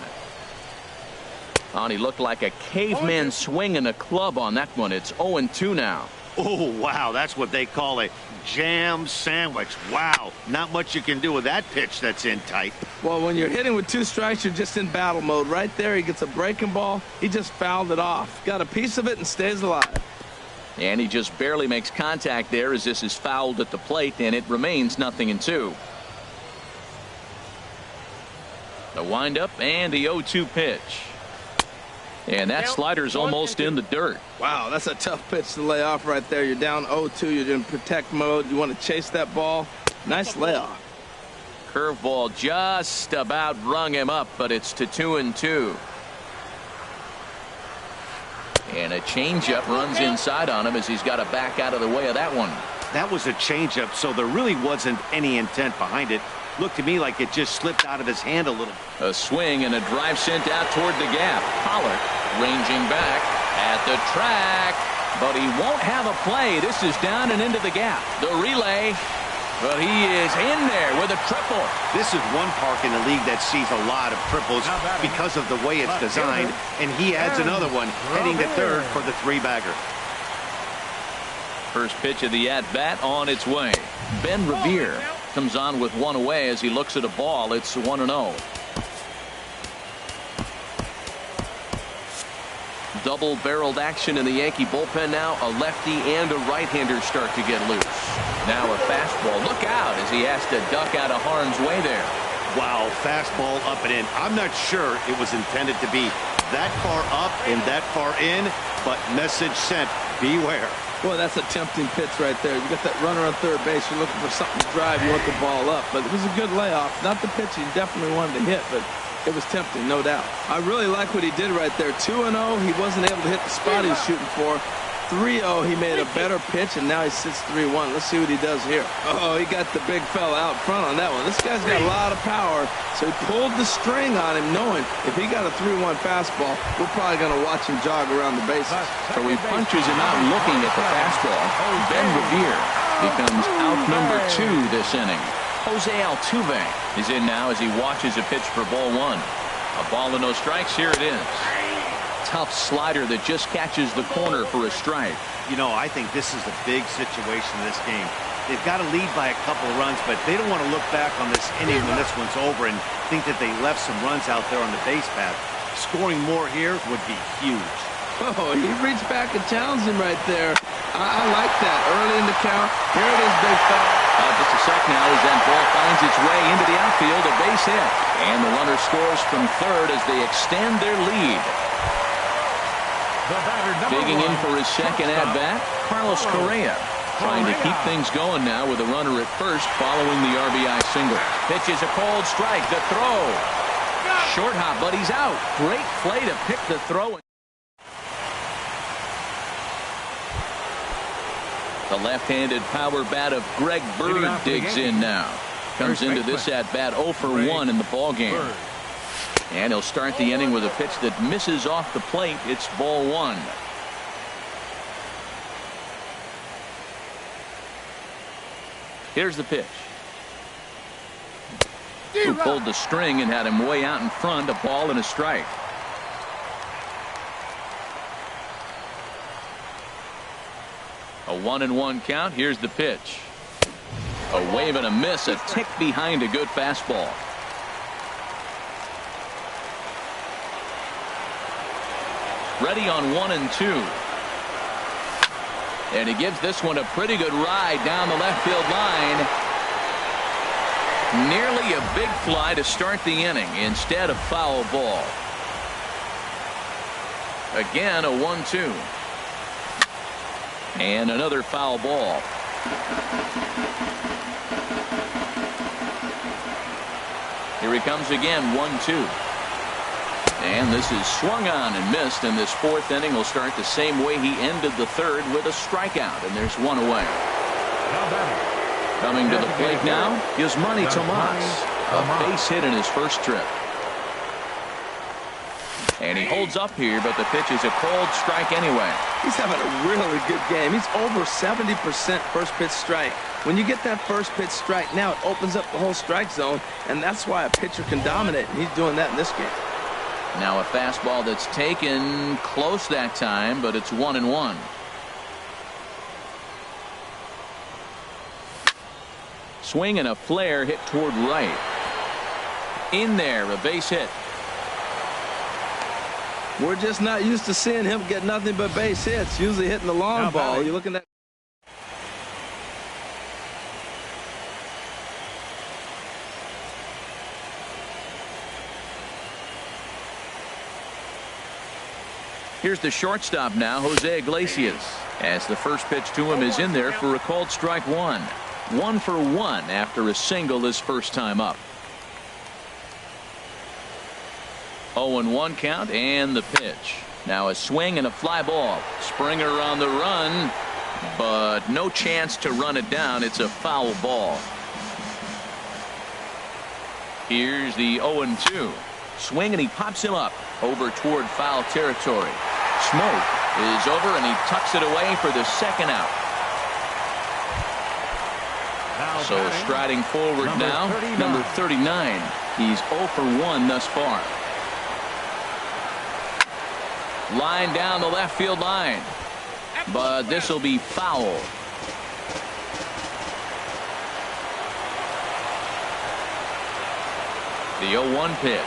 And he looked like a caveman swinging a club on that one. It's 0-2 now.
Oh, wow, that's what they call a jam sandwich. Wow, not much you can do with that pitch that's in tight.
Well, when you're hitting with 2 strikes, you're just in battle mode. Right there, he gets a breaking ball. He just fouled it off. Got a piece of it and stays alive.
And he just barely makes contact there as this is fouled at the plate, and it remains 0-2. The windup and the 0-2 pitch. And that slider's almost in the dirt.
Wow, that's a tough pitch to lay off right there. You're down 0-2. You're in protect mode. You want to chase that ball. Nice layoff.
Curveball just about rung him up, but it's to 2-2. And a changeup runs inside on him as he's got to back out of the way of that one.
That was a changeup, so there really wasn't any intent behind it. Looked to me like it just slipped out of his hand a little.
A swing and a drive sent out toward the gap. Pollock ranging back at the track, but he won't have a play. This is down and into the gap. The relay, but he is in there with a triple.
This is one park in the league that sees a lot of triples because of the way it's designed, and he adds another one heading to third for the three-bagger.
First pitch of the at-bat on its way. Ben Revere comes on with one away as he looks at a ball. It's 1-0. Double-barreled action in the Yankee bullpen now. A lefty and a right-hander start to get loose. Now a fastball. Look out as he has to duck out of harm's way there.
Wow, fastball up and in. I'm not sure it was intended to be that far up and that far in, but message sent, beware.
Boy, that's a tempting pitch right there. You got that runner on third base. You're looking for something to drive. You want the ball up. But it was a good layoff. Not the pitch he definitely wanted to hit, but it was tempting, no doubt. I really like what he did right there. 2-0. He wasn't able to hit the spot he was shooting for. 3-0, he made a better pitch, and now he sits 3-1. Let's see what he does here. Oh, he got the big fella out front on that one. This guy's got a lot of power, so he pulled the string on him, knowing if he got a 3-1 fastball, we're probably going to watch him jog around the bases.
So he punches him out looking at the fastball. Ben Revere becomes out number 2 this inning. Jose Altuve is in now as he watches a pitch for ball 1. A ball and no strikes. Here it is. Tough slider that just catches the corner for a strike.
You know, I think this is a big situation in this game. They've got to lead by a couple of runs, but they don't want to look back on this inning when this one's over and think that they left some runs out there on the base path. Scoring more here would be huge.
Oh, he reached back and challenged him right there. I like that. Early in the count. Here it is, big fella.
Just a sec now as that ball finds its way into the outfield. A base hit. And the runner scores from third as they extend their lead. Digging in for his second at-bat, Carlos Correa. Trying to keep things going now with a runner at first following the RBI single. Pitch is a cold strike. The throw. Short hop, but he's out. Great play to pick the throw. The left-handed power bat of Greg Bird digs in now. Comes into this at-bat 0 for 1 in the ballgame. And he'll start the inning with a pitch that misses off the plate. It's ball 1. Here's the pitch. Who pulled the string and had him way out in front. A ball and a strike. A 1-1 count. Here's the pitch. A wave and a miss. A tick behind a good fastball. Ready on 1 and 2. And he gives this one a pretty good ride down the left field line. Nearly a big fly to start the inning instead of foul ball. Again, a 1-2. And another foul ball. Here he comes again, 1-2. And this is swung on and missed, and this fourth inning will start the same way he ended the third with a strikeout, and there's one away. Coming to the plate now is Manny Tomas. A base hit in his first trip. And he holds up here, but the pitch is a cold strike anyway.
He's having a really good game. He's over 70% first pitch strike. When you get that first pitch strike, now it opens up the whole strike zone, and that's why a pitcher can dominate, and he's doing that in this game.
Now a fastball that's taken close that time, but it's 1-1. Swing and a flare hit toward right. In there, a base hit.
We're just not used to seeing him get nothing but base hits. Usually hitting the long ball. You're looking at.
Here's the shortstop now, Jose Iglesias, as the first pitch to him is in there for a called strike 1. 1 for 1 after a single his first time up. 0-1 count and the pitch. Now a swing and a fly ball. Springer on the run, but no chance to run it down. It's a foul ball. Here's the 0-2. Swing and he pops him up over toward foul territory. Smoke is over and he tucks it away for the second out. So striding forward now, number 39. He's 0 for 1 thus far. Line down the left field line, but this will be foul. The 0-1 pitch.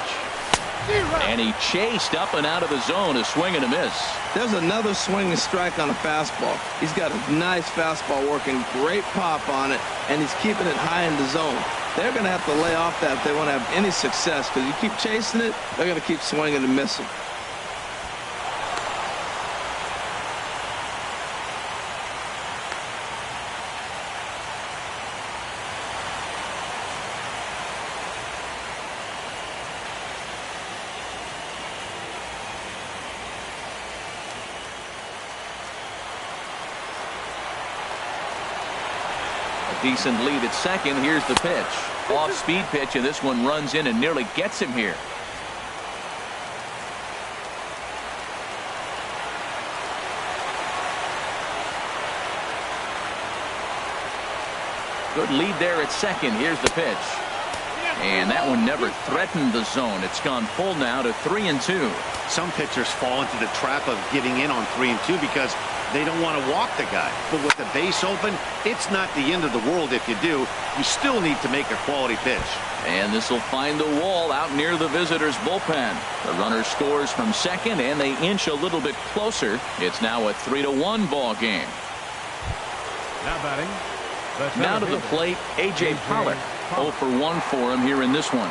And he chased up and out of the zone, a swing and a miss.
There's another swing and strike on a fastball. He's got a nice fastball working, great pop on it, and he's keeping it high in the zone. They're going to have to lay off that if they want to have any success, because you keep chasing it, they're going to keep swinging and missing.
Decent lead at second. Here's the pitch. Off speed pitch, and this one runs in and nearly gets him here. Good lead there at second. Here's the pitch. And that one never threatened the zone. It's gone full now to 3-2.
Some pitchers fall into the trap of giving in on 3-2 because they don't want to walk the guy. But with the base open, it's not the end of the world if you do. You still need to make a quality pitch.
And this will find the wall out near the visitors' bullpen. The runner scores from second, and they inch a little bit closer. It's now a 3-1 ball game.
Now batting.
Now to the plate, A.J. Pollock. 0 for 1 for him here in this one.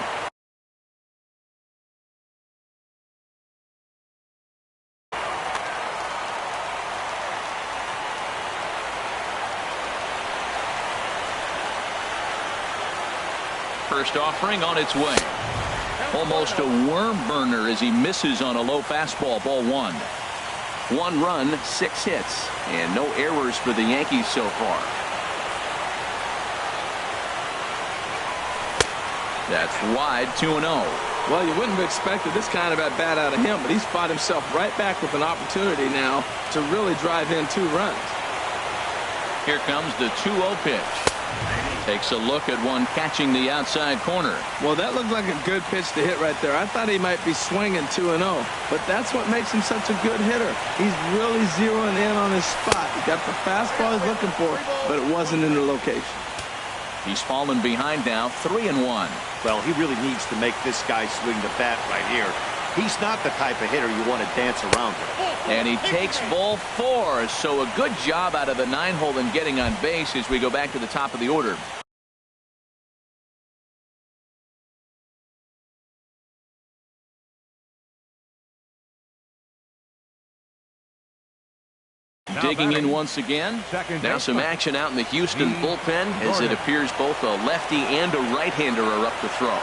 First offering on its way. Almost a worm burner as he misses on a low fastball. Ball 1. 1 run, 6 hits, and no errors for the Yankees so far. That's wide, 2-0.
Well, you wouldn't have expected this kind of at bat out of him, but he's fought himself right back with an opportunity now to really drive in 2 runs.
Here comes the 2-0 pitch. Takes a look at one catching the outside corner.
Well, that looked like a good pitch to hit right there. I thought he might be swinging 2-0, but that's what makes him such a good hitter. He's really zeroing in on his spot. He got the fastball he's looking for, but it wasn't in the location.
He's fallen behind now, 3-1.
Well, he really needs to make this guy swing the bat right here. He's not the type of hitter you want to dance around with.
And he takes ball 4, so a good job out of the 9-hole in getting on base as we go back to the top of the order. Digging in once again. Now some action out in the Houston bullpen as it appears both a lefty and a right-hander are up to throw.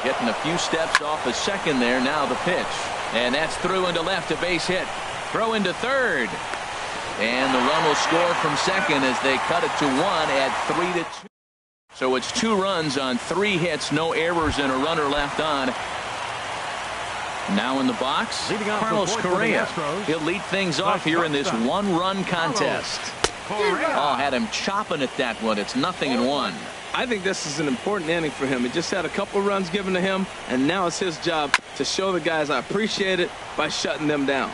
Getting a few steps off a second there. Now the pitch. And that's through into left, a base hit. Throw into third. And the run will score from second as they cut it to 1 at 3-2. So it's 2 runs on 3 hits, no errors, and a runner left on. Now in the box, Carlos Correa. He'll lead things off here in this 1-run contest. Oh, had him chopping at that one. It's 0-1.
I think this is an important inning for him. He just had a couple of runs given to him, and now it's his job to show the guys I appreciate it by shutting them down.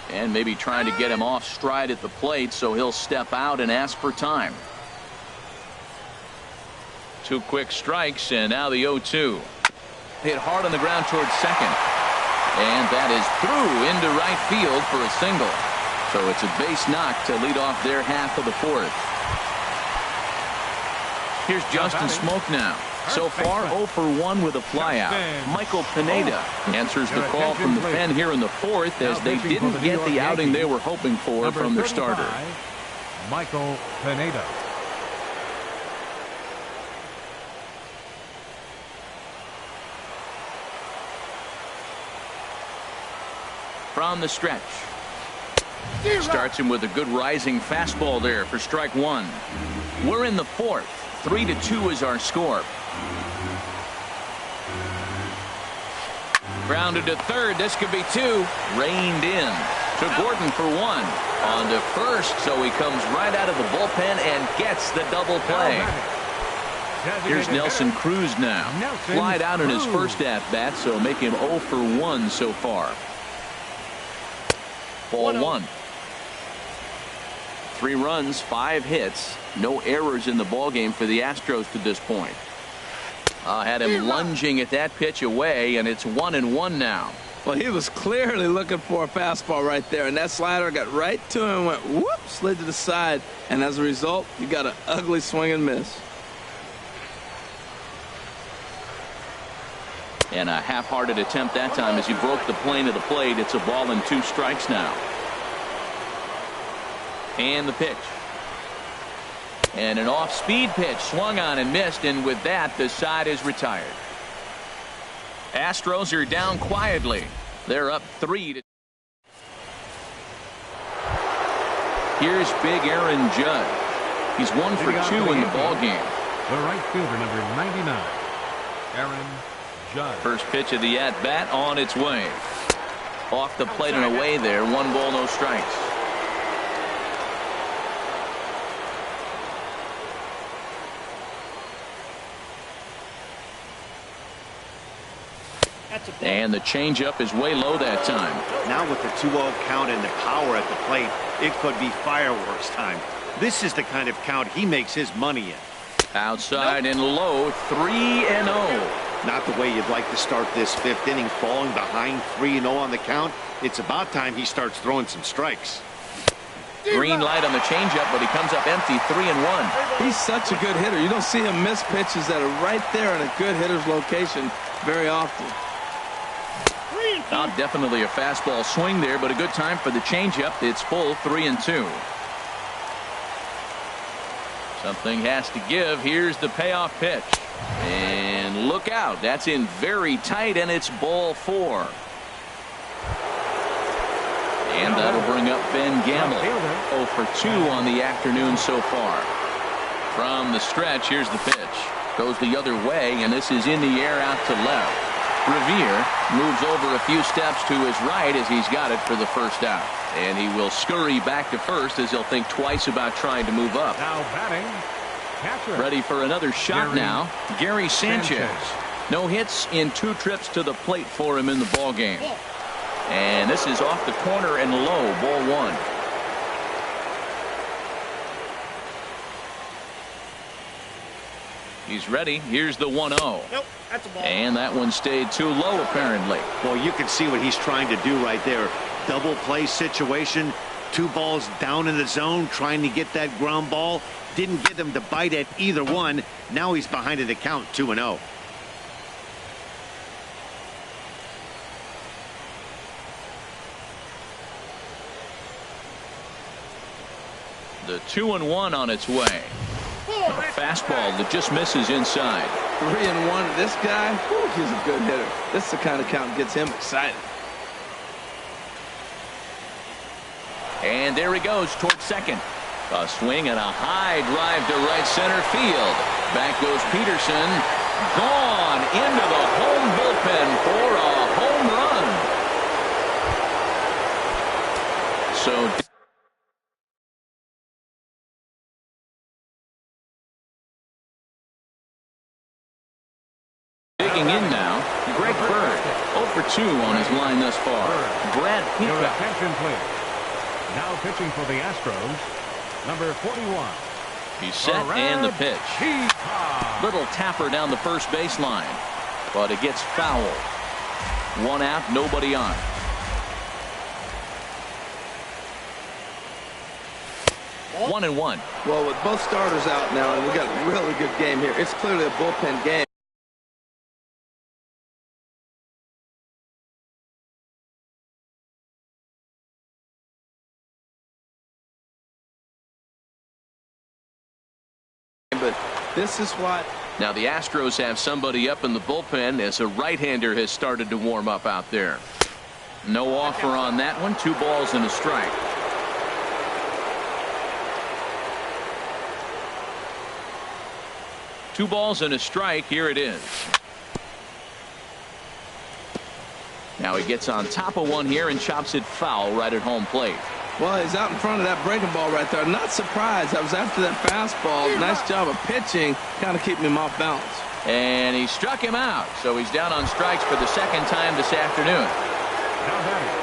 And maybe trying to get him off stride at the plate, so he'll step out and ask for time. 2 quick strikes, and now the 0-2. Hit hard on the ground towards second. And that is through into right field for a single. So it's a base knock to lead off their half of the 4th. Here's Justin Smoke now. So far 0 for 1 with a flyout. Michael Pineda answers the call from the pen here in the 4th as they didn't get the outing they were hoping for from their starter.
Michael Pineda.
from the stretch. Starts him with a good rising fastball there for strike one. We're in the fourth. 3-2 is our score. Grounded to third. This could be two. Reined in to Gordon for one. On to first, so he comes right out of the bullpen and gets the double play. Here's Nelson Cruz now. Flied out in his first at-bat, so make him 0 for 1 so far. Ball one. 3 runs, 5 hits, no errors in the ballgame for the Astros to this point. Had him lunging at that pitch away, and it's 1-1 now.
Well, he was clearly looking for a fastball right there, and that slider got right to him and went whoop, slid to the side, and as a result, you got an ugly swing and miss.
And a half-hearted attempt that time as he broke the plane of the plate. It's a ball and 2 strikes now. And the pitch. And an off-speed pitch swung on and missed, and with that, the side is retired. Astros are down quietly. They're up 3-2. Here's big Aaron Judge. He's 1 for 2 in the ballgame.
The right fielder, number 99, Aaron Judge.
First pitch of the at-bat on its way. Off the plate and away there. 1 ball, no strikes. And the changeup is way low that time.
Now with the 2-0 count and the power at the plate, it could be fireworks time. This is the kind of count he makes his money in.
Outside and low, 3-0.
Not the way you'd like to start this 5th inning, falling behind 3-0 on the count. It's about time he starts throwing some strikes.
Green light on the changeup, but he comes up empty. 3-1.
He's such a good hitter. You don't see him miss pitches that are right there in a good hitter's location very often.
Not definitely a fastball swing there, but a good time for the changeup. It's full. 3-2. Something has to give. Here's the payoff pitch. And look out. That's in very tight, and it's ball 4. And that'll bring up Ben Gamble. 0 for 2 on the afternoon so far. From the stretch, here's the pitch. Goes the other way, and this is in the air out to left. Revere moves over a few steps to his right as he's got it for the first out. And he will scurry back to first as he'll think twice about trying to move up.
Now batting, catcher.
Ready for another shot now. Gary Sanchez. No hits in 2 trips to the plate for him in the ballgame. And this is off the corner and low. Ball 1. He's ready. Here's the 1-0.
Nope, that's a ball.
And that one stayed too low, apparently.
Well, you can see what he's trying to do right there. Double play situation. 2 balls down in the zone, trying to get that ground ball. Didn't get him to bite at either one. Now he's behind in the count, 2-0.
The 2-1 on its way. A fastball that just misses inside.
3-1. This guy, whew, he's a good hitter. This is the kind of count that gets him excited.
And there he goes towards second. A swing and a high drive to right center field. Back goes Peterson. Gone into the home bullpen for a home run. So digging in now, Greg Bird. 0 for 2 on his line thus far. Brad
Your
Peacock.
attention, please. Now pitching for the Astros, number 41.
He's set and the pitch.
Peacock.
Little tapper down the first baseline, but it gets foul. 1 out, nobody on. One and one.
Well, with both starters out now, and we got a really good game here. It's clearly a bullpen game. But this is what.
Now the Astros have somebody up in the bullpen as a right-hander has started to warm up out there. No offer on that one. 2 balls and a strike. Two balls and a strike. Here it is. Now he gets on top of one here and chops it foul right at home plate.
Well, he's out in front of that breaking ball right there. Not surprised. I was after that fastball. Nice job of pitching, kind of keeping him off balance.
And he struck him out. So he's down on strikes for the second time this afternoon.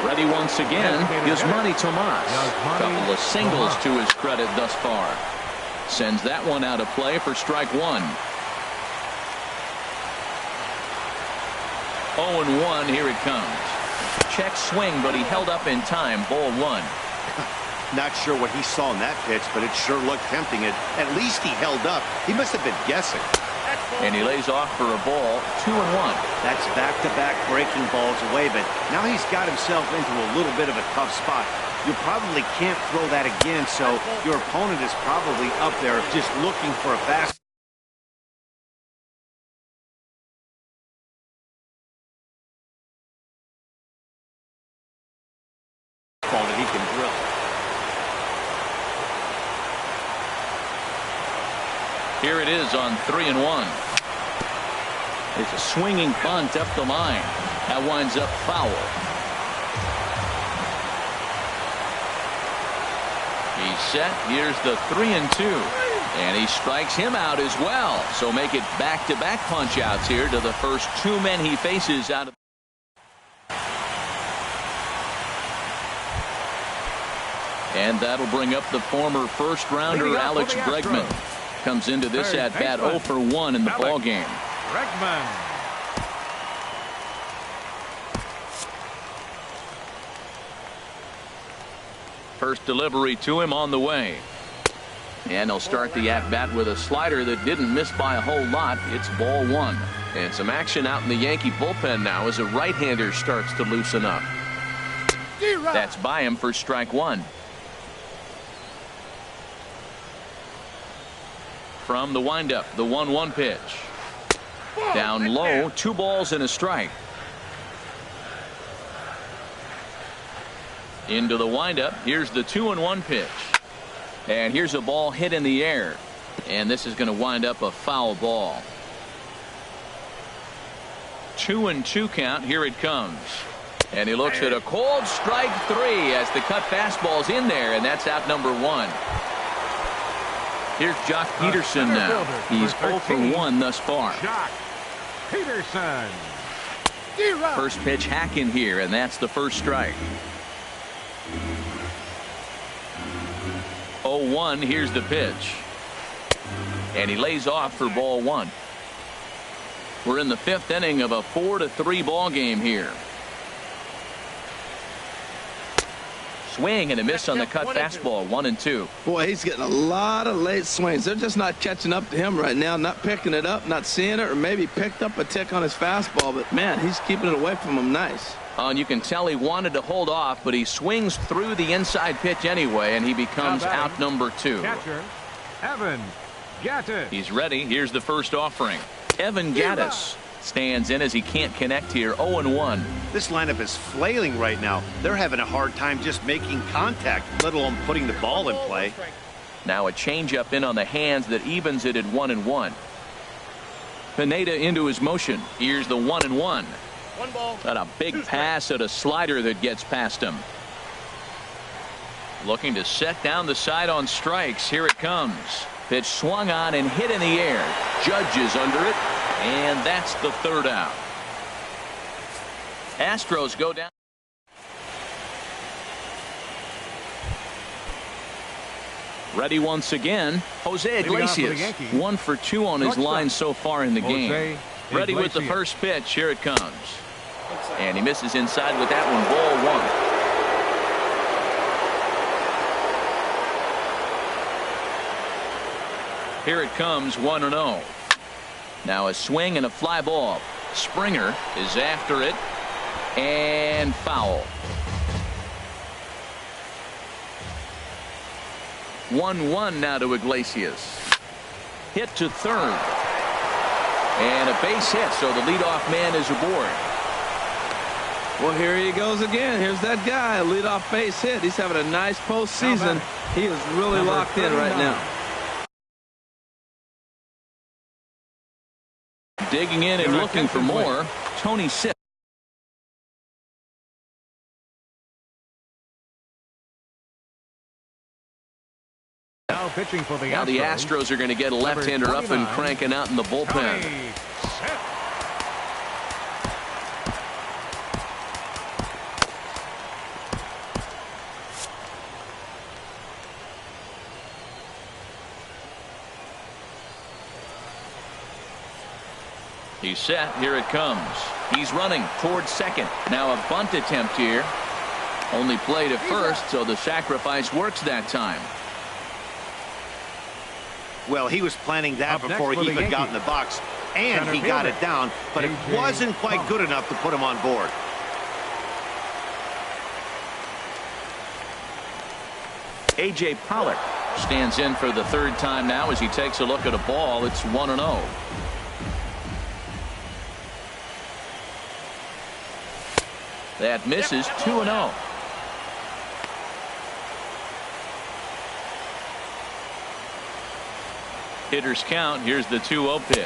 Ready once again is Manny Tomas. Couple of singles to his credit thus far. Sends that one out of play for strike one. 0-1. Here it comes. Check swing, but he held up in time. Ball one.
Not sure what he saw in that pitch, but it sure looked tempting. At least he held up. He must have been guessing.
And he lays off for a ball. 2-1.
That's back-to-back breaking balls away, but now he's got himself into a little bit of a tough spot. You probably can't throw that again, so your opponent is probably up there just looking for a fast. Ball that he can drill.
Here it is on 3-1. It's a swinging bunt up the line. That winds up foul. He's set. Here's the 3-2. And he strikes him out as well. So make it back-to-back punch-outs here to the first 2 men he faces out of. And that'll bring up the former first-rounder Alex Bregman. Comes into this at-bat 0 for 1 in the ballgame.
Bregman.
First delivery to him on the way. And he'll start the at-bat with a slider that didn't miss by a whole lot. It's ball one. And some action out in the Yankee bullpen now as a right-hander starts to loosen up. That's by him for strike one. From the windup, the 1-1 pitch. Down low, 2 balls and a strike. Into the windup, here's the 2-1 pitch. And here's a ball hit in the air. And this is going to wind up a foul ball. 2-2 count, here it comes. And he looks at a cold strike 3 as the cut fastball's in there, and that's out number 1. Here's Jock Peterson now. He's 0 for 1 thus far.
Jock Peterson.
First pitch hack in here, and that's the first strike. 0-1. Here's the pitch. And he lays off for ball one. We're in the 5th inning of a 4-3 ball game here. Swing and a miss on the cut fastball. 1-2.
Boy, he's getting a lot of late swings. They're just not catching up to him right now, not picking it up, not seeing it, or maybe picked up a tick on his fastball. But man, he's keeping it away from him nice.
And you can tell he wanted to hold off, but he swings through the inside pitch anyway, and he becomes out number 2.
Catcher Evan Gattis.
He's ready. Here's the first offering. Evan Gattis stands in as he can't connect here. 0-1.
This lineup is flailing right now. They're having a hard time just making contact, let alone putting the ball in play.
Now a changeup in on the hands that evens it at 1-1. Pineda into his motion. Here's the 1-1. Got a big pass at a slider that gets past him. Looking to set down the side on strikes. Here it comes. Pitch swung on and hit in the air. Judge is under it. And that's the 3rd out. Astros go down. Ready once again. Jose Iglesias. 1 for 2 on his line so far in the game. Ready with the first pitch. Here it comes. And he misses inside with that one. Ball one. Here it comes. 1-0. Now a swing and a fly ball. Springer is after it. And foul. 1-1 now to Iglesias. Hit to third. And a base hit, so the leadoff man is aboard.
Well, here he goes again. Here's that guy, a leadoff base hit. He's having a nice postseason. He is really locked in right now.
Digging in and looking for more, Tony Sipp.
Now pitching for the
Now the Astros are going to get a left-hander up and cranking out in the bullpen. He's set. Here it comes. He's running towards second. Now a bunt attempt here. Only played at first, so the sacrifice works that time.
Well, he was planning that before he even got in the box, and he got it down, but it wasn't quite good enough to put him on board.
A.J. Pollard stands in for the third time now as he takes a look at a ball. It's 1-0. That misses. 2-0. Hitters count. Here's the 2-0 pitch.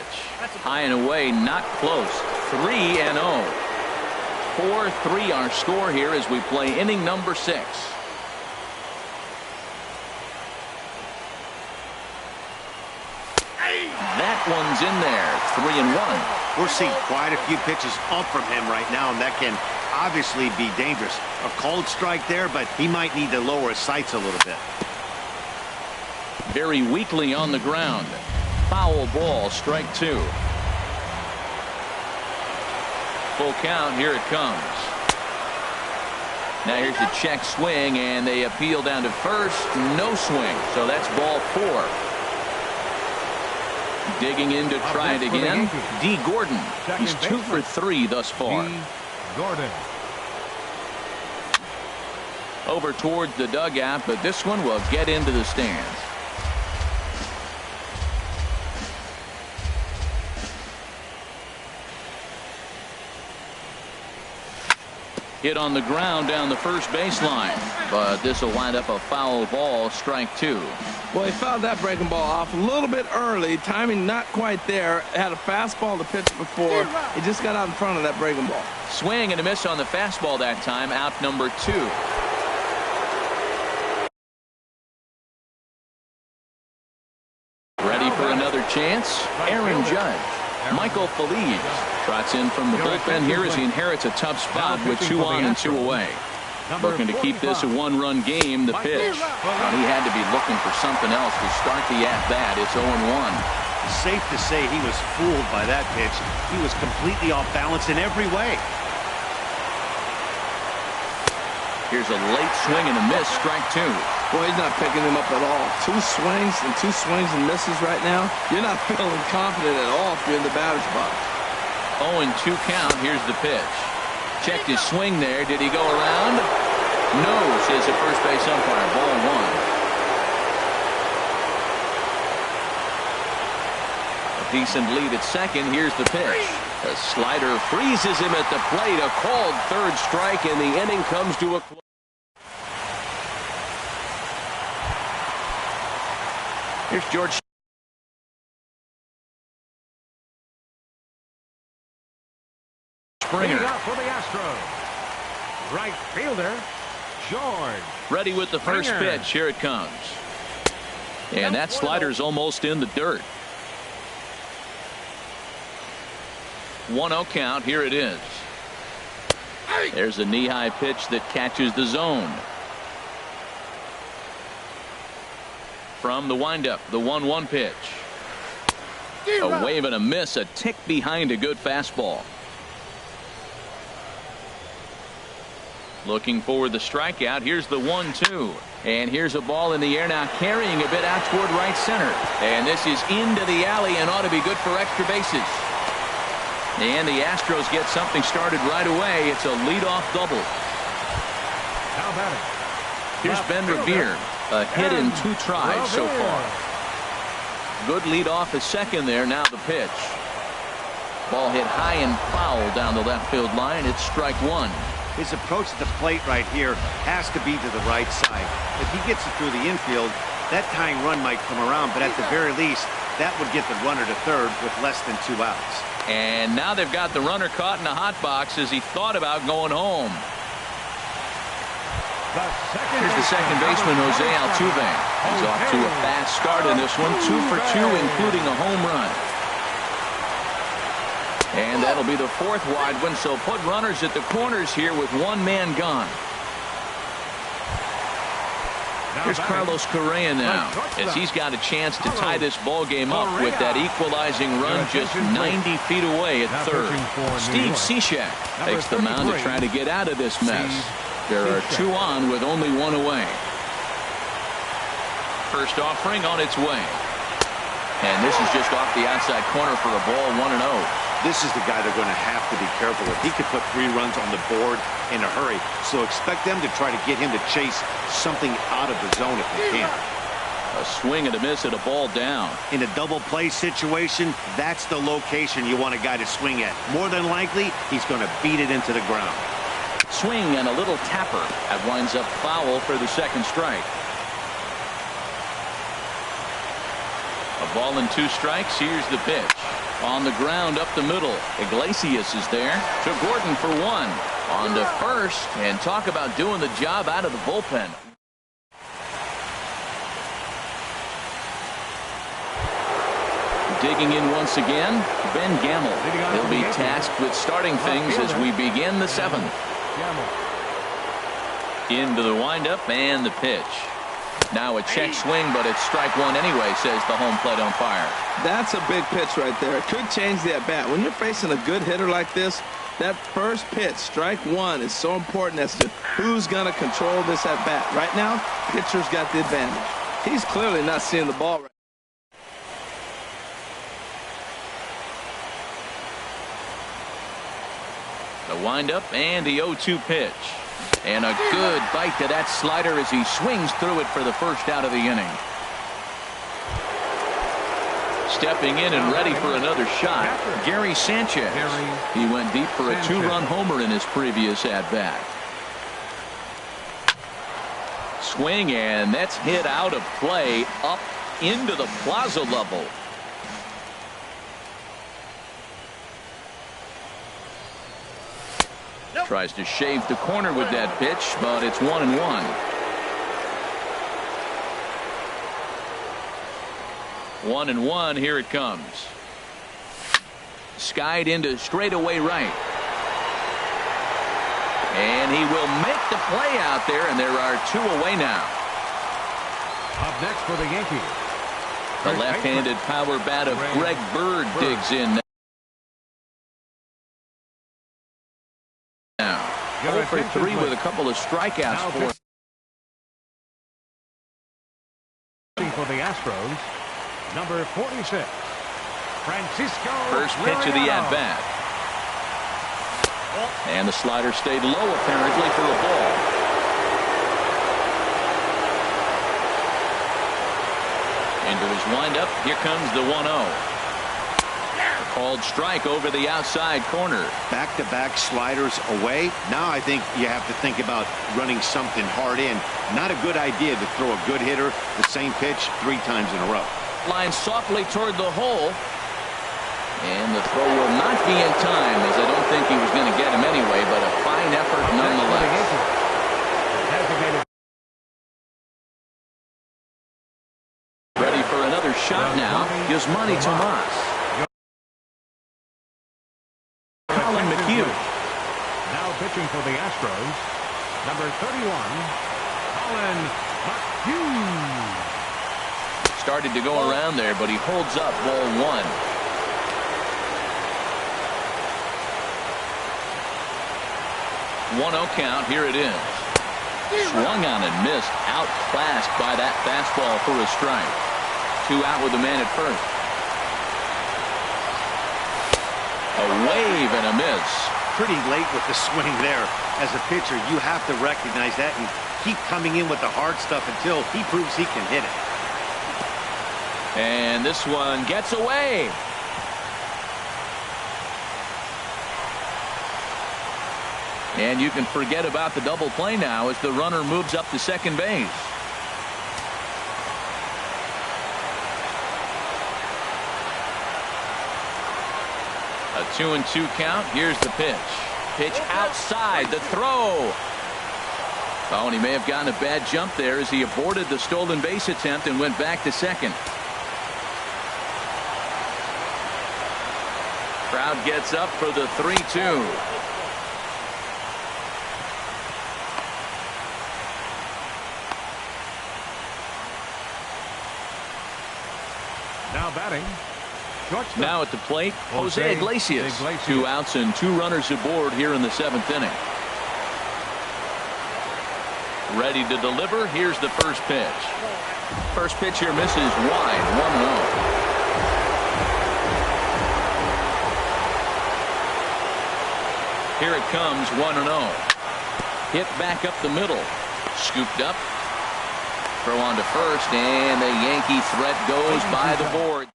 High and away, not close. 3-0. 4-3 our score here as we play inning number 6. That one's in there. 3-1.
We're seeing quite a few pitches up from him right now, and that can obviously be dangerous. A cold strike there, but he might need to lower his sights a little bit.
Very weakly on the ground. Foul ball, strike 2. Full count. Here it comes. Now here's the check swing, and they appeal down to first. No swing, so that's ball 4. Digging in to try it again. D. Gordon. He's 2 for 3 thus far.
Gordon.
Over towards the dugout, but this one will get into the stands. Hit on the ground down the first baseline, but this will wind up a foul ball, strike 2.
Well, he fouled that breaking ball off a little bit early. Timing not quite there. Had a fastball to pitch before. He just got out in front of that breaking ball.
Swing and a miss on the fastball that time. Out number 2. Ready for another chance? Aaron Judge. Michael Feliz trots in from the bullpen here as he inherits a tough spot with 2 on and 2 away. Looking to keep this a 1-run game. The pitch. Well, he had to be looking for something else to start the at-bat. It's 0-1.
Safe to say he was fooled by that pitch. He was completely off balance in every way.
Here's a late swing and a miss. Strike 2.
Boy, he's not picking him up at all. 2 swings and misses right now. You're not feeling confident at all if you're in the batter's box.
0-2 count. Here's the pitch. Checked his swing there. Did he go around? No, says the first base umpire. Ball 1. A decent lead at second. Here's the pitch. A slider freezes him at the plate. A called third strike, and the inning comes to a close. Here's George Springer.
For the Astros. Right fielder, George.
Ready with the first pitch. Here it comes. And that slider's almost in the dirt. 1-0 count. Here it is. There's a knee-high pitch that catches the zone. From the windup, the 1-1 pitch. A wave and a miss, a tick behind a good fastball. Looking for the strikeout. Here's the 1-2. And here's a ball in the air now, carrying a bit out toward right center. And this is into the alley and ought to be good for extra bases. And the Astros get something started right away. It's a leadoff double.
How about it?
Here's Ben Revere. A hit in 2 tries so far. Good leadoff at second there. Now the pitch. Ball hit high and foul down the left field line. It's strike 1.
His approach at the plate right here has to be to the right side. If he gets it through the infield, that tying run might come around, but at the very least, that would get the runner to third with less than 2 outs.
And now they've got the runner caught in a hot box as he thought about going home. Here's the second baseman, Jose Altuve. He's off to a fast start in this one, 2 for 2, including a home run. And that'll be the 4th wide one, so put runners at the corners here with 1 man gone. Here's Carlos Correa now, as he's got a chance to tie this ball game up with that equalizing run just 90 feet away at third. Steve Cishek takes the mound to try to get out of this mess. There are 2 on with only 1 away. First offering on its way. And this is just off the outside corner for a ball, 1-0.
This is the guy they're going to have to be careful with. He could put 3 runs on the board in a hurry, so expect them to try to get him to chase something out of the zone if they can.
A swing and a miss at a ball down.
In a double play situation, that's the location you want a guy to swing at. More than likely, he's going to beat it into the ground.
Swing and a little tapper. That winds up foul for the 2nd strike. A ball and 2 strikes. Here's the pitch. On the ground up the middle. Iglesias is there. To Gordon for 1. On to first. And talk about doing the job out of the bullpen. Digging in once again, Ben Gamel. He'll be tasked with starting things as we begin the 7th. Into the windup and the pitch. Now a check swing, but it's strike 1 anyway, says the home plate umpire.
That's a big pitch right there. It could change the at-bat. When you're facing a good hitter like this, that first pitch, strike 1, is so important as to who's going to control this at-bat. Right now, pitcher's got the advantage. He's clearly not seeing the ball right.
The windup and the 0-2 pitch. And a good bite to that slider as he swings through it for the first out of the inning. Stepping in and ready for another shot, Gary Sanchez. He went deep for a 2-run homer in his previous at-bat. Swing, and that's hit out of play up into the plaza level. Tries to shave the corner with that pitch, but it's 1-1. 1-1, here it comes. Skied into straightaway right. And he will make the play out there, and there are 2 away now.
Up next for the Yankees.
The left-handed power bat of Greg Bird digs in now. 0 for 3 with a couple of strikeouts for
the Astros, number 46, Francisco.
First pitch of the at-bat. And the slider stayed low apparently for a ball. Into his windup. Here comes the 1-0. Called strike over the outside corner.
Back-to-back sliders away. Now I think you have to think about running something hard in. Not a good idea to throw a good hitter the same pitch 3 times in a row.
Line softly toward the hole. And the throw will not be in time, as I don't think he was going to get him anyway, but a fine effort nonetheless. Ready for another shot now. Yasmani Tomas.
Now pitching for the Astros, number 31, Colin McHugh.
Started to go around there, but he holds up ball 1. One 0 count. Here it is. Swung on and missed. Outclassed by that fastball for a strike. 2 out with the man at first. A wave and a miss.
Pretty late with the swing there. As a pitcher, you have to recognize that and keep coming in with the hard stuff until he proves he can hit it.
And this one gets away. And you can forget about the double play now as the runner moves up to second base. A 2-2 count. Here's the pitch. Pitch outside. The throw. Oh, and he may have gotten a bad jump there as he aborted the stolen base attempt and went back to second. Crowd gets up for the 3-2.
Now batting. Shortstop.
Now at the plate, Jose Iglesias. 2 outs and 2 runners aboard here in the 7th inning. Ready to deliver. Here's the first pitch. First pitch here misses wide. 1-0. Here it comes, 1-0. Hit back up the middle. Scooped up. Throw on to first, and the Yankee threat goes by the board.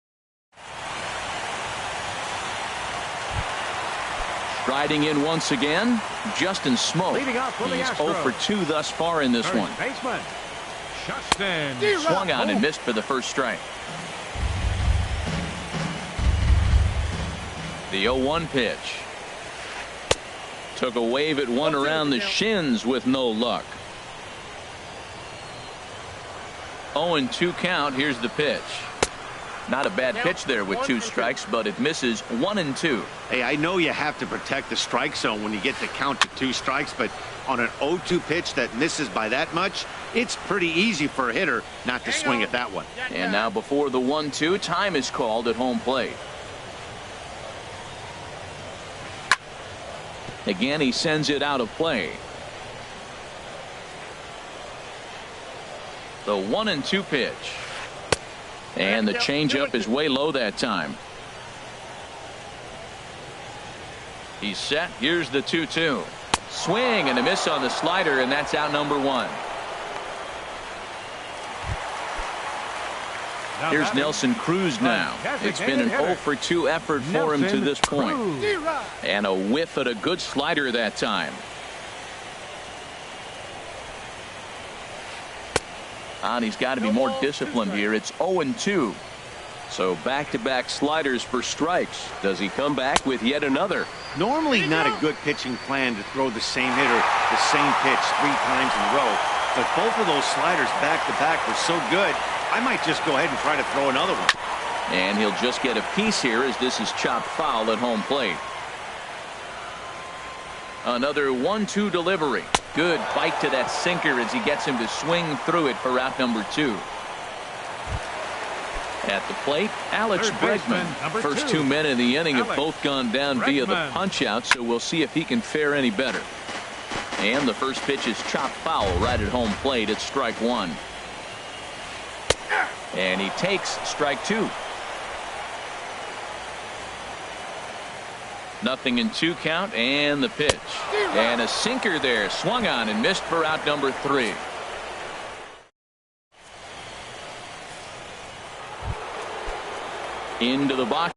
Striding in once again, Justin Smoak. He's 0 for 2 thus far in this one.
Baseman. Justin.
Swung on and missed for the first strike. The 0-1 pitch. Took a wave at one around the shins with no luck. 0-2 count. Here's the pitch. Not a bad pitch there with 2 strikes, but it misses 1-2.
Hey, I know you have to protect the strike zone when you get to count to 2 strikes, but on an 0-2 pitch that misses by that much, it's pretty easy for a hitter not to swing at that one.
And now before the 1-2, time is called at home plate. Again, he sends it out of play. The 1-2 pitch. And the changeup is way low that time. He's set. Here's the 2-2. Swing and a miss on the slider, and that's out number 1. Here's Nelson Cruz now. It's been an 0 for 2 effort for him to this point. And a whiff at a good slider that time. And he's got to be more disciplined here. It's 0-2. So back-to-back sliders for strikes. Does he come back with yet another?
Normally not a good pitching plan to throw the same hitter the same pitch 3 times in a row. But both of those sliders back-to-back were so good, I might just go ahead and try to throw another one.
And he'll just get a piece here as this is chopped foul at home plate. Another 1-2 delivery. Good bite to that sinker as he gets him to swing through it for out number 2. At the plate, Alex Bregman. First 2 men in the inning have both gone down via the punch-out, so we'll see if he can fare any better. And the first pitch is chopped foul right at home plate. It's strike 1. And he takes strike 2. 0-2 count, and the pitch. And a sinker there, swung on and missed for out number 3. Into the box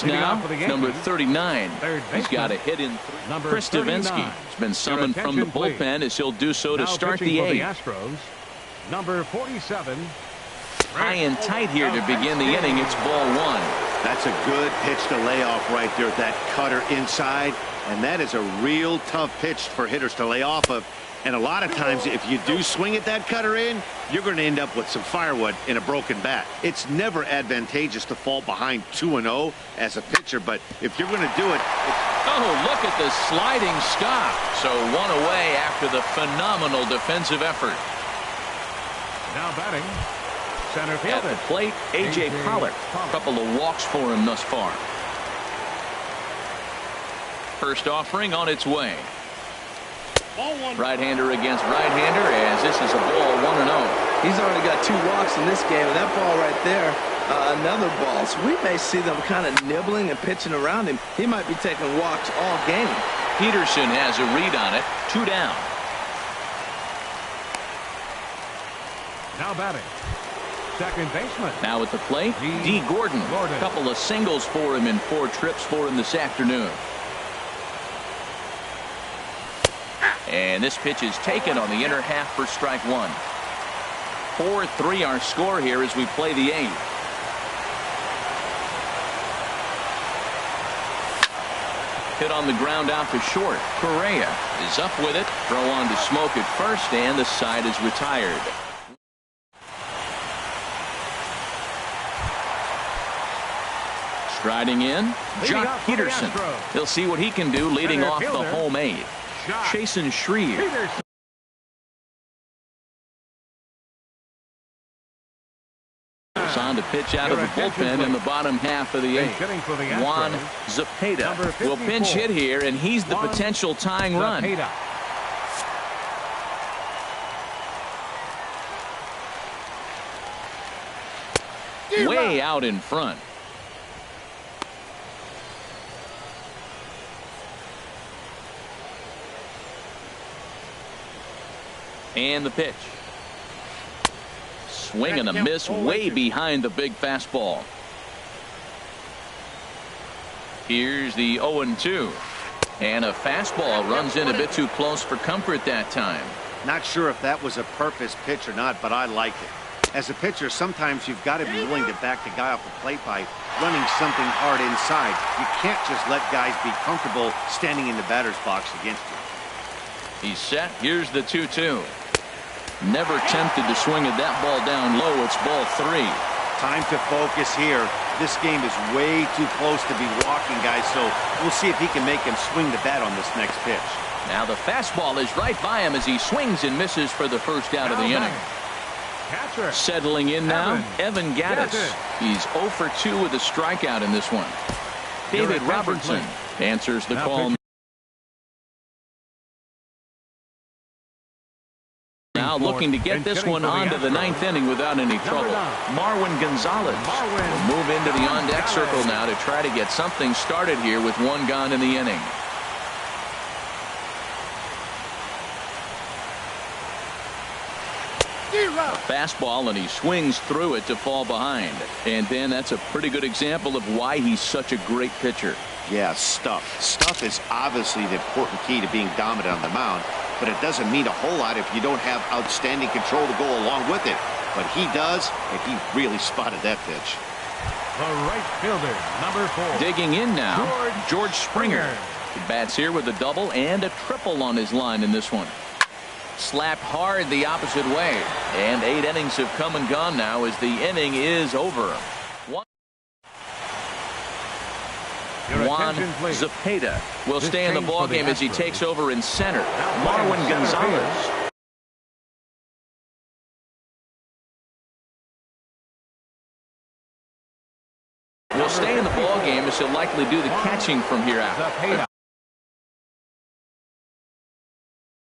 now, number 39. He's got a hit in 3. Chris Davinsky has been summoned from the bullpen as he'll do so to start the 8th.
Number 47.
High and tight here to begin the inning. It's ball 1.
That's a good pitch to lay off right there. That cutter inside. And that is a real tough pitch for hitters to lay off of. And a lot of times, if you do swing at that cutter in, you're going to end up with some firewood in a broken bat. It's never advantageous to fall behind 2-0 as a pitcher, but if you're going to do it.
Oh, look at the sliding stop. So 1 away after the phenomenal defensive effort.
Now batting, center field.
At the plate, A.J. Pollock. A couple of walks for him thus far. First offering on its way. Right-hander against right-hander as this is a ball 1-0.
He's already got 2 walks in this game, and that ball right there, another ball. So we may see them kind of nibbling and pitching around him. He might be taking walks all game.
Peterson has a read on it. 2 down.
Now batting, Second baseman.
Now at the plate, D. Gordon. A couple of singles for him in 4 trips for him this afternoon. And this pitch is taken on the inner half for strike 1. 4-3 our score here as we play the 8th. Hit on the ground out to short. Correa is up with it. Throw on to Smoke at first, and the side is retired. Striding in, Jock Peterson. He'll see what he can do leading off the home 8th. Chasen Shreve. On to pitch out of the bullpen in the bottom half of the 8th. Juan Zepeda will pinch hit here, and he's the potential tying run. Way out in front. And the pitch. Swing and a miss way behind the big fastball. Here's the 0-2. And a fastball runs in a bit too close for comfort that time.
Not sure if that was a purpose pitch or not, but I like it. As a pitcher, sometimes you've got to be willing to back the guy off the plate by running something hard inside. You can't just let guys be comfortable standing in the batter's box against you.
He's set. Here's the 2-2. Never tempted to swing at that ball down low. It's ball 3.
Time to focus here. This game is way too close to be walking, guys, so we'll see if he can make him swing the bat on this next pitch.
Now the fastball is right by him as he swings and misses for the first out of the inning.
Catcher.
Settling in now, Evan Gattis. He's 0 for 2 with a strikeout in this one. David Robertson answers the call. Now looking to get this one onto the 9th inning without any trouble. Marwin Gonzalez will move into the on-deck circle now to try to get something started here with 1 gone in the inning. A fastball, and he swings through it to fall behind. And then that's a pretty good example of why he's such a great pitcher.
Yeah, stuff. Stuff is obviously the important key to being dominant on the mound, but it doesn't mean a whole lot if you don't have outstanding control to go along with it. But he does, and he really spotted that pitch.
The right fielder, number 4.
Digging in now, George Springer. He bats here with a double and a triple on his line in this one. Slapped hard the opposite way. And 8 innings have come and gone now as the inning is over. Juan Zepeda will stay in the ballgame as he takes over in center. Marwin Gonzalez will stay in the ballgame as he'll likely do the catching from here out.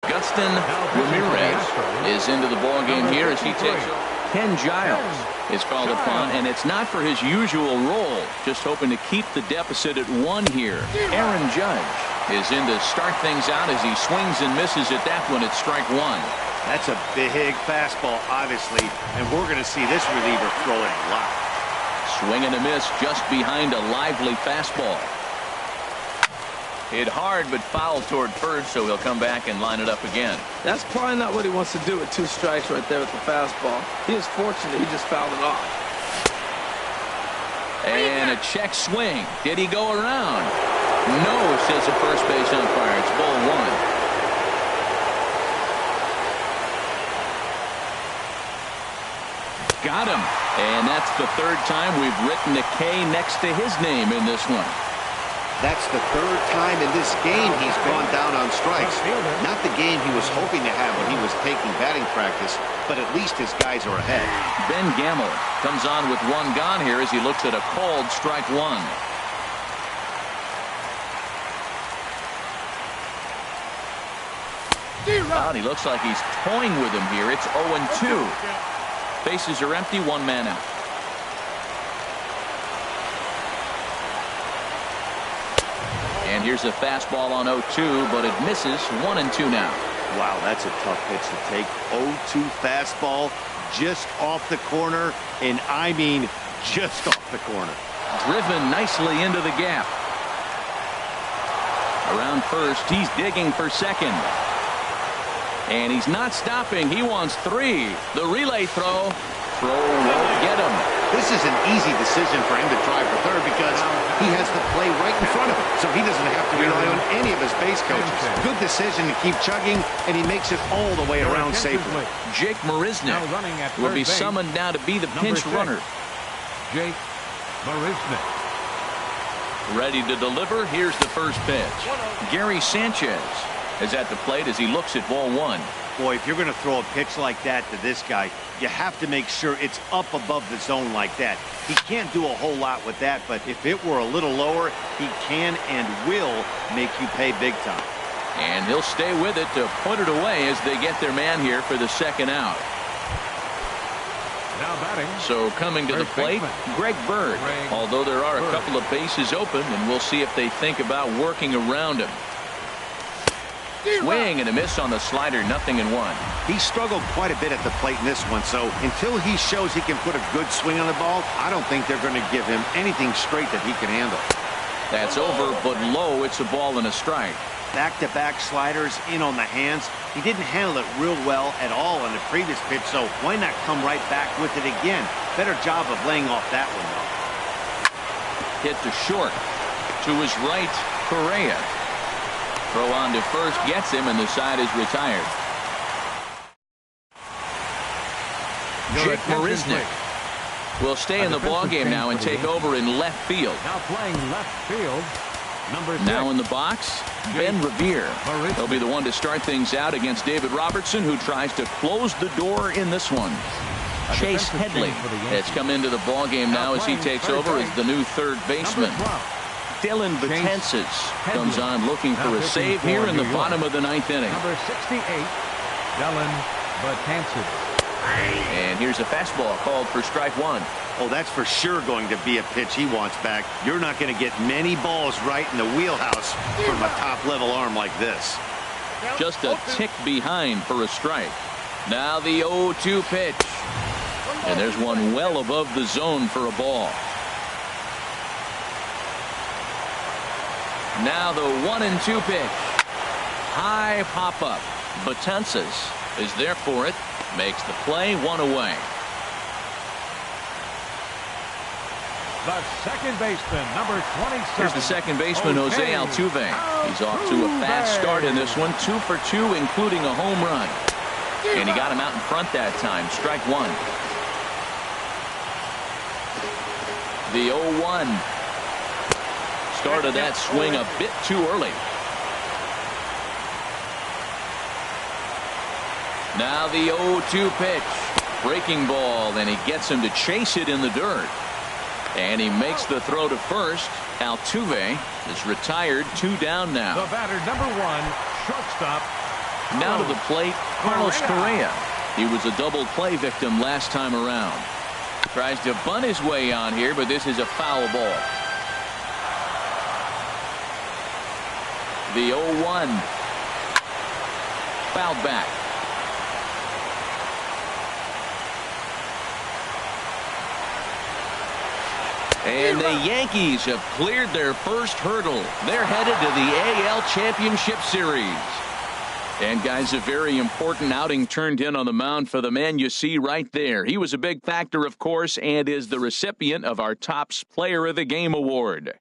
Augustin Ramirez is into the ballgame here as he takes over. Ken Giles is called upon, and it's not for his usual role. Just hoping to keep the deficit at 1 here. Aaron Judge is in to start things out as he swings and misses at that one at strike 1.
That's a big fastball, obviously, and we're going to see this reliever throw it a lot.
Swing and a miss just behind a lively fastball. Hit hard but foul toward first, so he'll come back and line it up again.
That's probably not what he wants to do with 2 strikes right there with the fastball. He is fortunate he just fouled it off.
And a check swing. Did he go around? No, says the first base umpire. It's ball 1. Got him. And that's the 3rd time we've written a K next to his name in this one.
That's the 3rd time in this game he's gone down on strikes. Not the game he was hoping to have when he was taking batting practice, but at least his guys are ahead.
Ben Gamel comes on with 1 gone here as he looks at a called strike 1. Wow, he looks like he's toying with him here. It's 0-2. Bases are empty, 1 man out. And here's a fastball on 0-2, but it misses. 1-2 now.
Wow, that's a tough pitch to take. 0-2 fastball. just off the corner, and I mean just off the corner.
Driven nicely into the gap. Around first, he's digging for second. And he's not stopping. He wants 3. The relay throw. Throw won't get him.
This is an easy decision for him to try for third because he has the play right in front of him, so he doesn't have to rely on any of his base coaches. Good decision to keep chugging, and he makes it all the way around safely.
Jake Marisnik will be summoned now to be the pinch runner.
Jake Marisnik.
Ready to deliver. Here's the first pitch. Gary Sanchez is at the plate as he looks at ball 1.
Boy, if you're going to throw a pitch like that to this guy, you have to make sure it's up above the zone like that. He can't do a whole lot with that, but if it were a little lower, he can and will make you pay big time.
And he'll stay with it to put it away as they get their man here for the second out.
Now batting.
So coming to the plate, Greg Bird. Although there are a couple of bases open, and we'll see if they think about working around him. Swing and a miss on the slider, 0-1.
He struggled quite a bit at the plate in this one, so until he shows he can put a good swing on the ball, I don't think they're going to give him anything straight that he can handle.
That's over, but low. It's a ball and a strike.
Back-to-back sliders in on the hands. He didn't handle it real well at all on the previous pitch, so why not come right back with it again? Better job of laying off that one, though.
Hit to short. To his right, Correa. Throw on to first, gets him, and the side is retired. Jake Marisnik will stay in the ballgame now and take over in left field.
Now playing left field, number 6.
Now in the box, Ben Revere. He'll be the one to start things out against David Robertson, who tries to close the door in this one. Chase Headley has come into the ballgame now as he takes over as the new third baseman. Dylan Betances comes on looking for a save here in the bottom of the 9th inning.
Number 68, Dylan Betances.
And here's a fastball called for strike 1.
Oh, that's for sure going to be a pitch he wants back. You're not going to get many balls right in the wheelhouse from a top-level arm like this.
Just a tick behind for a strike. Now the 0-2 pitch. And there's one well above the zone for a ball. Now the 1-2 pitch. High pop-up. Betances is there for it. Makes the play, 1 away.
The second baseman, number 27.
Here's the second baseman, Jose Altuve. He's off to a fast start in this one. 2 for 2, including a home run. And he got him out in front that time. Strike 1. The 0-1. Started that swing a bit too early. Now the 0-2 pitch. Breaking ball, and he gets him to chase it in the dirt. And he makes the throw to first. Altuve is retired, 2 down now.
The batter, number 1, shortstop.
Now to the plate, Carlos Correa. He was a double play victim last time around. Tries to bunt his way on here, but this is a foul ball. The 0-1. Fouled back. And the Yankees have cleared their first hurdle. They're headed to the AL Championship Series. And guys, a very important outing turned in on the mound for the man you see right there. He was a big factor, of course, and is the recipient of our Topps Player of the Game award.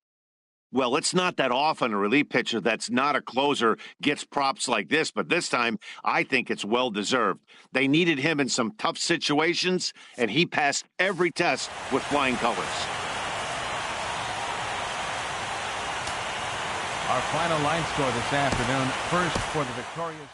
Well, it's not that often a relief pitcher that's not a closer gets props like this, but this time I think it's well-deserved. They needed him in some tough situations, and he passed every test with flying colors.
Our final line score this afternoon. First for the victorious